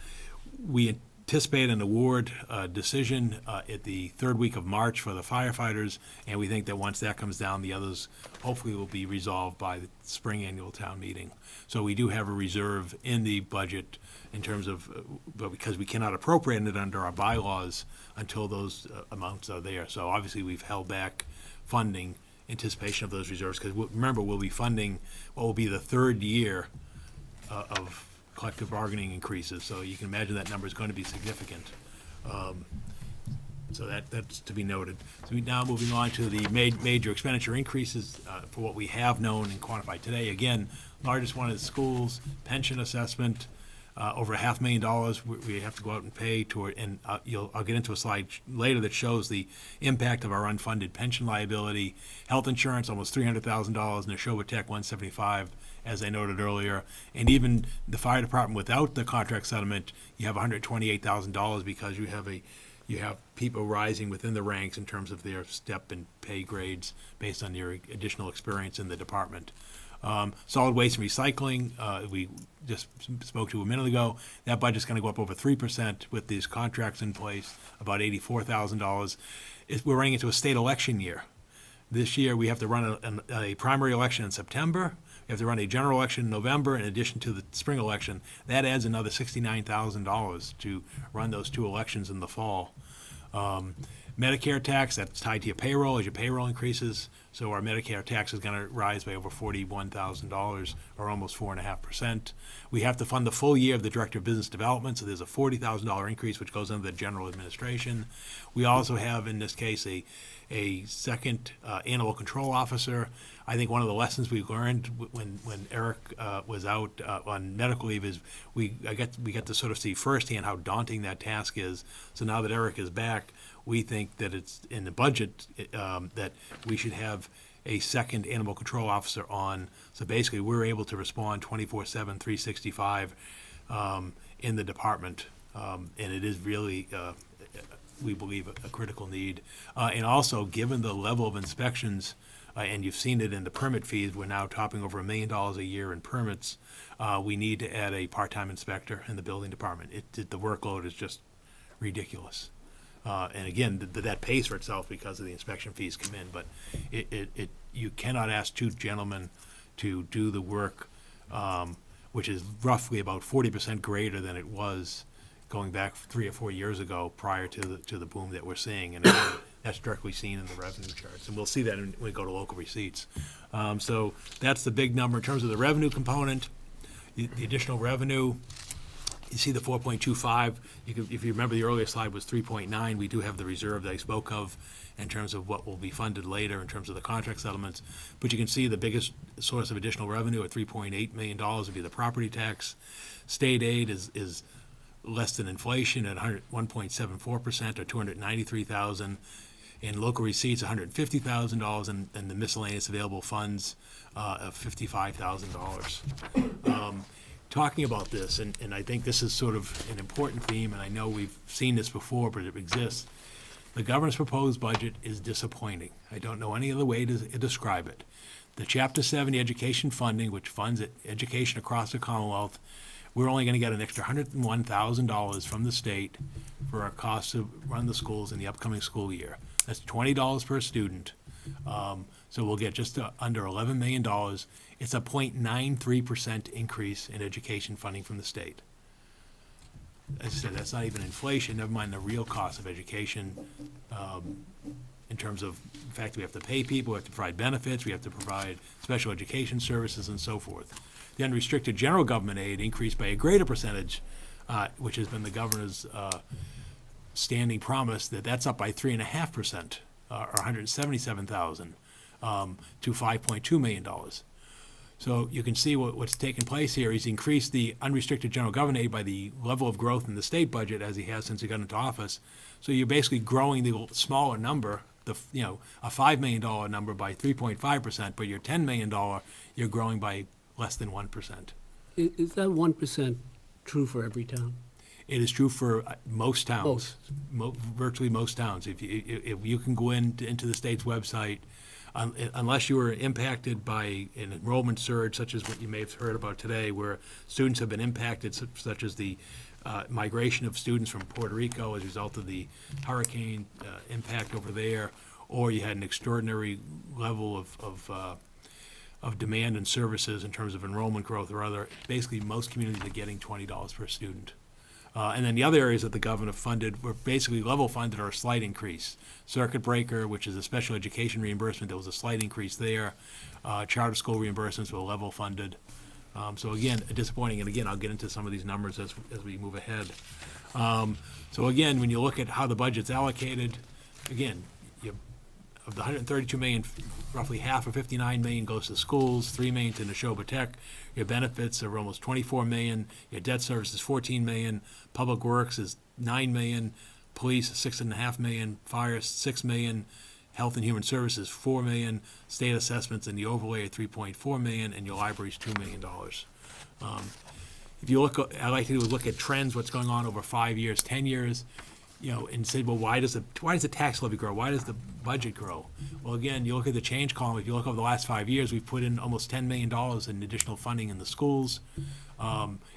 We anticipate an award decision at the third week of March for the firefighters, and we think that once that comes down, the others hopefully will be resolved by the spring annual town meeting. So we do have a reserve in the budget in terms of, but because we cannot appropriate it under our bylaws until those amounts are there. So obviously we've held back funding in anticipation of those reserves, because remember, we'll be funding what will be the third year of collective bargaining increases, so you can imagine that number is going to be significant. So that's to be noted. So now moving on to the major expenditure increases for what we have known and quantified today. Again, largest one is schools, pension assessment, over $500,000 we have to go out and pay toward, and I'll get into a slide later that shows the impact of our unfunded pension liability. Health insurance, almost $300,000, Neshoba Tech, $175,000. As I noted earlier, and even the fire department without the contract settlement, you have $128,000 because you have people rising within the ranks in terms of their step and pay grades based on their additional experience in the department. Solid waste and recycling, we just spoke to a minute ago. That budget's going to go up over 3% with these contracts in place, about $84,000. We're running into a state election year. This year, we have to run a primary election in September. We have to run a general election in November in addition to the spring election. That adds another $69,000 to run those two elections in the fall. Medicare tax, that's tied to your payroll as your payroll increases. So our Medicare tax is going to rise by over $41,000 or almost 4.5%. We have to fund the full year of the Director of Business Development, so there's a $40,000 increase which goes under the general administration. We also have, in this case, a second animal control officer. I think one of the lessons we learned when Eric was out on medical leave is we get to sort of see firsthand how daunting that task is. So now that Eric is back, we think that it's in the budget that we should have a second animal control officer on. So basically, we're able to respond 24/7, 365 in the department, and it is really, we believe, a critical need. And also, given the level of inspections, and you've seen it in the permit fees, we're now topping over $1 million a year in permits. We need to add a part-time inspector in the building department. The workload is just ridiculous. And again, that pays for itself because of the inspection fees come in, but you cannot ask two gentlemen to do the work, which is roughly about 40% greater than it was going back 3 or 4 years ago prior to the boom that we're seeing. And again, that's directly seen in the revenue charts. And we'll see that when we go to local receipts. So that's the big number. In terms of the revenue component, the additional revenue, you see the 4.25. If you remember, the earlier slide was 3.9. We do have the reserve that I spoke of in terms of what will be funded later in terms of the contract settlements. But you can see the biggest source of additional revenue at $3.8 million would be the property tax. State aid is less than inflation at 1.74% or $293,000. In local receipts, $150,000, and the miscellaneous available funds of $55,000. Talking about this, and I think this is sort of an important theme, and I know we've seen this before, but it exists. The governor's proposed budget is disappointing. I don't know any other way to describe it. The Chapter 70 education funding, which funds education across the Commonwealth, we're only going to get an extra $101,000 from the state for our costs to run the schools in the upcoming school year. That's $20 per student. So we'll get just under $11 million. It's a 0.93% increase in education funding from the state. As I said, that's not even inflation, never mind the real cost of education in terms of the fact that we have to pay people, we have to provide benefits, we have to provide special education services, and so forth. The unrestricted general government aid increased by a greater percentage, which has been the governor's standing promise, that's up by 3.5%, or $177,000 to $5.2 million. So you can see what's taken place here. He's increased the unrestricted general government aid by the level of growth in the state budget as he has since he got into office. So you're basically growing the smaller number, a $5 million number by 3.5%, but your $10 million, you're growing by less than 1%. Is that 1% true for every town? It is true for most towns, virtually most towns. If you can go into the state's website, unless you were impacted by an enrollment surge, such as what you may have heard about today, where students have been impacted, such as the migration of students from Puerto Rico as a result of the hurricane impact over there, or you had an extraordinary level of demand and services in terms of enrollment growth or other. Basically, most communities are getting $20 per student. And then the other areas that the governor funded were basically level funded or a slight increase. Circuit breaker, which is a special education reimbursement, there was a slight increase there. Charter school reimbursements were level funded. So again, disappointing. And again, I'll get into some of these numbers as we move ahead. So again, when you look at how the budget's allocated, again, of the $132 million, roughly half or $59 million goes to schools, $3 million to Neshoba Tech. Your benefits are almost $24 million. Your debt service is $14 million. Public Works is $9 million. Police is $6.5 million. Fire is $6 million. Health and Human Services $4 million. State assessments and the overlay are $3.4 million, and your library is $2 million. If you look, I like to look at trends, what's going on over 5 years, 10 years. And say, well, why does the tax levy grow? Why does the budget grow? Well, again, you look at the change column. If you look over the last 5 years, we've put in almost $10 million in additional funding in the schools.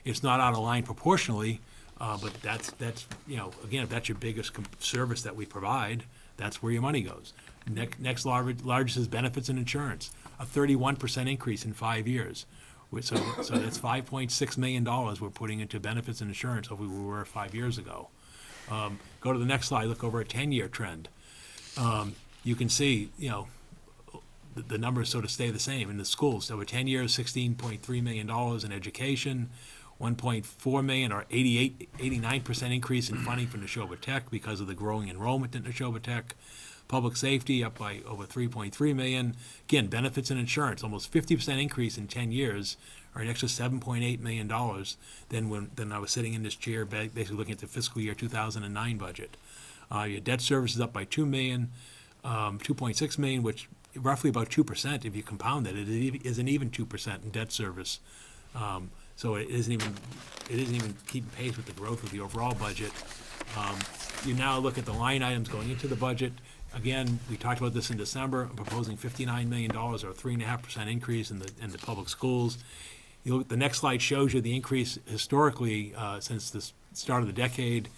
It's not out of line proportionally, but that's again, if that's your biggest service that we provide, that's where your money goes. Next largest is benefits and insurance, a 31% increase in 5 years. So that's $5.6 million we're putting into benefits and insurance over where we were 5 years ago. Go to the next slide, look over a 10-year trend. you can see, the numbers sort of stay the same in the schools. So over 10 years, $16.3 million in education, 1.4 million or 89% increase in funding for Neshoba Tech because of the growing enrollment in Neshoba Tech. Public safety up by over 3.3 million. Again, benefits and insurance, almost 50% increase in 10 years, or an extra $7.8 million than I was sitting in this chair, basically looking at the fiscal year 2009 budget. Your debt service is up by 2 million, 2.6 million, which roughly about 2%. If you compound it, it isn't even 2% in debt service. So it isn't even keeping pace with the growth of the overall budget. You now look at the line items going into the budget. Again, we talked about this in December. I'm proposing $59 million, or a 3.5% increase in the public schools. You look, the next slide shows you the increase historically since the start of the decade.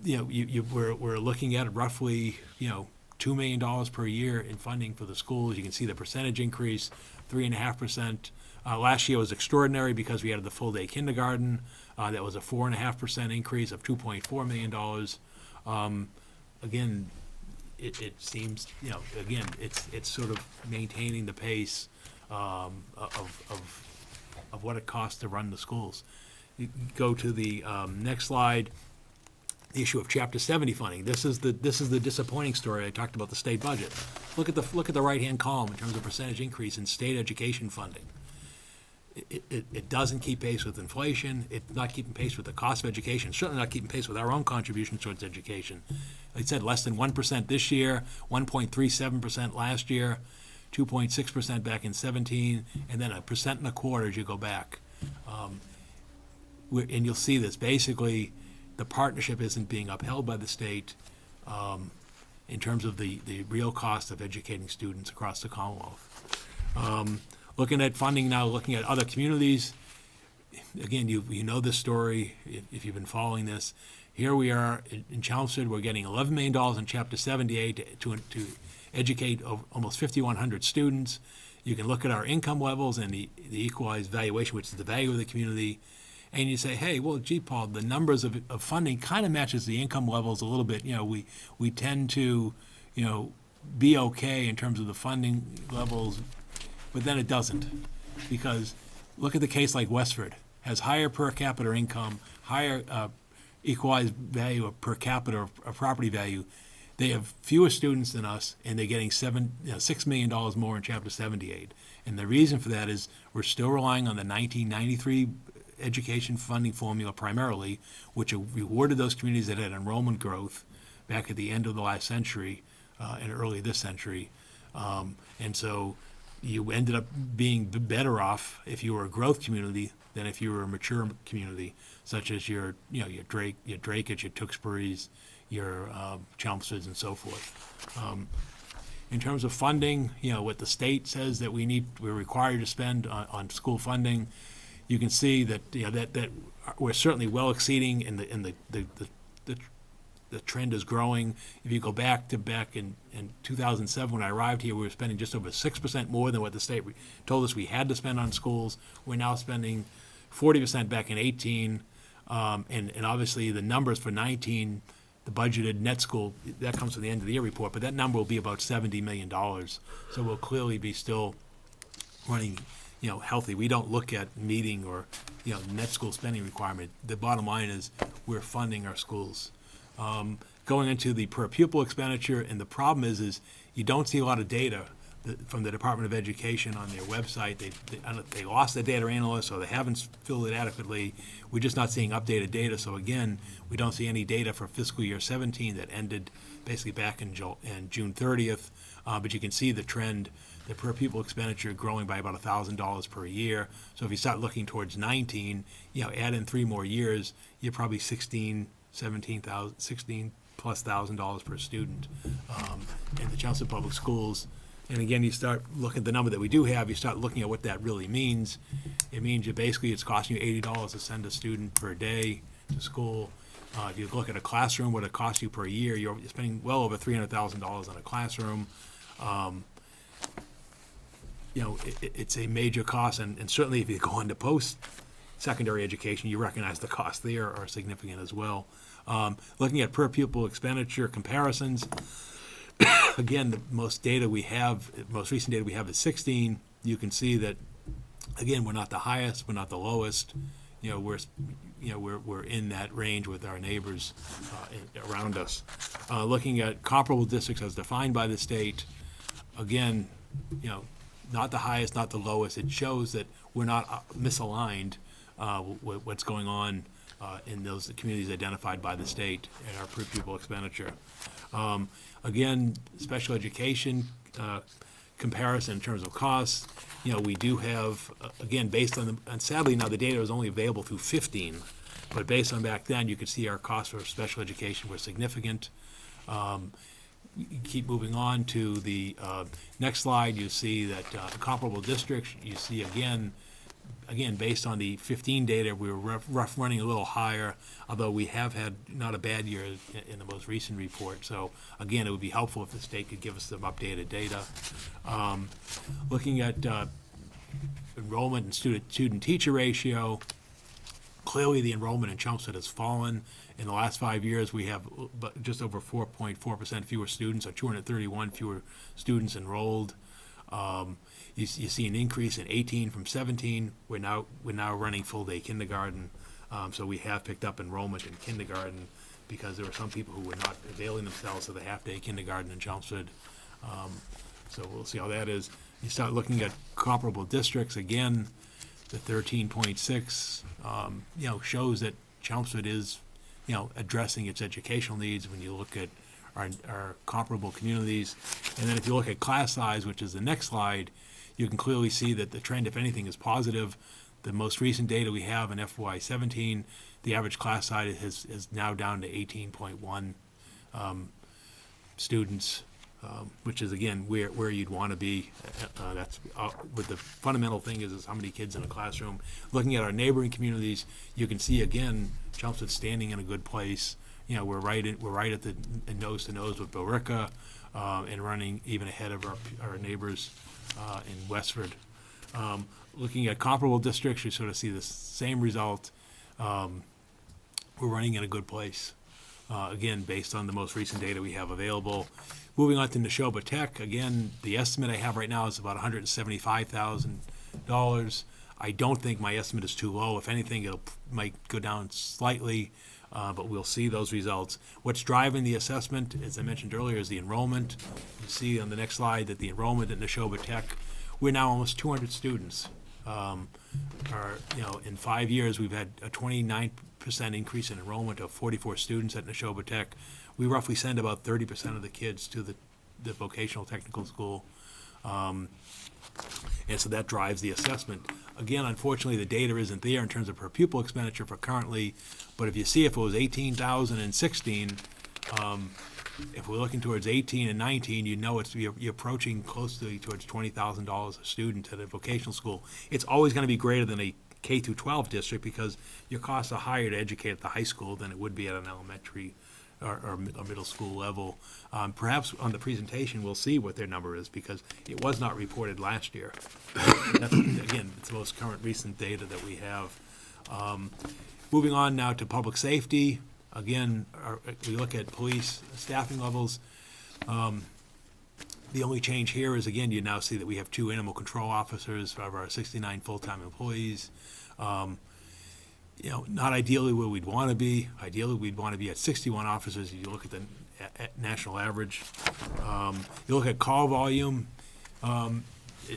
We're looking at roughly $2 million per year in funding for the schools. You can see the percentage increase, 3.5%. Last year was extraordinary because we had the full day kindergarten. That was a 4.5% increase of $2.4 million. Again, it seems, again, it's sort of maintaining the pace of what it costs to run the schools. You go to the next slide. The issue of Chapter 70 funding. This is the disappointing story. I talked about the state budget. Look at the right-hand column in terms of percentage increase in state education funding. It doesn't keep pace with inflation. It's not keeping pace with the cost of education. Certainly not keeping pace with our own contribution towards education. Like I said, less than 1% this year, 1.37% last year, 2.6% back in 17, and then 1.25% as you go back. And you'll see this. Basically, the partnership isn't being upheld by the state in terms of the real cost of educating students across the Commonwealth. Looking at funding now, looking at other communities, again, you know this story if you've been following this. Here we are in Chelmsford, we're getting $11 million in Chapter 78 to educate almost 5,100 students. You can look at our income levels and the equalized valuation, which is the value of the community, and you say, hey, well, gee, Paul, the numbers of funding kind of matches the income levels a little bit. We tend to, be okay in terms of the funding levels, but then it doesn't, because look at the case like Westford, has higher per capita income, higher equalized value of per capita of property value. They have fewer students than us, and they're getting $6 million more in Chapter 78. And the reason for that is we're still relying on the 1993 education funding formula primarily, which rewarded those communities that had enrollment growth back at the end of the last century and early this century. And so you ended up being better off if you were a growth community than if you were a mature community, such as your Drake's, your Tewksbury's, your Chelmsfords, and so forth. In terms of funding, what the state says that we're required to spend on school funding, you can see that that we're certainly well exceeding, and the trend is growing. If you go back in 2007 when I arrived here, we were spending just over 6% more than what the state told us we had to spend on schools. We're now spending 40% back in 18, and obviously the numbers for 19, the budgeted net school, that comes from the end of the year report, but that number will be about $70 million. So we'll clearly be still running healthy. We don't look at meeting or net school spending requirement. The bottom line is we're funding our schools. Going into the per pupil expenditure, and the problem is you don't see a lot of data from the Department of Education on their website. They lost the data analyst, or they haven't filled it adequately. We're just not seeing updated data. So again, we don't see any data for fiscal year 17 that ended basically back in June 30th. But you can see the trend, the per pupil expenditure growing by about $1,000 per year. So if you start looking towards 19, add in 3 more years, you're probably $16,000 plus $1,000 per student in the Chelmsford Public Schools. And again, you start looking at the number that we do have, you start looking at what that really means. It means it's costing you $80 to send a student per day to school. If you look at a classroom, what it costs you per year, you're spending well over $300,000 on a classroom. It's a major cost, and certainly if you go into secondary education, you recognize the costs there are significant as well. Looking at per pupil expenditure comparisons, again, the most recent data we have is 16. You can see that, again, we're not the highest, we're not the lowest. We're in that range with our neighbors around us. Looking at comparable districts as defined by the state, again, not the highest, not the lowest. It shows that we're not misaligned with what's going on in those communities identified by the state and our per pupil expenditure. Again, special education comparison in terms of costs. We do have, again, based on and sadly now the data is only available through 15, but based on back then, you could see our costs for special education were significant. You keep moving on to the next slide, you see that comparable districts, you see again, based on the 15 data, we were running a little higher, although we have had not a bad year in the most recent report. So again, it would be helpful if the state could give us some updated data. Looking at enrollment and student-teacher ratio, clearly the enrollment in Chelmsford has fallen. In the last 5 years, we have just over 4.4% fewer students, or 231 fewer students enrolled. You see an increase in 18 from 17. We're now running full-day kindergarten, so we have picked up enrollment in kindergarten because there were some people who were not availing themselves of the half-day kindergarten in Chelmsford. So we'll see how that is. You start looking at comparable districts again. The 13.6, shows that Chelmsford is, addressing its educational needs when you look at our comparable communities. And then if you look at class size, which is the next slide, you can clearly see that the trend, if anything, is positive. The most recent data we have in FY17, the average class size is now down to 18.1 students, which is, again, where you'd want to be. That's but the fundamental thing is how many kids in a classroom. Looking at our neighboring communities, you can see, again, Chelmsford's standing in a good place. We're right at the nose to nose with Billerica, and running even ahead of our neighbors in Westford. Looking at comparable districts, you sort of see the same result. We're running in a good place, again, based on the most recent data we have available. Moving on to Neshoba Tech, again, the estimate I have right now is about $175,000. I don't think my estimate is too low. If anything, it might go down slightly, but we'll see those results. What's driving the assessment, as I mentioned earlier, is the enrollment. You see on the next slide that the enrollment at Neshoba Tech, we're now almost 200 students. In 5 years, we've had a 29% increase in enrollment of 44 students at Neshoba Tech. We roughly send about 30% of the kids to the vocational technical school. And so that drives the assessment. Again, unfortunately, the data isn't there in terms of per pupil expenditure for currently, but if you see if it was 18,000 and 16, if we're looking towards 18 and 19, you're approaching closely towards $20,000 a student at a vocational school. It's always going to be greater than a K through 12 district because your costs are higher to educate at the high school than it would be at an elementary or middle school level. Perhaps on the presentation we'll see what their number is because it was not reported last year. Again, it's the most current recent data that we have. Moving on now to public safety. Again, we look at police staffing levels. The only change here is, again, you now see that we have 2 animal control officers of our 69 full-time employees. Not ideally where we'd want to be. Ideally, we'd want to be at 61 officers if you look at the national average. You look at call volume,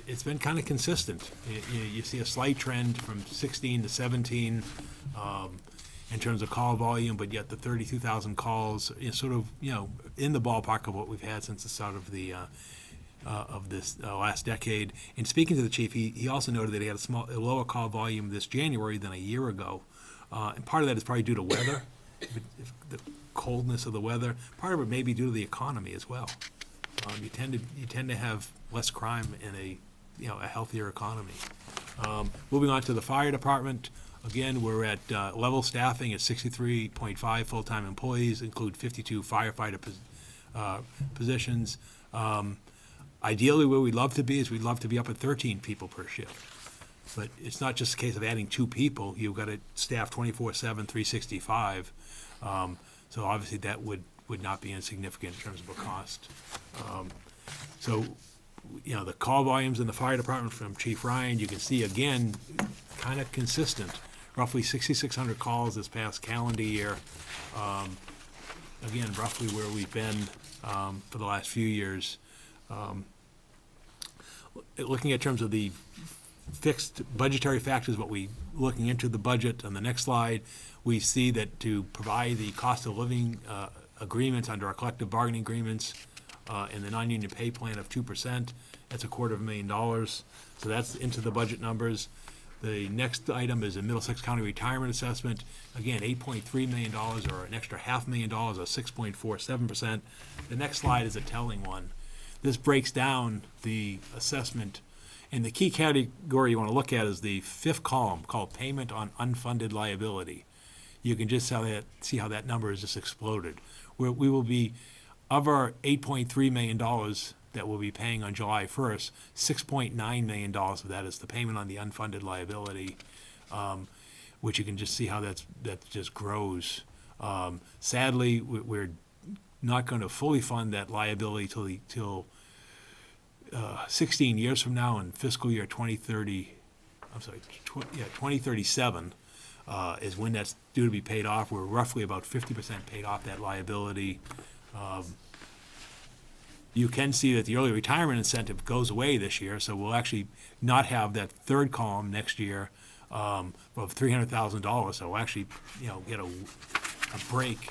it's been kind of consistent. You see a slight trend from 16 to 17 in terms of call volume, but yet the 32,000 calls is sort of, in the ballpark of what we've had since the start of the of this last decade. And speaking to the chief, he also noted that he had a lower call volume this January than a year ago. And part of that is probably due to weather, the coldness of the weather. Part of it may be due to the economy as well. You tend to have less crime in a healthier economy. Moving on to the fire department. Again, we're at level staffing at 63.5 full-time employees, include 52 firefighter positions. Ideally, where we'd love to be is we'd love to be up at 13 people per shift. But it's not just a case of adding 2 people. You've got to staff 24/7, 365. So obviously that would not be insignificant in terms of a cost. So, you know, the call volumes in the fire department from Chief Ryan, you can see again, kind of consistent. Roughly 6,600 calls this past calendar year. Again, roughly where we've been for the last few years. Looking at terms of the fixed budgetary factors, looking into the budget on the next slide, we see that to provide the cost of living agreements under our collective bargaining agreements and the non-union pay plan of 2%, that's $250,000. So that's into the budget numbers. The next item is a Middlesex County retirement assessment. Again, $8.3 million, or an extra $500,000, or 6.47%. The next slide is a telling one. This breaks down the assessment, and the key category you want to look at is the 5th column called payment on unfunded liability. You can just see how that number has just exploded. We will be, of our $8.3 million that we'll be paying on July 1st, $6.9 million of that is the payment on the unfunded liability, which you can just see how that just grows. Sadly, we're not going to fully fund that liability till 16 years from now, in fiscal year 2037 is when that's due to be paid off. We're roughly about 50% paid off that liability. You can see that the early retirement incentive goes away this year, so we'll actually not have that 3rd column next year of $300,000. So we'll actually, get a break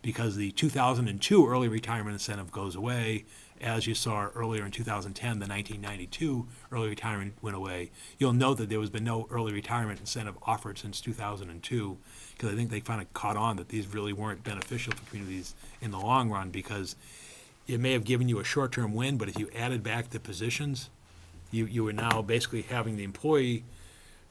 because the 2002 early retirement incentive goes away. As you saw earlier in 2010, the 1992 early retirement went away. You'll note that there has been no early retirement incentive offered since 2002, because I think they kind of caught on that these really weren't beneficial for communities in the long run, because it may have given you a short-term win, but if you added back the positions, you are now basically having the employee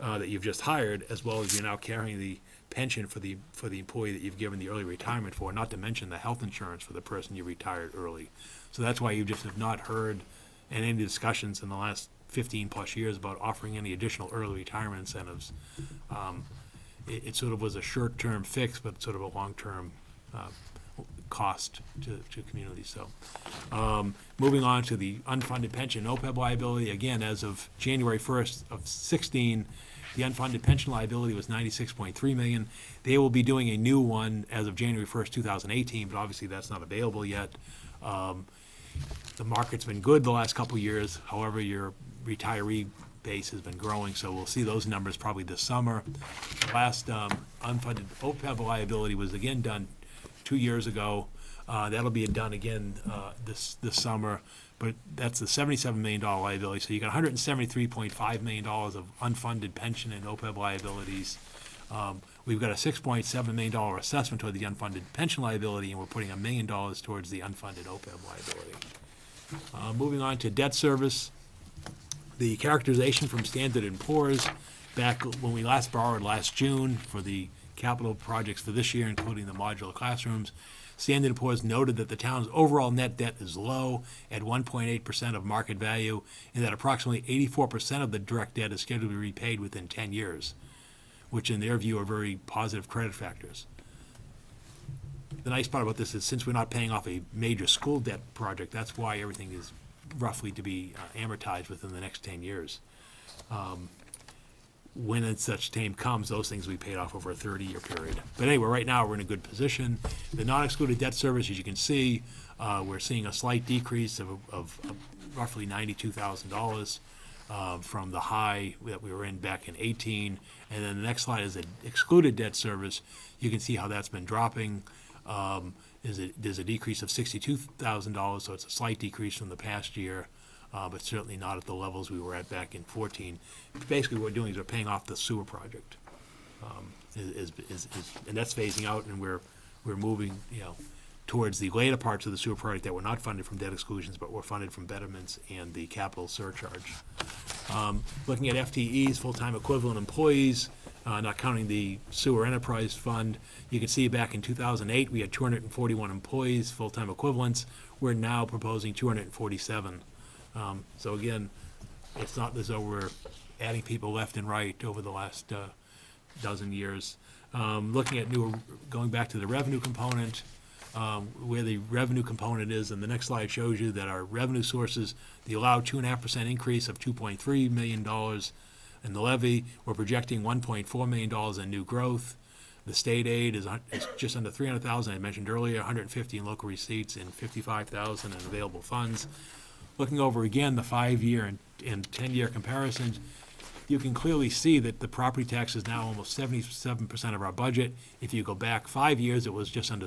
that you've just hired, as well as you're now carrying the pension for the employee that you've given the early retirement for, not to mention the health insurance for the person you retired early. So that's why you just have not heard in any discussions in the last 15-plus years about offering any additional early retirement incentives. It sort of was a short-term fix, but sort of a long-term cost to communities. So, moving on to the unfunded pension OPEB liability, again, as of January 1st of 16, the unfunded pension liability was $96.3 million. They will be doing a new one as of January 1st, 2018, but obviously that's not available yet. The market's been good the last couple of years. However, your retiree base has been growing, so we'll see those numbers probably this summer. The last unfunded OPEB liability was again done 2 years ago. That'll be done again this summer, but that's the $77 million liability. So you got $173.5 million of unfunded pension and OPEB liabilities. We've got a $6.7 million assessment toward the unfunded pension liability, and we're putting $1 million towards the unfunded OPEB liability. Moving on to debt service, the characterization from Standard & Poor's back when we last borrowed last June for the capital projects for this year, including the modular classrooms, Standard & Poor's noted that the town's overall net debt is low at 1.8% of market value, and that approximately 84% of the direct debt is scheduled to be repaid within 10 years, which in their view are very positive credit factors. The nice part about this is, since we're not paying off a major school debt project, that's why everything is roughly to be amortized within the next 10 years. When such time comes, those things will be paid off over a 30-year period. But anyway, right now we're in a good position. The non-excluded debt service, as you can see, we're seeing a slight decrease of roughly $92,000 from the high that we were in back in 18. And then the next slide is the excluded debt service. You can see how that's been dropping. There's a decrease of $62,000, so it's a slight decrease from the past year. But certainly not at the levels we were at back in 14. Basically, what we're doing is we're paying off the sewer project, and that's phasing out, and we're moving, towards the later parts of the sewer project that were not funded from debt exclusions, but were funded from betterments and the capital surcharge. Looking at FTEs, full-time equivalent employees, not counting the sewer enterprise fund, you can see back in 2008 we had 241 employees, full-time equivalents. We're now proposing 247. So again, it's not as though we're adding people left and right over the last dozen years. Looking at going back to the revenue component, where the revenue component is, and the next slide shows you that our revenue sources, the allowed 2.5% increase of $2.3 million in the levy, we're projecting $1.4 million in new growth. The state aid is just under $300,000, I mentioned earlier, 150 in local receipts and $55,000 in available funds. Looking over again the 5-year and 10-year comparisons, you can clearly see that the property tax is now almost 77% of our budget. If you go back 5 years, it was just under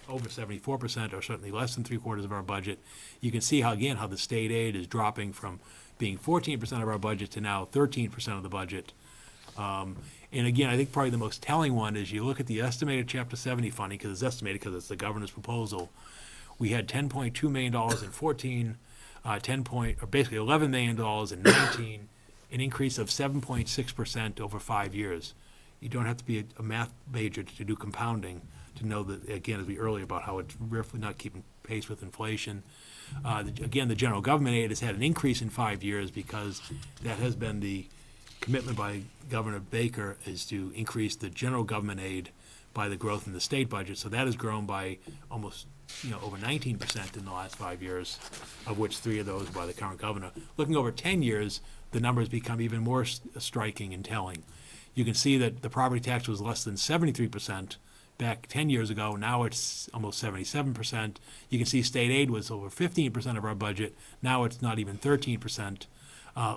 over 74%, or certainly less than 3/4 of our budget. You can see how the state aid is dropping from being 14% of our budget to now 13% of the budget. And again, I think probably the most telling one is you look at the estimated Chapter 70 funding, because it's estimated because it's the governor's proposal. We had $10.2 million in 14, basically $11 million in 19, an increase of 7.6% over 5 years. You don't have to be a math major to do compounding to know that, again, as we earlier, about how it's roughly not keeping pace with inflation. Again, the general government aid has had an increase in 5 years because that has been the commitment by Governor Baker, is to increase the general government aid by the growth in the state budget. So that has grown by almost over 19% in the last 5 years, of which 3 of those by the current governor. Looking over 10 years, the numbers become even more striking and telling. You can see that the property tax was less than 73% back 10 years ago. Now it's almost 77%. You can see state aid was over 15% of our budget. Now it's not even 13%.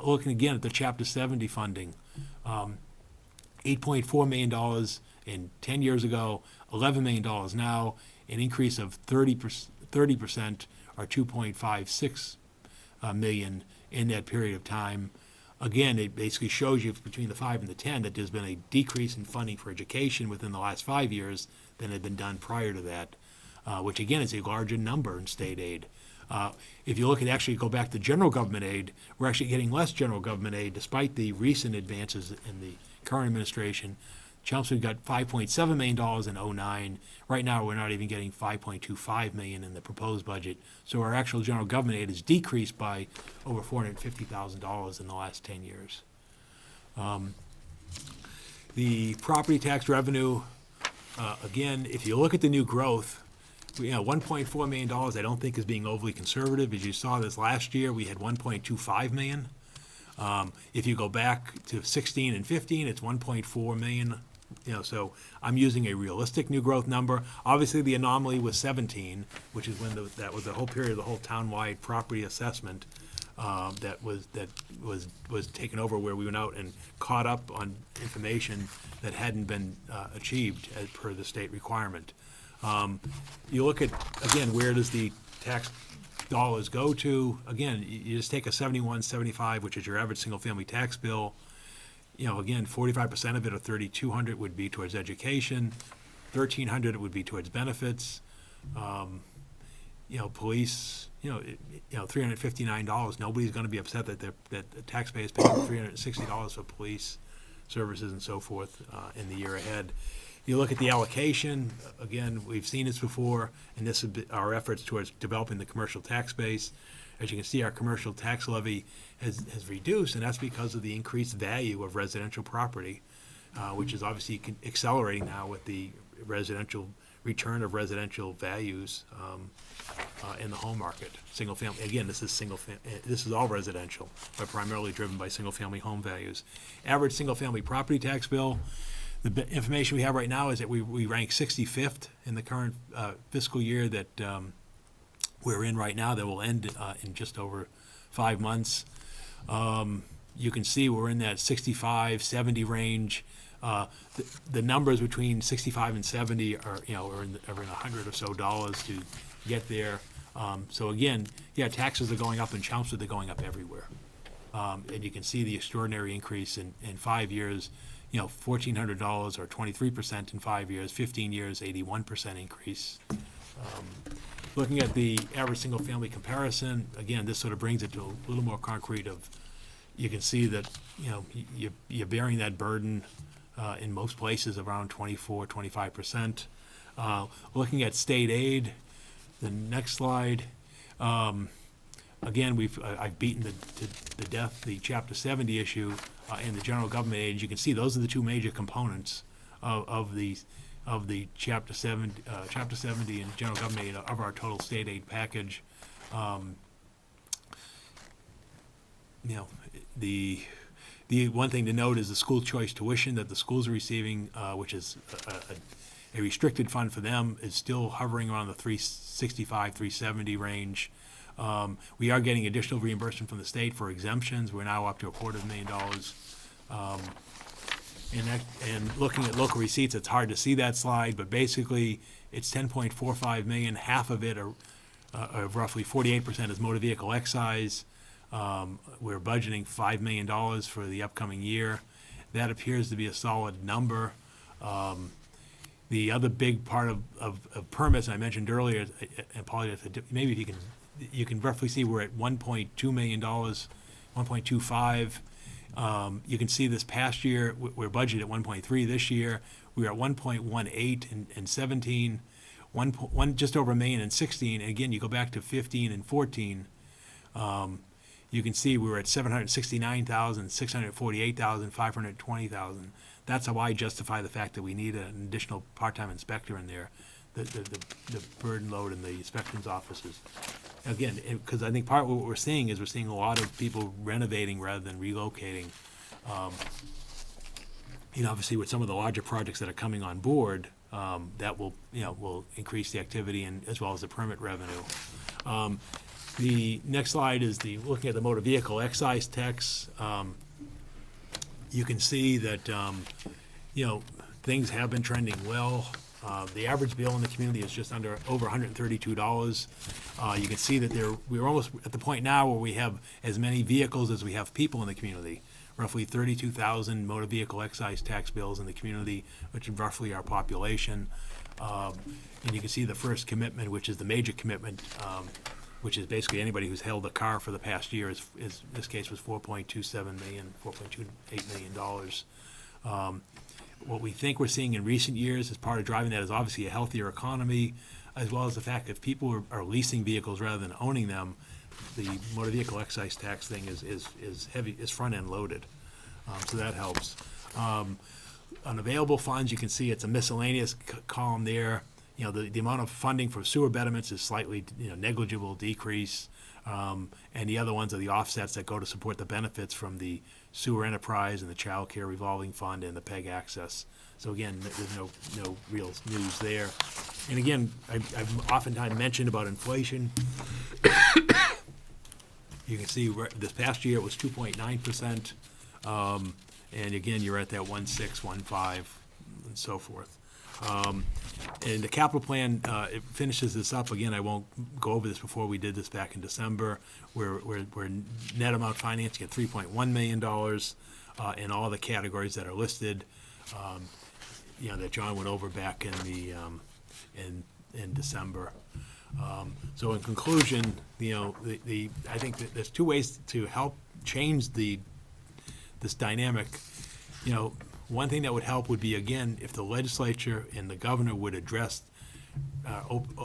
Looking again at the Chapter 70 funding, $8.4 million in 10 years ago, $11 million now, an increase of 30%, or $2.56 million in that period of time. Again, it basically shows you between the 5 and the 10 that there's been a decrease in funding for education within the last 5 years than had been done prior to that, which again is a larger number in state aid. If you look at actually go back to general government aid, we're actually getting less general government aid despite the recent advances in the current administration. Chelmsford got $5.7 million in 09. Right now, we're not even getting $5.25 million in the proposed budget. So our actual general government aid has decreased by over $450,000 in the last 10 years. The property tax revenue, again, if you look at the new growth, $1.4 million I don't think is being overly conservative. As you saw this last year, we had $1.25 million. If you go back to 16 and 15, it's 1.4 million. So I'm using a realistic new growth number. Obviously, the anomaly was 17, which is when that was the whole period of the whole townwide property assessment that was taken over, where we went out and caught up on information that hadn't been achieved as per the state requirement. You look at, again, where does the tax dollars go to? Again, you just take a 7175, which is your average single-family tax bill. Again, 45% of it, or $3,200, would be towards education. $1,300 it would be towards benefits. Police. $359. Nobody's going to be upset that the taxpayers paying $360 for police services and so forth in the year ahead. You look at the allocation, again, we've seen this before, and this is our efforts towards developing the commercial tax base. As you can see, our commercial tax levy has reduced, and that's because of the increased value of residential property, which is obviously accelerating now with the return of residential values in the home market. Single family, again, this is all residential, but primarily driven by single family home values. Average single family property tax bill. The information we have right now is that we rank 65th in the current fiscal year that we're in right now, that will end in just over 5 months. You can see we're in that 65, 70 range. The numbers between 65 and 70 are in $100 or so to get there. So again, taxes are going up in Chelmsford, they're going up everywhere. And you can see the extraordinary increase in 5 years. $1,400 or 23% in 5 years, 15 years, 81% increase. Looking at the average single-family comparison, again, this sort of brings it to a little more concrete you can see that, you're bearing that burden in most places around 24, 25%. Looking at state aid, the next slide, again, I've beaten the death, the Chapter 70 issue and the general government aid. You can see those are the two major components of the Chapter 70 and general government aid of our total state aid package. The one thing to note is the school choice tuition that the schools are receiving, which is a restricted fund for them, is still hovering around the 365, 370 range. We are getting additional reimbursement from the state for exemptions. We're now up to $250,000. And looking at local receipts, it's hard to see that slide, but basically it's 10.45 million. Half of it, roughly 48%, is motor vehicle excise. We're budgeting $5 million for the upcoming year. That appears to be a solid number. The other big part of permits, and I mentioned earlier, I apologize, maybe if you can roughly see we're at $1.2 million, 1.25. You can see this past year, we're budgeted at 1.3 this year. We were at 1.18 in 17, just over $1 million in 16. And again, you go back to 15 and 14, you can see we were at 769,000, 648,000, 520,000. That's how I justify the fact that we need an additional part-time inspector in there, the burden load in the inspections offices. Again, because I think part of what we're seeing is we're seeing a lot of people renovating rather than relocating. Obviously with some of the larger projects that are coming on board, that will increase the activity and as well as the permit revenue. The next slide is looking at the motor vehicle excise tax. You can see that things have been trending well. The average bill in the community is just over $132. You can see that we're almost at the point now where we have as many vehicles as we have people in the community. Roughly 32,000 motor vehicle excise tax bills in the community, which is roughly our population. And you can see the first commitment, which is the major commitment, which is basically anybody who's held a car for the past year, this case was $4.27 million, $4.28 million. What we think we're seeing in recent years as part of driving that is obviously a healthier economy, as well as the fact that if people are leasing vehicles rather than owning them, the motor vehicle excise tax thing is heavy, is front-end loaded. So that helps. On available funds, you can see it's a miscellaneous column there. The amount of funding for sewer betterments is slightly negligible decrease. And the other ones are the offsets that go to support the benefits from the sewer enterprise and the child care revolving fund and the PEG access. So again, there's no real news there. And again, I've oftentimes mentioned about inflation. You can see this past year it was 2.9%. And again, you're at that 1.6, 1.5, and so forth. And the capital plan, it finishes this up. Again, I won't go over this before we did this back in December. We're net amount financing at $3.1 million in all the categories that are listed, that John went over back in December. So in conclusion, I think that there's two ways to help change this dynamic. One thing that would help would be, again, if the legislature and the governor would address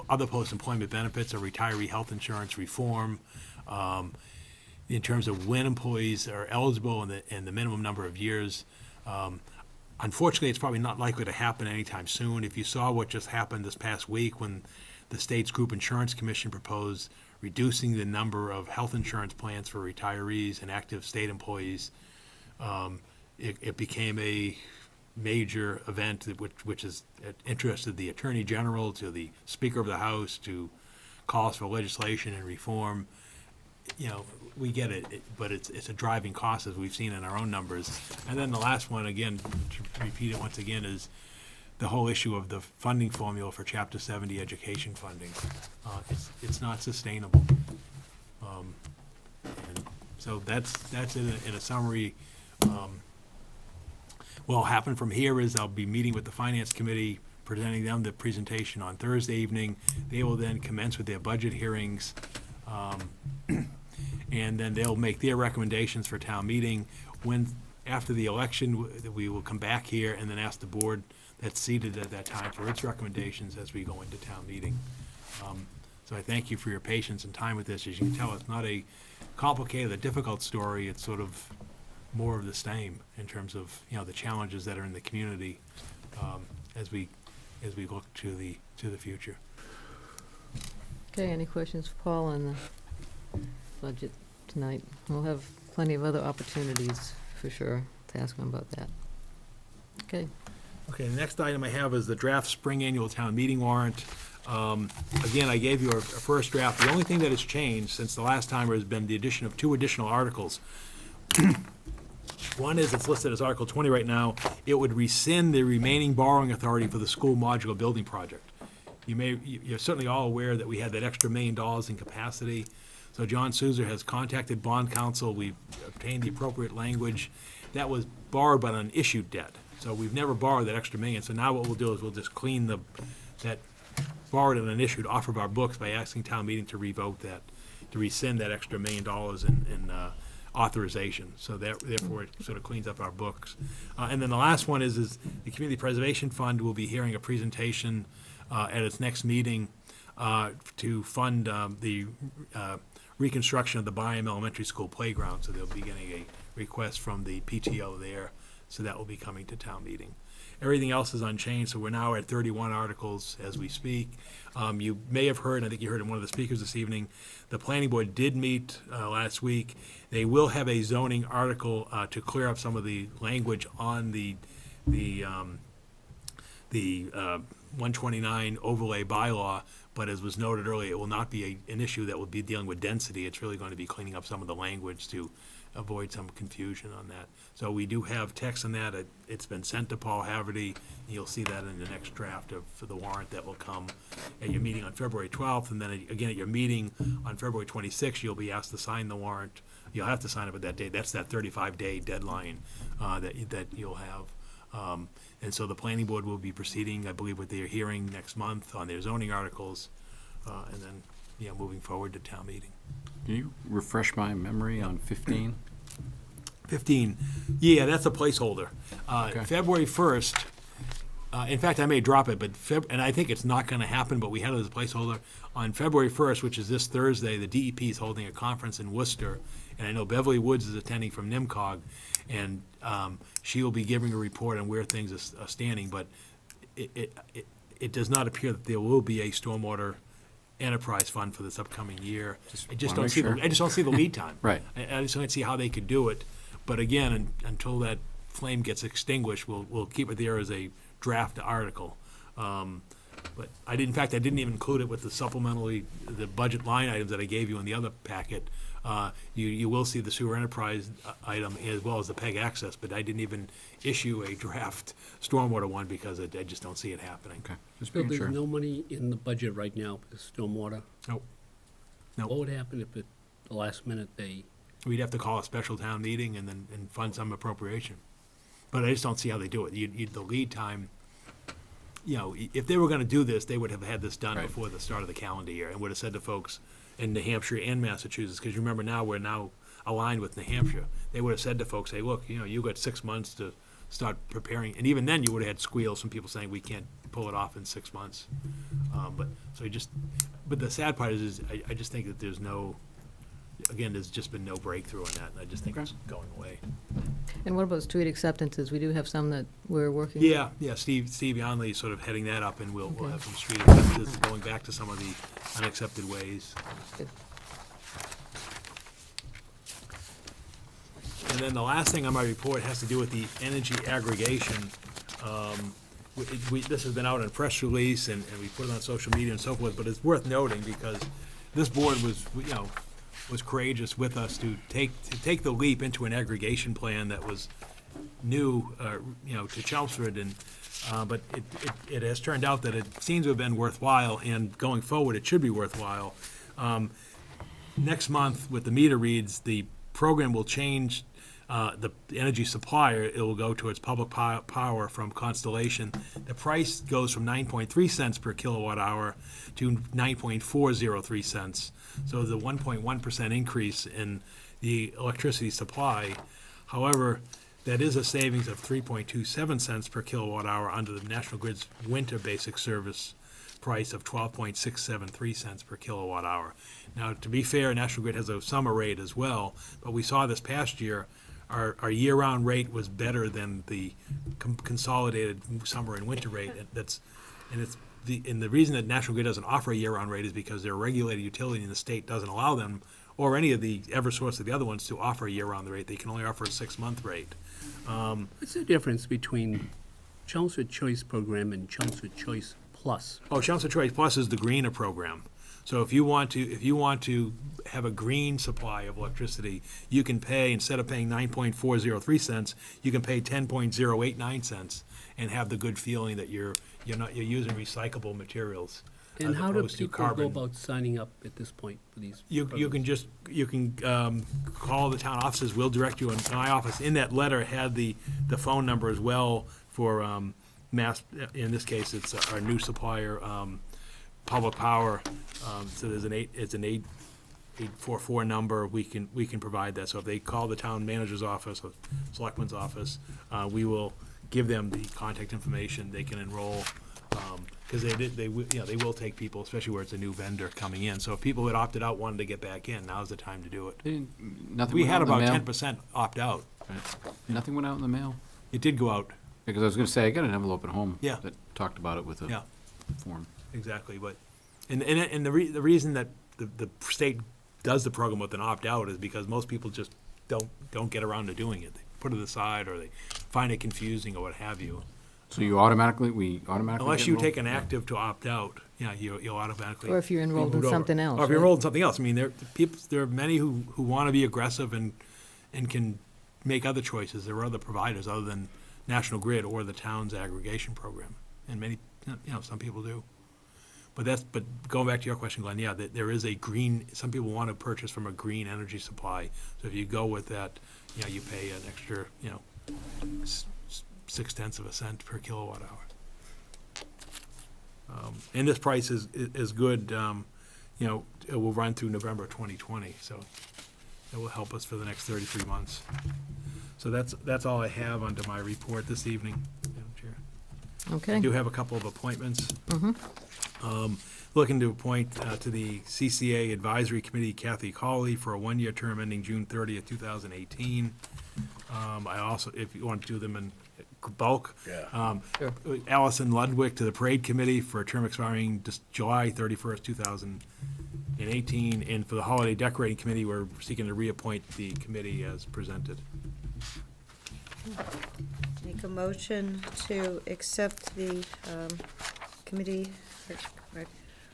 other post-employment benefits or retiree health insurance reform in terms of when employees are eligible and the minimum number of years. Unfortunately, it's probably not likely to happen anytime soon. If you saw what just happened this past week when the state's Group Insurance Commission proposed reducing the number of health insurance plans for retirees and active state employees, it became a major event which has interested the Attorney General to the Speaker of the House to calls for legislation and reform. We get it, but it's a driving cost as we've seen in our own numbers. And then the last one, again, to repeat it once again, is the whole issue of the funding formula for Chapter 70 education funding. It's not sustainable. And so that's in a summary. What'll happen from here is I'll be meeting with the Finance Committee, presenting them the presentation on Thursday evening. They will then commence with their budget hearings, and then they'll make their recommendations for town meeting. After the election, we will come back here and then ask the board that's seated at that time for its recommendations as we go into town meeting. So I thank you for your patience and time with this. As you can tell, it's not a complicated, a difficult story. It's sort of more of the same in terms of, you know, the challenges that are in the community as we look to the future. Okay, any questions for Paul on the budget tonight? We'll have plenty of other opportunities, for sure, to ask him about that. Okay. Okay, the next item I have is the draft spring annual town meeting warrant. Again, I gave you a first draft. The only thing that has changed since the last time has been the addition of 2 additional articles. One is, it's listed as Article 20 right now. It would rescind the remaining borrowing authority for the school modular building project. You're certainly all aware that we had that extra $1 million in capacity. So John Souza has contacted bond counsel. We've obtained the appropriate language. That was borrowed but unissued debt. So we've never borrowed that extra $1 million. So now what we'll do is we'll just clean that borrowed and unissued off of our books by asking town meeting to revote that, to rescind that extra $1 million in authorization. So therefore, it sort of cleans up our books. And then the last one is the Community Preservation Fund will be hearing a presentation at its next meeting to fund the reconstruction of the Byham Elementary School playground. So they'll be getting a request from the PTO there. So that will be coming to town meeting. Everything else is unchanged, so we're now at 31 articles as we speak. You may have heard, I think you heard in one of the speakers this evening, the planning board did meet last week. They will have a zoning article to clear up some of the language on the 129 overlay bylaw, but as was noted earlier, it will not be an issue that will be dealing with density. It's really going to be cleaning up some of the language to avoid some confusion on that. So we do have text on that. It's been sent to Paul Haverty. You'll see that in the next draft for the warrant that will come at your meeting on February 12th. And then again at your meeting on February 26th, you'll be asked to sign the warrant. You'll have to sign it with that date. That's that 35-day deadline that you'll have. And so the planning board will be proceeding, I believe, with their hearing next month on their zoning articles, and then, moving forward to town meeting. Can you refresh my memory on 15? 15, yeah, that's a placeholder. Okay. February 1st, in fact, I may drop it, but and I think it's not going to happen, but we had it as a placeholder. On February 1st, which is this Thursday, the DEP is holding a conference in Worcester, and I know Beverly Woods is attending from NIMCOG, and she will be giving a report on where things are standing, but it does not appear that there will be a stormwater enterprise fund for this upcoming year. I just don't see the lead time. Right. I just don't see how they could do it. But again, until that flame gets extinguished, we'll keep it there as a draft article. But I didn't even include it with the budget line items that I gave you in the other packet. You will see the sewer enterprise item as well as the PEG access, but I didn't even issue a draft stormwater one because I just don't see it happening. Okay. Just Bill, being there's sure. no money in the budget right now for stormwater? Nope. Nope. What would happen if at the last minute We'd have to call a special town meeting and fund some appropriation. But I just don't see how they do it. The lead time, if they were going to do this, they would have had this done before the start of the calendar year and would have said to folks in New Hampshire and Massachusetts, because you remember now we're now aligned with New Hampshire. They would have said to folks, hey, look, you got 6 months to start preparing. And even then you would have had squeals from people saying we can't pull it off in 6 months. But the sad part is I just think that there's just been no breakthrough on that, and I just think it's going away. And what about street acceptances? We do have some that we're working. Yeah, Steve Yonley is sort of heading that up, and we'll have some street acceptances going back to some of the unaccepted ways. Good. And then the last thing on my report has to do with the energy aggregation. This has been out in a press release, and we put it on social media and so forth, but it's worth noting because this board was courageous with us to take the leap into an aggregation plan that was new, to Chelmsford, and but it has turned out that it seems to have been worthwhile, and going forward, it should be worthwhile. Next month, with the meter reads, the program will change the energy supplier. It will go towards public power from Constellation. The price goes from 9.3 cents per kilowatt hour to 9.403 cents. So there's a 1.1% increase in the electricity supply. However, that is a savings of 3.27 cents per kilowatt hour under the National Grid's winter basic service price of 12.673 cents per kilowatt hour. Now, to be fair, National Grid has a summer rate as well, but we saw this past year, our year-round rate was better than the consolidated summer and winter rate. And the reason that National Grid doesn't offer a year-round rate is because they're a regulated utility and the state doesn't allow them, or any of the Eversource or the other ones, to offer a year-round rate. They can only offer a 6-month rate. What's the difference between Chelmsford Choice Program and Chelmsford Choice Plus? Oh, Chelmsford Choice Plus is the greener program. So if you want to have a green supply of electricity, you can pay, instead of paying 9.403 cents, you can pay 10.089 cents and have the good feeling that you're using recyclable materials. And as how do opposed to people go carbon. about signing up at this point for these? You can call the town offices. We'll direct you. And my office in that letter had the phone number as well for Mass. In this case, it's our new supplier, Public Power. So there's it's an 844 number. We can provide that. So if they call the town manager's office or selectman's office, we will give them the contact information. They can enroll. Because they will take people, especially where it's a new vendor coming in. So if people that opted out wanted to get back in, now's the time to do it. Nothing We went had out in the about mail? 10% opt out. Nothing went out in the mail? It did go out. Because I was gonna say, I got an envelope at home. Yeah. That talked about it with a Yeah. form. Exactly, but, and the reason that the state does the program with an opt out is because most people just don't get around to doing it. They put it aside, or they find it confusing, or what have you. So we automatically Unless get you enrolled? take an active to opt out, yeah, you'll automatically. Or if you're enrolled be in moved over. something else, Or if you're right? enrolled in something else. I mean, there are many who want to be aggressive and can make other choices. There are other providers other than National Grid or the town's aggregation program, and many, some people do. But going back to your question, Glenn, yeah, there is a green. Some people want to purchase from a green energy supply. So if you go with that, you pay an extra, 0.6 cents per kilowatt hour. And this price is good. It will run through November 2020, so it will help us for the next 33 months. So that's all I have under my report this evening, Madam Chair. Okay. I do have a couple of appointments. Mm-hmm. Looking to appoint to the CCA Advisory Committee Kathy Cawley for a one-year term ending June 30th, 2018. I also, if you want to do them in bulk. Yeah. Sure. Allison Ludwig to the Parade Committee for a term expiring July 31st, 2018. And for the Holiday Decorating Committee, we're seeking to reappoint the committee as presented. Make a motion to accept the committee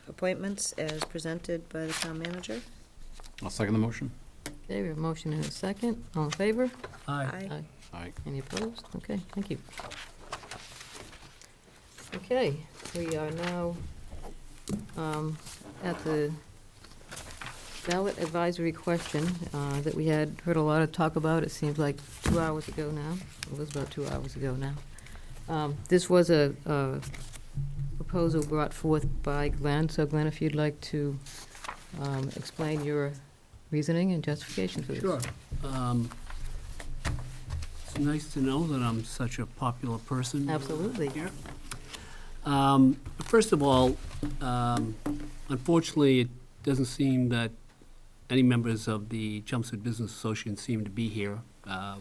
appointments as presented by the town manager. I'll second the motion. Okay, we have a motion and a second. All in favor? Aye. Aye. Any opposed? Okay, thank you. Okay, we are now at the ballot advisory question that we had heard a lot of talk about. It seems like 2 hours ago now. It was about 2 hours ago now. This was a proposal brought forth by Glenn. So Glenn, if you'd like to explain your reasoning and justification for this. Sure. It's nice to know that I'm such a popular person. Absolutely. Here. First of all, unfortunately, it doesn't seem that any members of the Chelmsford Business Association seem to be here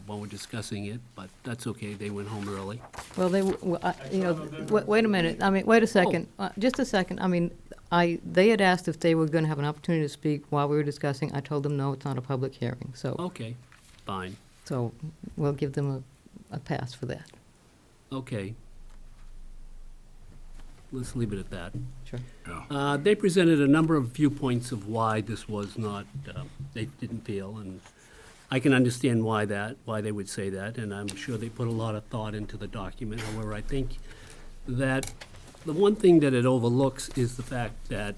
when we're discussing it, but that's okay. They went home early. Well, wait a minute. I mean, wait a second. Just a second. I mean, they had asked if they were going to have an opportunity to speak while we were discussing. I told them, no, it's not a public hearing. So. Okay, fine. So we'll give them a pass for that. Okay. Let's leave it at that. Sure. They presented a number of viewpoints of why this was not, they didn't feel, and I can understand why they would say that, and I'm sure they put a lot of thought into the document. However, I think that the one thing that it overlooks is the fact that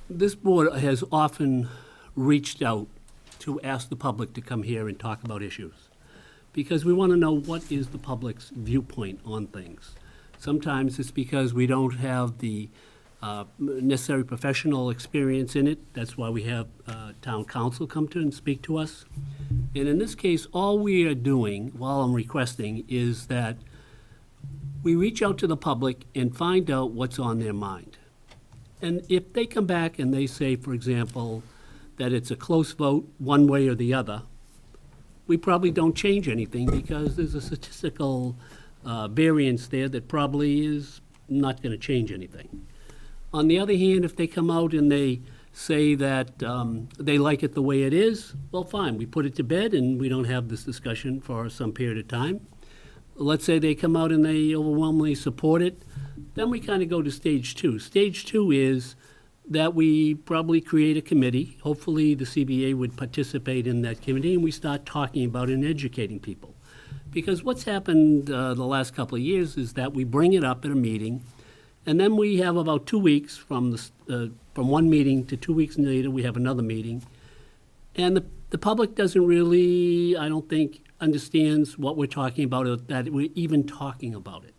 this board has often reached out to ask the public to come here and talk about issues, because we want to know what is the public's viewpoint on things. Sometimes it's because we don't have the necessary professional experience in it. That's why we have town council come to and speak to us. And in this case, all we are doing, while I'm requesting, is that we reach out to the public and find out what's on their mind. And if they come back and they say, for example, that it's a close vote one way or the other, we probably don't change anything because there's a statistical variance there that probably is not going to change anything. On the other hand, if they come out and they say that they like it the way it is, well, fine, we put it to bed and we don't have this discussion for some period of time. Let's say they come out and they overwhelmingly support it, then we kind of go to stage two. Stage two is that we probably create a committee. Hopefully, the CBA would participate in that committee, and we start talking about and educating people. Because what's happened the last couple of years is that we bring it up at a meeting, and then we have about 2 weeks from one meeting to 2 weeks later, we have another meeting. And the public doesn't really, I don't think, understands what we're talking about, or that we're even talking about it.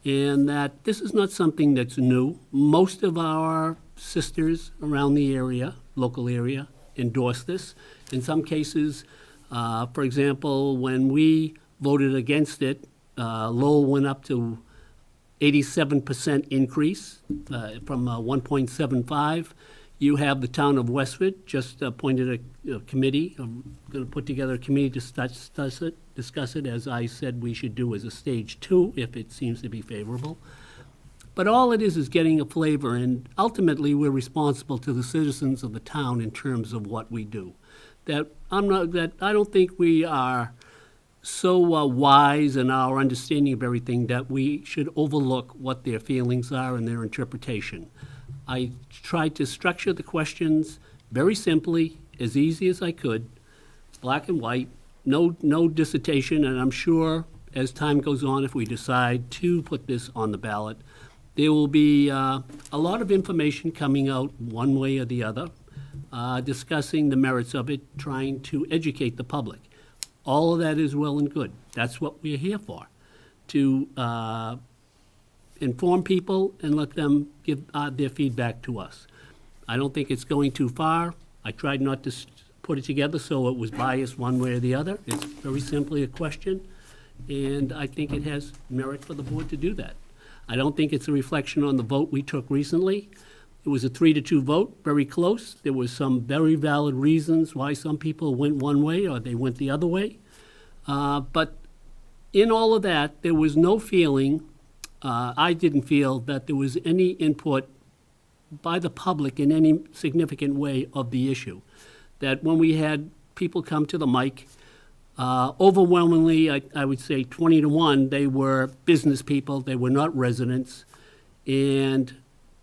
And that this is not something that's new. Most of our sisters around the area, local area, endorse this. In some cases, for example, when we voted against it, Lowell went up to 87% increase from 1.75. You have the town of Westford just appointed a committee, going to put together a committee to discuss it, as I said we should do as a stage two, if it seems to be favorable. But all it is getting a flavor, and ultimately, we're responsible to the citizens of the town in terms of what we do. I don't think we are so wise in our understanding of everything that we should overlook what their feelings are and their interpretation. I tried to structure the questions very simply, as easy as I could, black and white, no dissertation, and I'm sure as time goes on, if we decide to put this on the ballot, there will be a lot of information coming out one way or the other, discussing the merits of it, trying to educate the public. All of that is well and good. That's what we're here for, to inform people and let them give their feedback to us. I don't think it's going too far. I tried not to put it together so it was biased one way or the other. It's very simply a question, and I think it has merit for the board to do that. I don't think it's a reflection on the vote we took recently. It was a 3-2 vote, very close. There was some very valid reasons why some people went one way or they went the other way. But in all of that, there was no feeling, I didn't feel that there was any input by the public in any significant way of the issue. That when we had people come to the mic, overwhelmingly, I would say 20-1, they were business people, they were not residents. And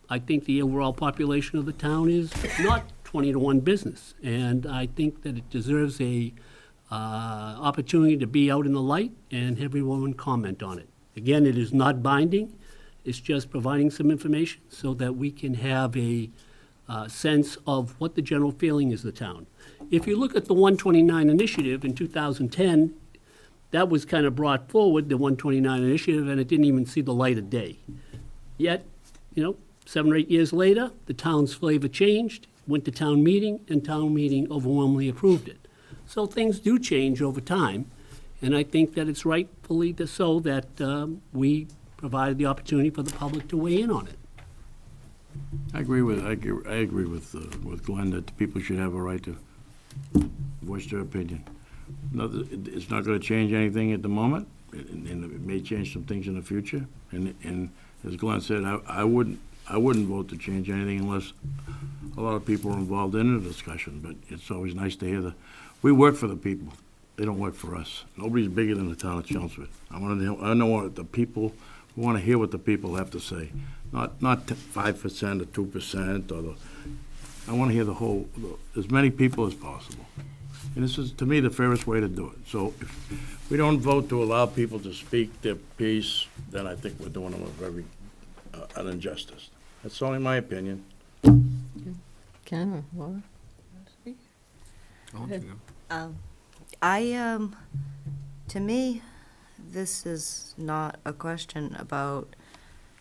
I think the overall population of the town is not 20-1 business. And I think that it deserves a opportunity to be out in the light and have everyone comment on it. Again, it is not binding. It's just providing some information so that we can have a sense of what the general feeling is of the town. If you look at the 129 initiative in 2010, that was kind of brought forward, the 129 initiative, and it didn't even see the light of day. Yet, 7 or 8 years later, the town's flavor changed, went to town meeting, and town meeting overwhelmingly approved it. So things do change over time, and I think that it's rightfully so that we provided the opportunity for the public to weigh in on it. I agree with Glenn that the people should have a right to voice their opinion. It's not going to change anything at the moment, and it may change some things in the future. And as Glenn said, I wouldn't vote to change anything unless a lot of people are involved in the discussion. But it's always nice to hear we work for the people. They don't work for us. Nobody's bigger than the town of Chelmsford. I know what the people. We want to hear what the people have to say, not 5% or 2% I want to hear as many people as possible. And this is, to me, the fairest way to do it. So if we don't vote to allow people to speak their piece, then I think we're doing them an injustice. That's only my opinion. Ken or Laura? To me, this is not a question about,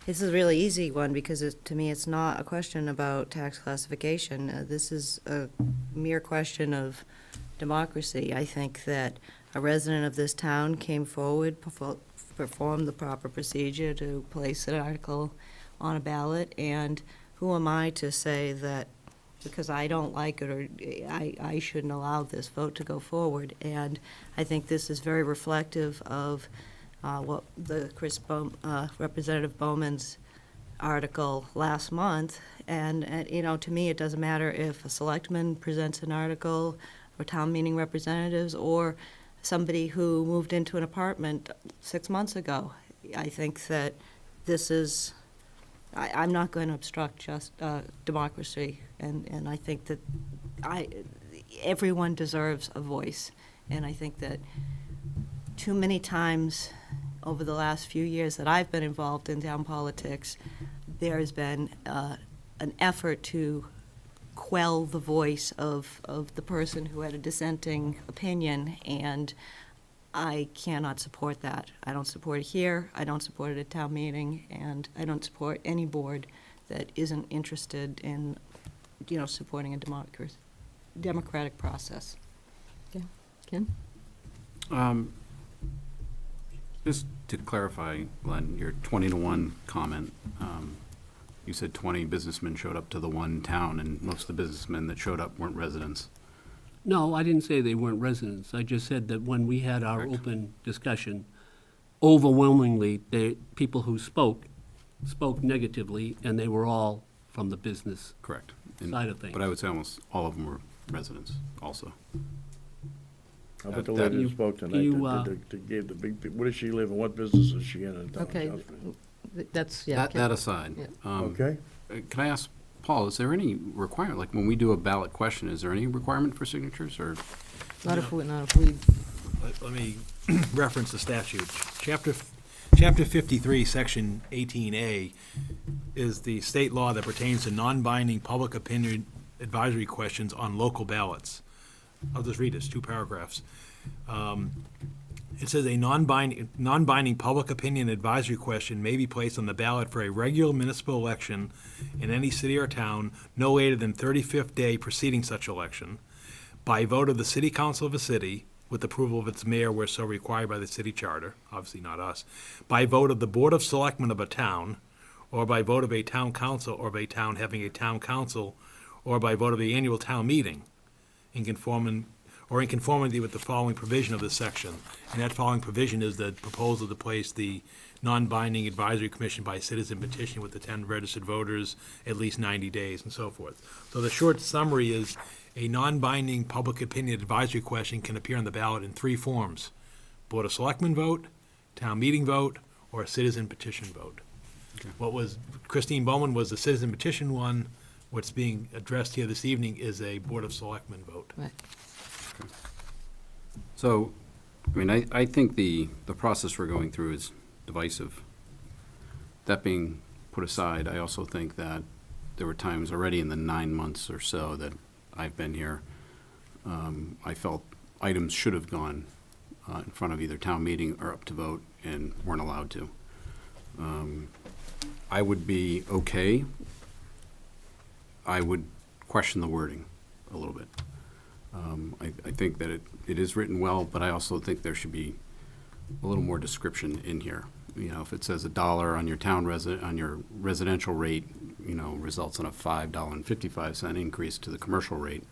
this is a really easy one because to me it's not a question about tax classification. This is a mere question of democracy. I think that a resident of this town came forward perform the proper procedure to place an article on a ballot, and who am I to say that because I don't like it or I shouldn't allow this vote to go forward? And I think this is very reflective of what the Representative Bowman's article last month. And, you know, to me, it doesn't matter if a selectman presents an article or town meeting representatives or somebody who moved into an apartment 6 months ago. I think that this is, I'm not going to obstruct just democracy, and I think that everyone deserves a voice. And I think that too many times over the last few years that I've been involved in town politics, there has been an effort to quell the voice of the person who had a dissenting opinion, and I cannot support that. I don't support it here, I don't support it at town meeting, and I don't support any board that isn't interested in, you know, supporting a democratic process. Yeah. Ken? Just to clarify, Glenn, your 20-to-1 comment, you said 20 businessmen showed up to the one town, and most of the businessmen that showed up weren't residents. No, I didn't say they weren't residents. I just said that when we had our open discussion, overwhelmingly, the people who spoke negatively, and they were all from the business Correct. side of things. But I would say almost all of them were residents also. How about the That- lady who spoke tonight, that gave the big, where does she live and what business is she in town of Okay, Chelmsford? that's, yeah. That aside, Yeah. Okay. Can I ask, Paul, is there any requirement, like when we do a ballot question, is there any requirement for signatures, or? Not if we, Let me reference the statute. Chapter 53, Section 18A is the state law that pertains to non-binding public opinion advisory questions on local ballots. I'll just read this, 2 paragraphs. It says a non-binding public opinion advisory question may be placed on the ballot for a regular municipal election in any city or town no later than 35th day preceding such election, by vote of the city council of a city, with approval of its mayor where so required by the city charter, obviously not us, by vote of the board of selectmen of a town, or by vote of a town council or of a town having a town council, or by vote of the annual town meeting, in conformity with the following provision of this section. And that following provision is the proposal to place the non-binding advisory commission by citizen petition with the 10 registered voters at least 90 days and so forth. So the short summary is a non-binding public opinion advisory question can appear on the ballot in 3 forms: Board of Selectmen vote, town meeting vote, or a citizen petition vote. Okay. What was, Christine Bowman was the citizen petition one. What's being addressed here this evening is a Board of Selectmen vote. right. So, I mean, I think the process we're going through is divisive. That being put aside, I also think that there were times already in the 9 months or so that I've been here, I felt items should have gone in front of either town meeting or up to vote and weren't allowed to. I would be okay. I would question the wording a little bit. I think that it is written well, but I also think there should be a little more description in here. You know, if it says $1 on your on your residential rate, you know, results in a $5.55 increase to the commercial rate,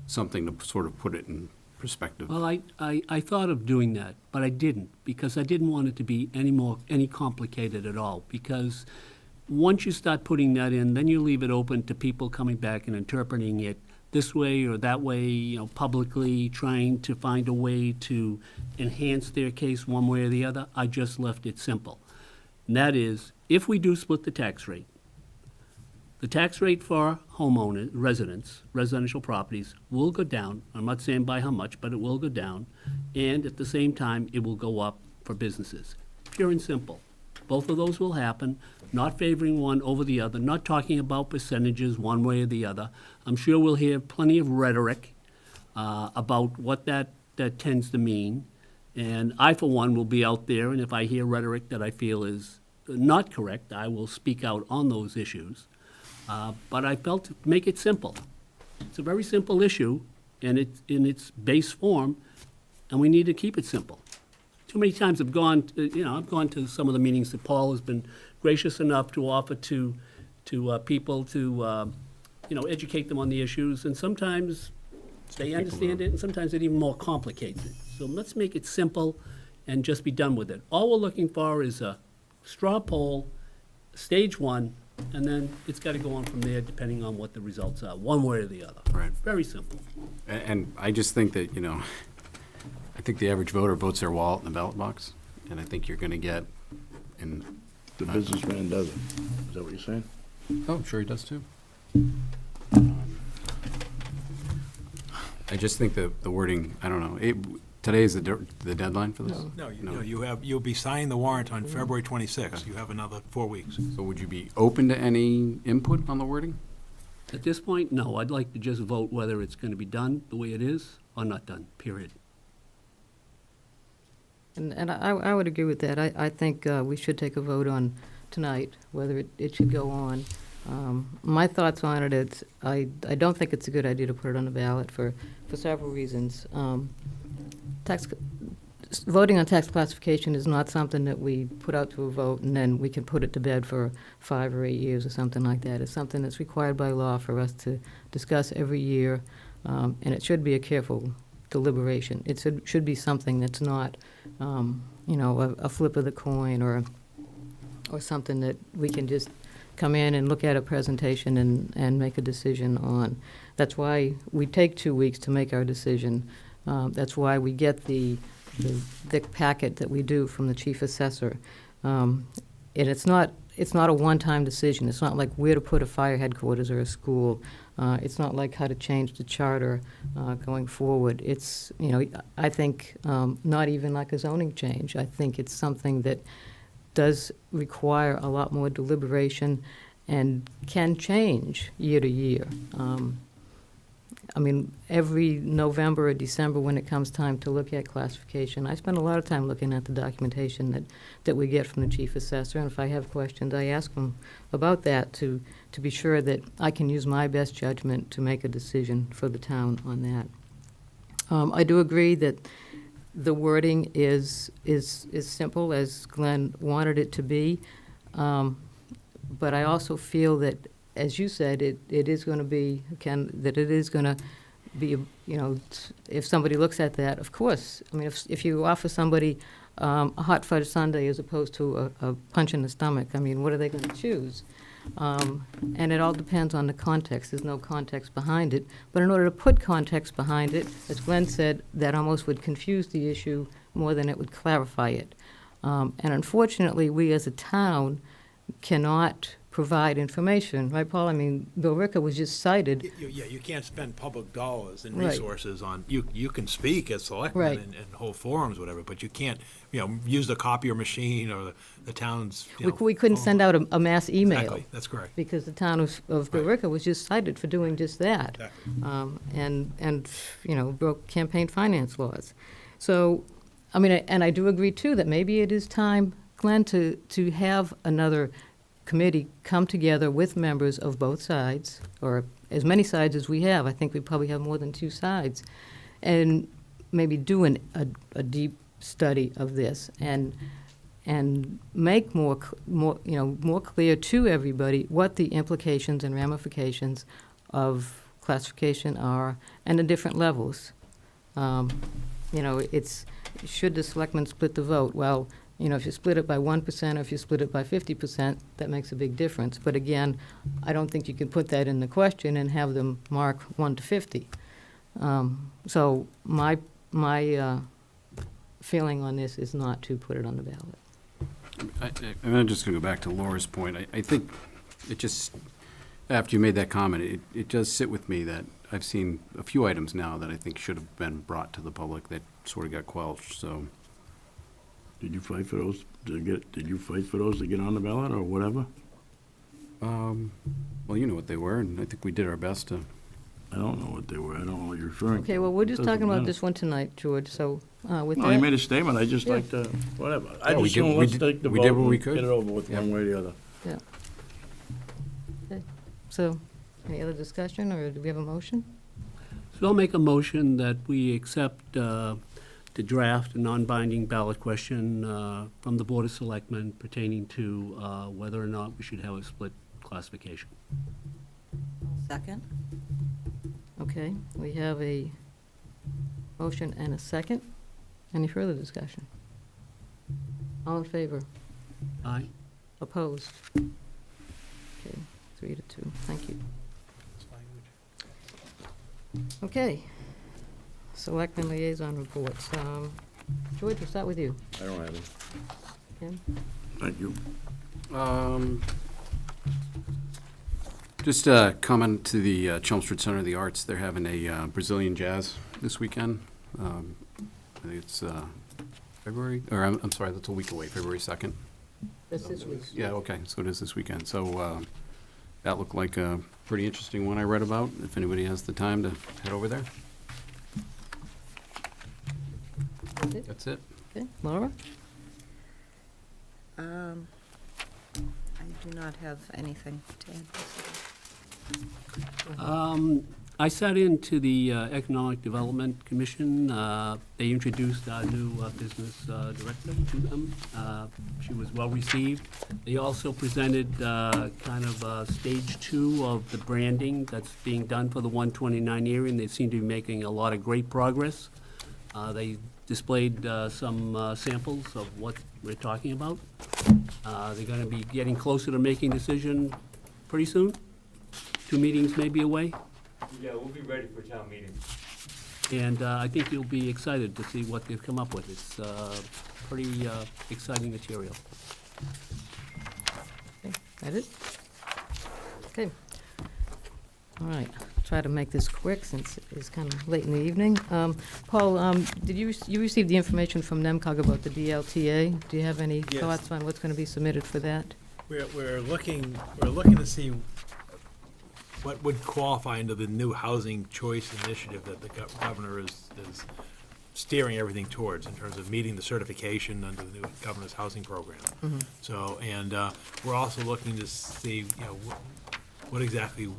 something to sort of put it in perspective. Well, I thought of doing that, but I didn't, because I didn't want it to be any complicated at all, because once you start putting that in, then you leave it open to people coming back and interpreting it this way or that way, you know, publicly trying to find a way to enhance their case one way or the other. I just left it simple. And that is, if we do split the tax rate for homeowners, residential properties will go down. I'm not saying by how much, but it will go down. And at the same time, it will go up for businesses. Pure and simple. Both of those will happen, not favoring one over the other, not talking about percentages one way or the other. I'm sure we'll hear plenty of rhetoric about what that tends to mean. And I, for one, will be out there, and if I hear rhetoric that I feel is not correct, I will speak out on those issues. But I felt to make it simple. It's a very simple issue, and it's in its base form, and we need to keep it simple. too many times I've gone, I've gone to some of the meetings that Paul has been gracious enough to offer to people to, educate them on the issues, and sometimes they understand it, and sometimes it even more complicates it. So let's make it simple and just be done with it. All we're looking for is a straw poll, stage one, and then it's got to go on from there depending on what the results are, one way or the other. Right. Very simple. And I just think that, I think the average voter votes their wallet in the ballot box, and I think you're going to get in. The businessman doesn't. Is that what you're saying? Oh, I'm sure he does too. I just think that the wording, I don't know, today is the deadline for this? No, you'll be signing the warrant on February 26th. You have another 4 weeks. So would you be open to any input on the wording? At this point, no. I'd like to just vote whether it's going to be done the way it is or not done, period. And I would agree with that. I think we should take a vote on tonight, whether it should go on. My thoughts on it is, I don't think it's a good idea to put it on the ballot for several reasons. Voting on tax classification is not something that we put out to a vote and then we can put it to bed for 5 or 8 years or something like that. It's something that's required by law for us to discuss every year, and it should be a careful deliberation. It should be something that's not, a flip of the coin or something that we can just come in and look at a presentation and make a decision on. That's why we take 2 weeks to make our decision. That's why we get the thick packet that we do from the chief assessor. And it's not a one-time decision. It's not like where to put a fire headquarters or a school. It's not like how to change the charter going forward. It's, I think not even like a zoning change. I think it's something that does require a lot more deliberation and can change year to year. Every November or December when it comes time to look at classification, I spend a lot of time looking at the documentation that we get from the chief assessor, and if I have questions, I ask him about that to be sure that I can use my best judgment to make a decision for the town on that. I do agree that the wording is simple, as Glenn wanted it to be, but I also feel that, as you said, it is going to be, if somebody looks at that, of course. If you offer somebody a hot fudge sundae as opposed to a punch in the stomach, what are they going to choose? And it all depends on the context. There's no context behind it. But in order to put context behind it, as Glenn said, that almost would confuse the issue more than it would clarify it. And unfortunately, we as a town cannot provide information, right, Paul? Bill Ricker was just cited. Yeah, you can't spend public dollars and Right. resources on, you can speak as selectmen Right. and hold forums, whatever, but you can't, use the copier machine or the town's, We couldn't send out a mass email. Exactly, that's correct. Because the town of Bill Ricker was just cited for doing just that. Exactly. And broke campaign finance laws. So, and I do agree too that maybe it is time, Glenn, to have another committee come together with members of both sides, or as many sides as we have. I think we probably have more than 2 sides, and maybe do a deep study of this and make more clear to everybody what the implications and ramifications of classification are and the different levels. It's, should the selectmen split the vote? Well, if you split it by 1% or if you split it by 50%, that makes a big difference. But again, I don't think you can put that in the question and have them mark 1 to 50. So my feeling on this is not to put it on the ballot. I'm just going to go back to Laura's point. I think it just, after you made that comment, it does sit with me that I've seen a few items now that I think should have been brought to the public that sort of got quelched, so. Did you fight for those to get on the ballot or whatever? Well, you know what they were, and I think we did our best to. I don't know what they were. I don't know what you're referring to. Okay, well, we're just Doesn't talking about matter. this one tonight, George, so with No, that. you made a statement. I just Yeah. like to, whatever. I Yeah, we just did- know, we let's did- take the we vote did what we and could. get it over with Yeah. one way or the other. Yeah. Okay. So, any other discussion, or do we have a motion? So I'll make a motion that we accept to draft a non-binding ballot question from the Board of Selectmen pertaining to whether or not we should have a split classification. Second? Okay, we have a motion and a second. Any further discussion? All in favor? Aye. Opposed? Okay, 3-2, thank you. Okay, Selectmen liaison reports. George, we'll start with you. I don't have any. Kim? Thank you. Just a comment to the Chelmsford Center of the Arts. They're having a Brazilian jazz this weekend. I think it's February, or I'm sorry, that's a week away, February 2nd. That's this week. Yeah, okay, so it is this weekend. So that looked like a pretty interesting one I read about, if anybody has the time to head over there. That's it? That's it. Okay, Laura? I do not have anything to add. I sat into the Economic Development Commission. They introduced our new business director to them. She was well received. They also presented kind of stage 2 of the branding that's being done for the 129 area, and they seem to be making a lot of great progress. They displayed some samples of what we're talking about. They're going to be getting closer to making a decision pretty soon. 2 meetings may be away. Yeah, we'll be ready for town meeting. And I think you'll be excited to see what they've come up with. It's pretty exciting material. Okay, that it? Okay. All right, try to make this quick since it's kind of late in the evening. Paul, did you receive the information from NEMCOG about the DLTA? Do you have any Yes. thoughts on what's going to be submitted for that? We're looking to see what would qualify into the new housing choice initiative that the governor is steering everything towards in terms of meeting the certification under the new governor's housing program. Mhm. So, and we're also looking to see, what exactly,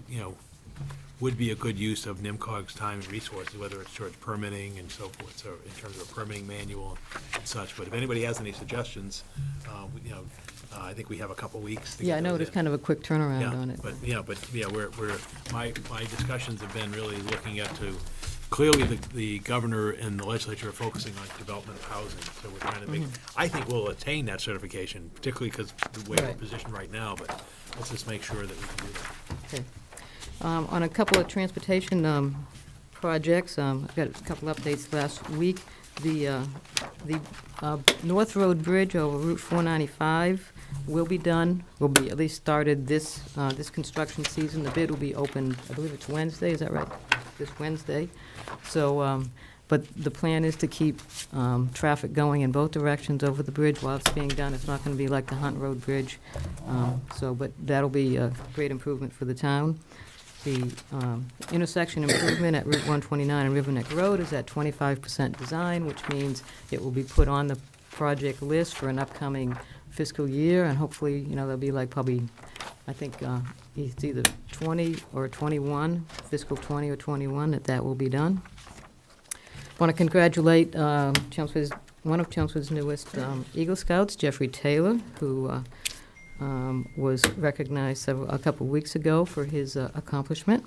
would be a good use of NIMCOG's time and resources, whether it's towards permitting and so forth, so in terms of a permitting manual and such. But if anybody has any suggestions, I think we have a couple weeks to Yeah, get I know those there's in. kind of a quick turnaround Yeah, on it. my discussions have been really looking at clearly the governor and the legislature are focusing on development of housing. So we're trying to make, I think we'll attain that certification, particularly because the way we're Right. positioned right now, but let's just make sure that we can do that. Okay. On a couple of transportation projects, I've got a couple updates last week. The North Road Bridge over Route 495 will be done, will be at least started this construction season. The bid will be open, I believe it's Wednesday, is that right? This Wednesday. So, but the plan is to keep traffic going in both directions over the bridge while it's being done. It's not going to be like the Hunt Road Bridge. But that'll be a great improvement for the town. The intersection improvement at Route 129 and River Neck Road is at 25% design, which means it will be put on the project list for an upcoming fiscal year, and hopefully, there'll be like probably, I think, it's either 20 or 21, fiscal 20 or 21, that will be done. Want to congratulate one of Chelmsford's newest Eagle Scouts, Jeffrey Taylor, who was recognized a couple of weeks ago for his accomplishment.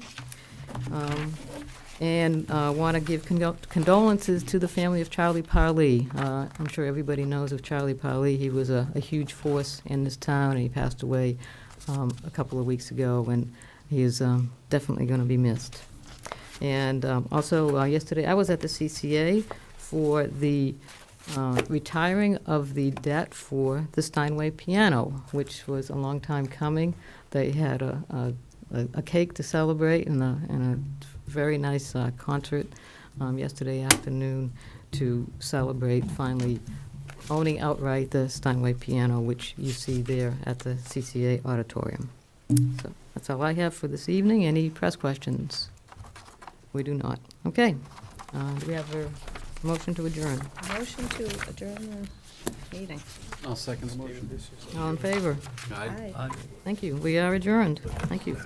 And want to give condolences to the family of Charlie Parlee. I'm sure everybody knows of Charlie Parlee. He was a huge force in this town, and he passed away a couple of weeks ago, and he is definitely going to be missed. And also, yesterday, I was at the CCA for the retiring of the debt for the Steinway piano, which was a long time coming. They had a cake to celebrate and a very nice concert yesterday afternoon to celebrate finally owning outright the Steinway piano, which you see there at the CCA auditorium. So that's all I have for this evening. Any press questions? We do not. Okay. Do we have a motion to adjourn? Motion to adjourn the meeting. I'll second the motion. All in favor? Aye. Thank you. We are adjourned. Thank you.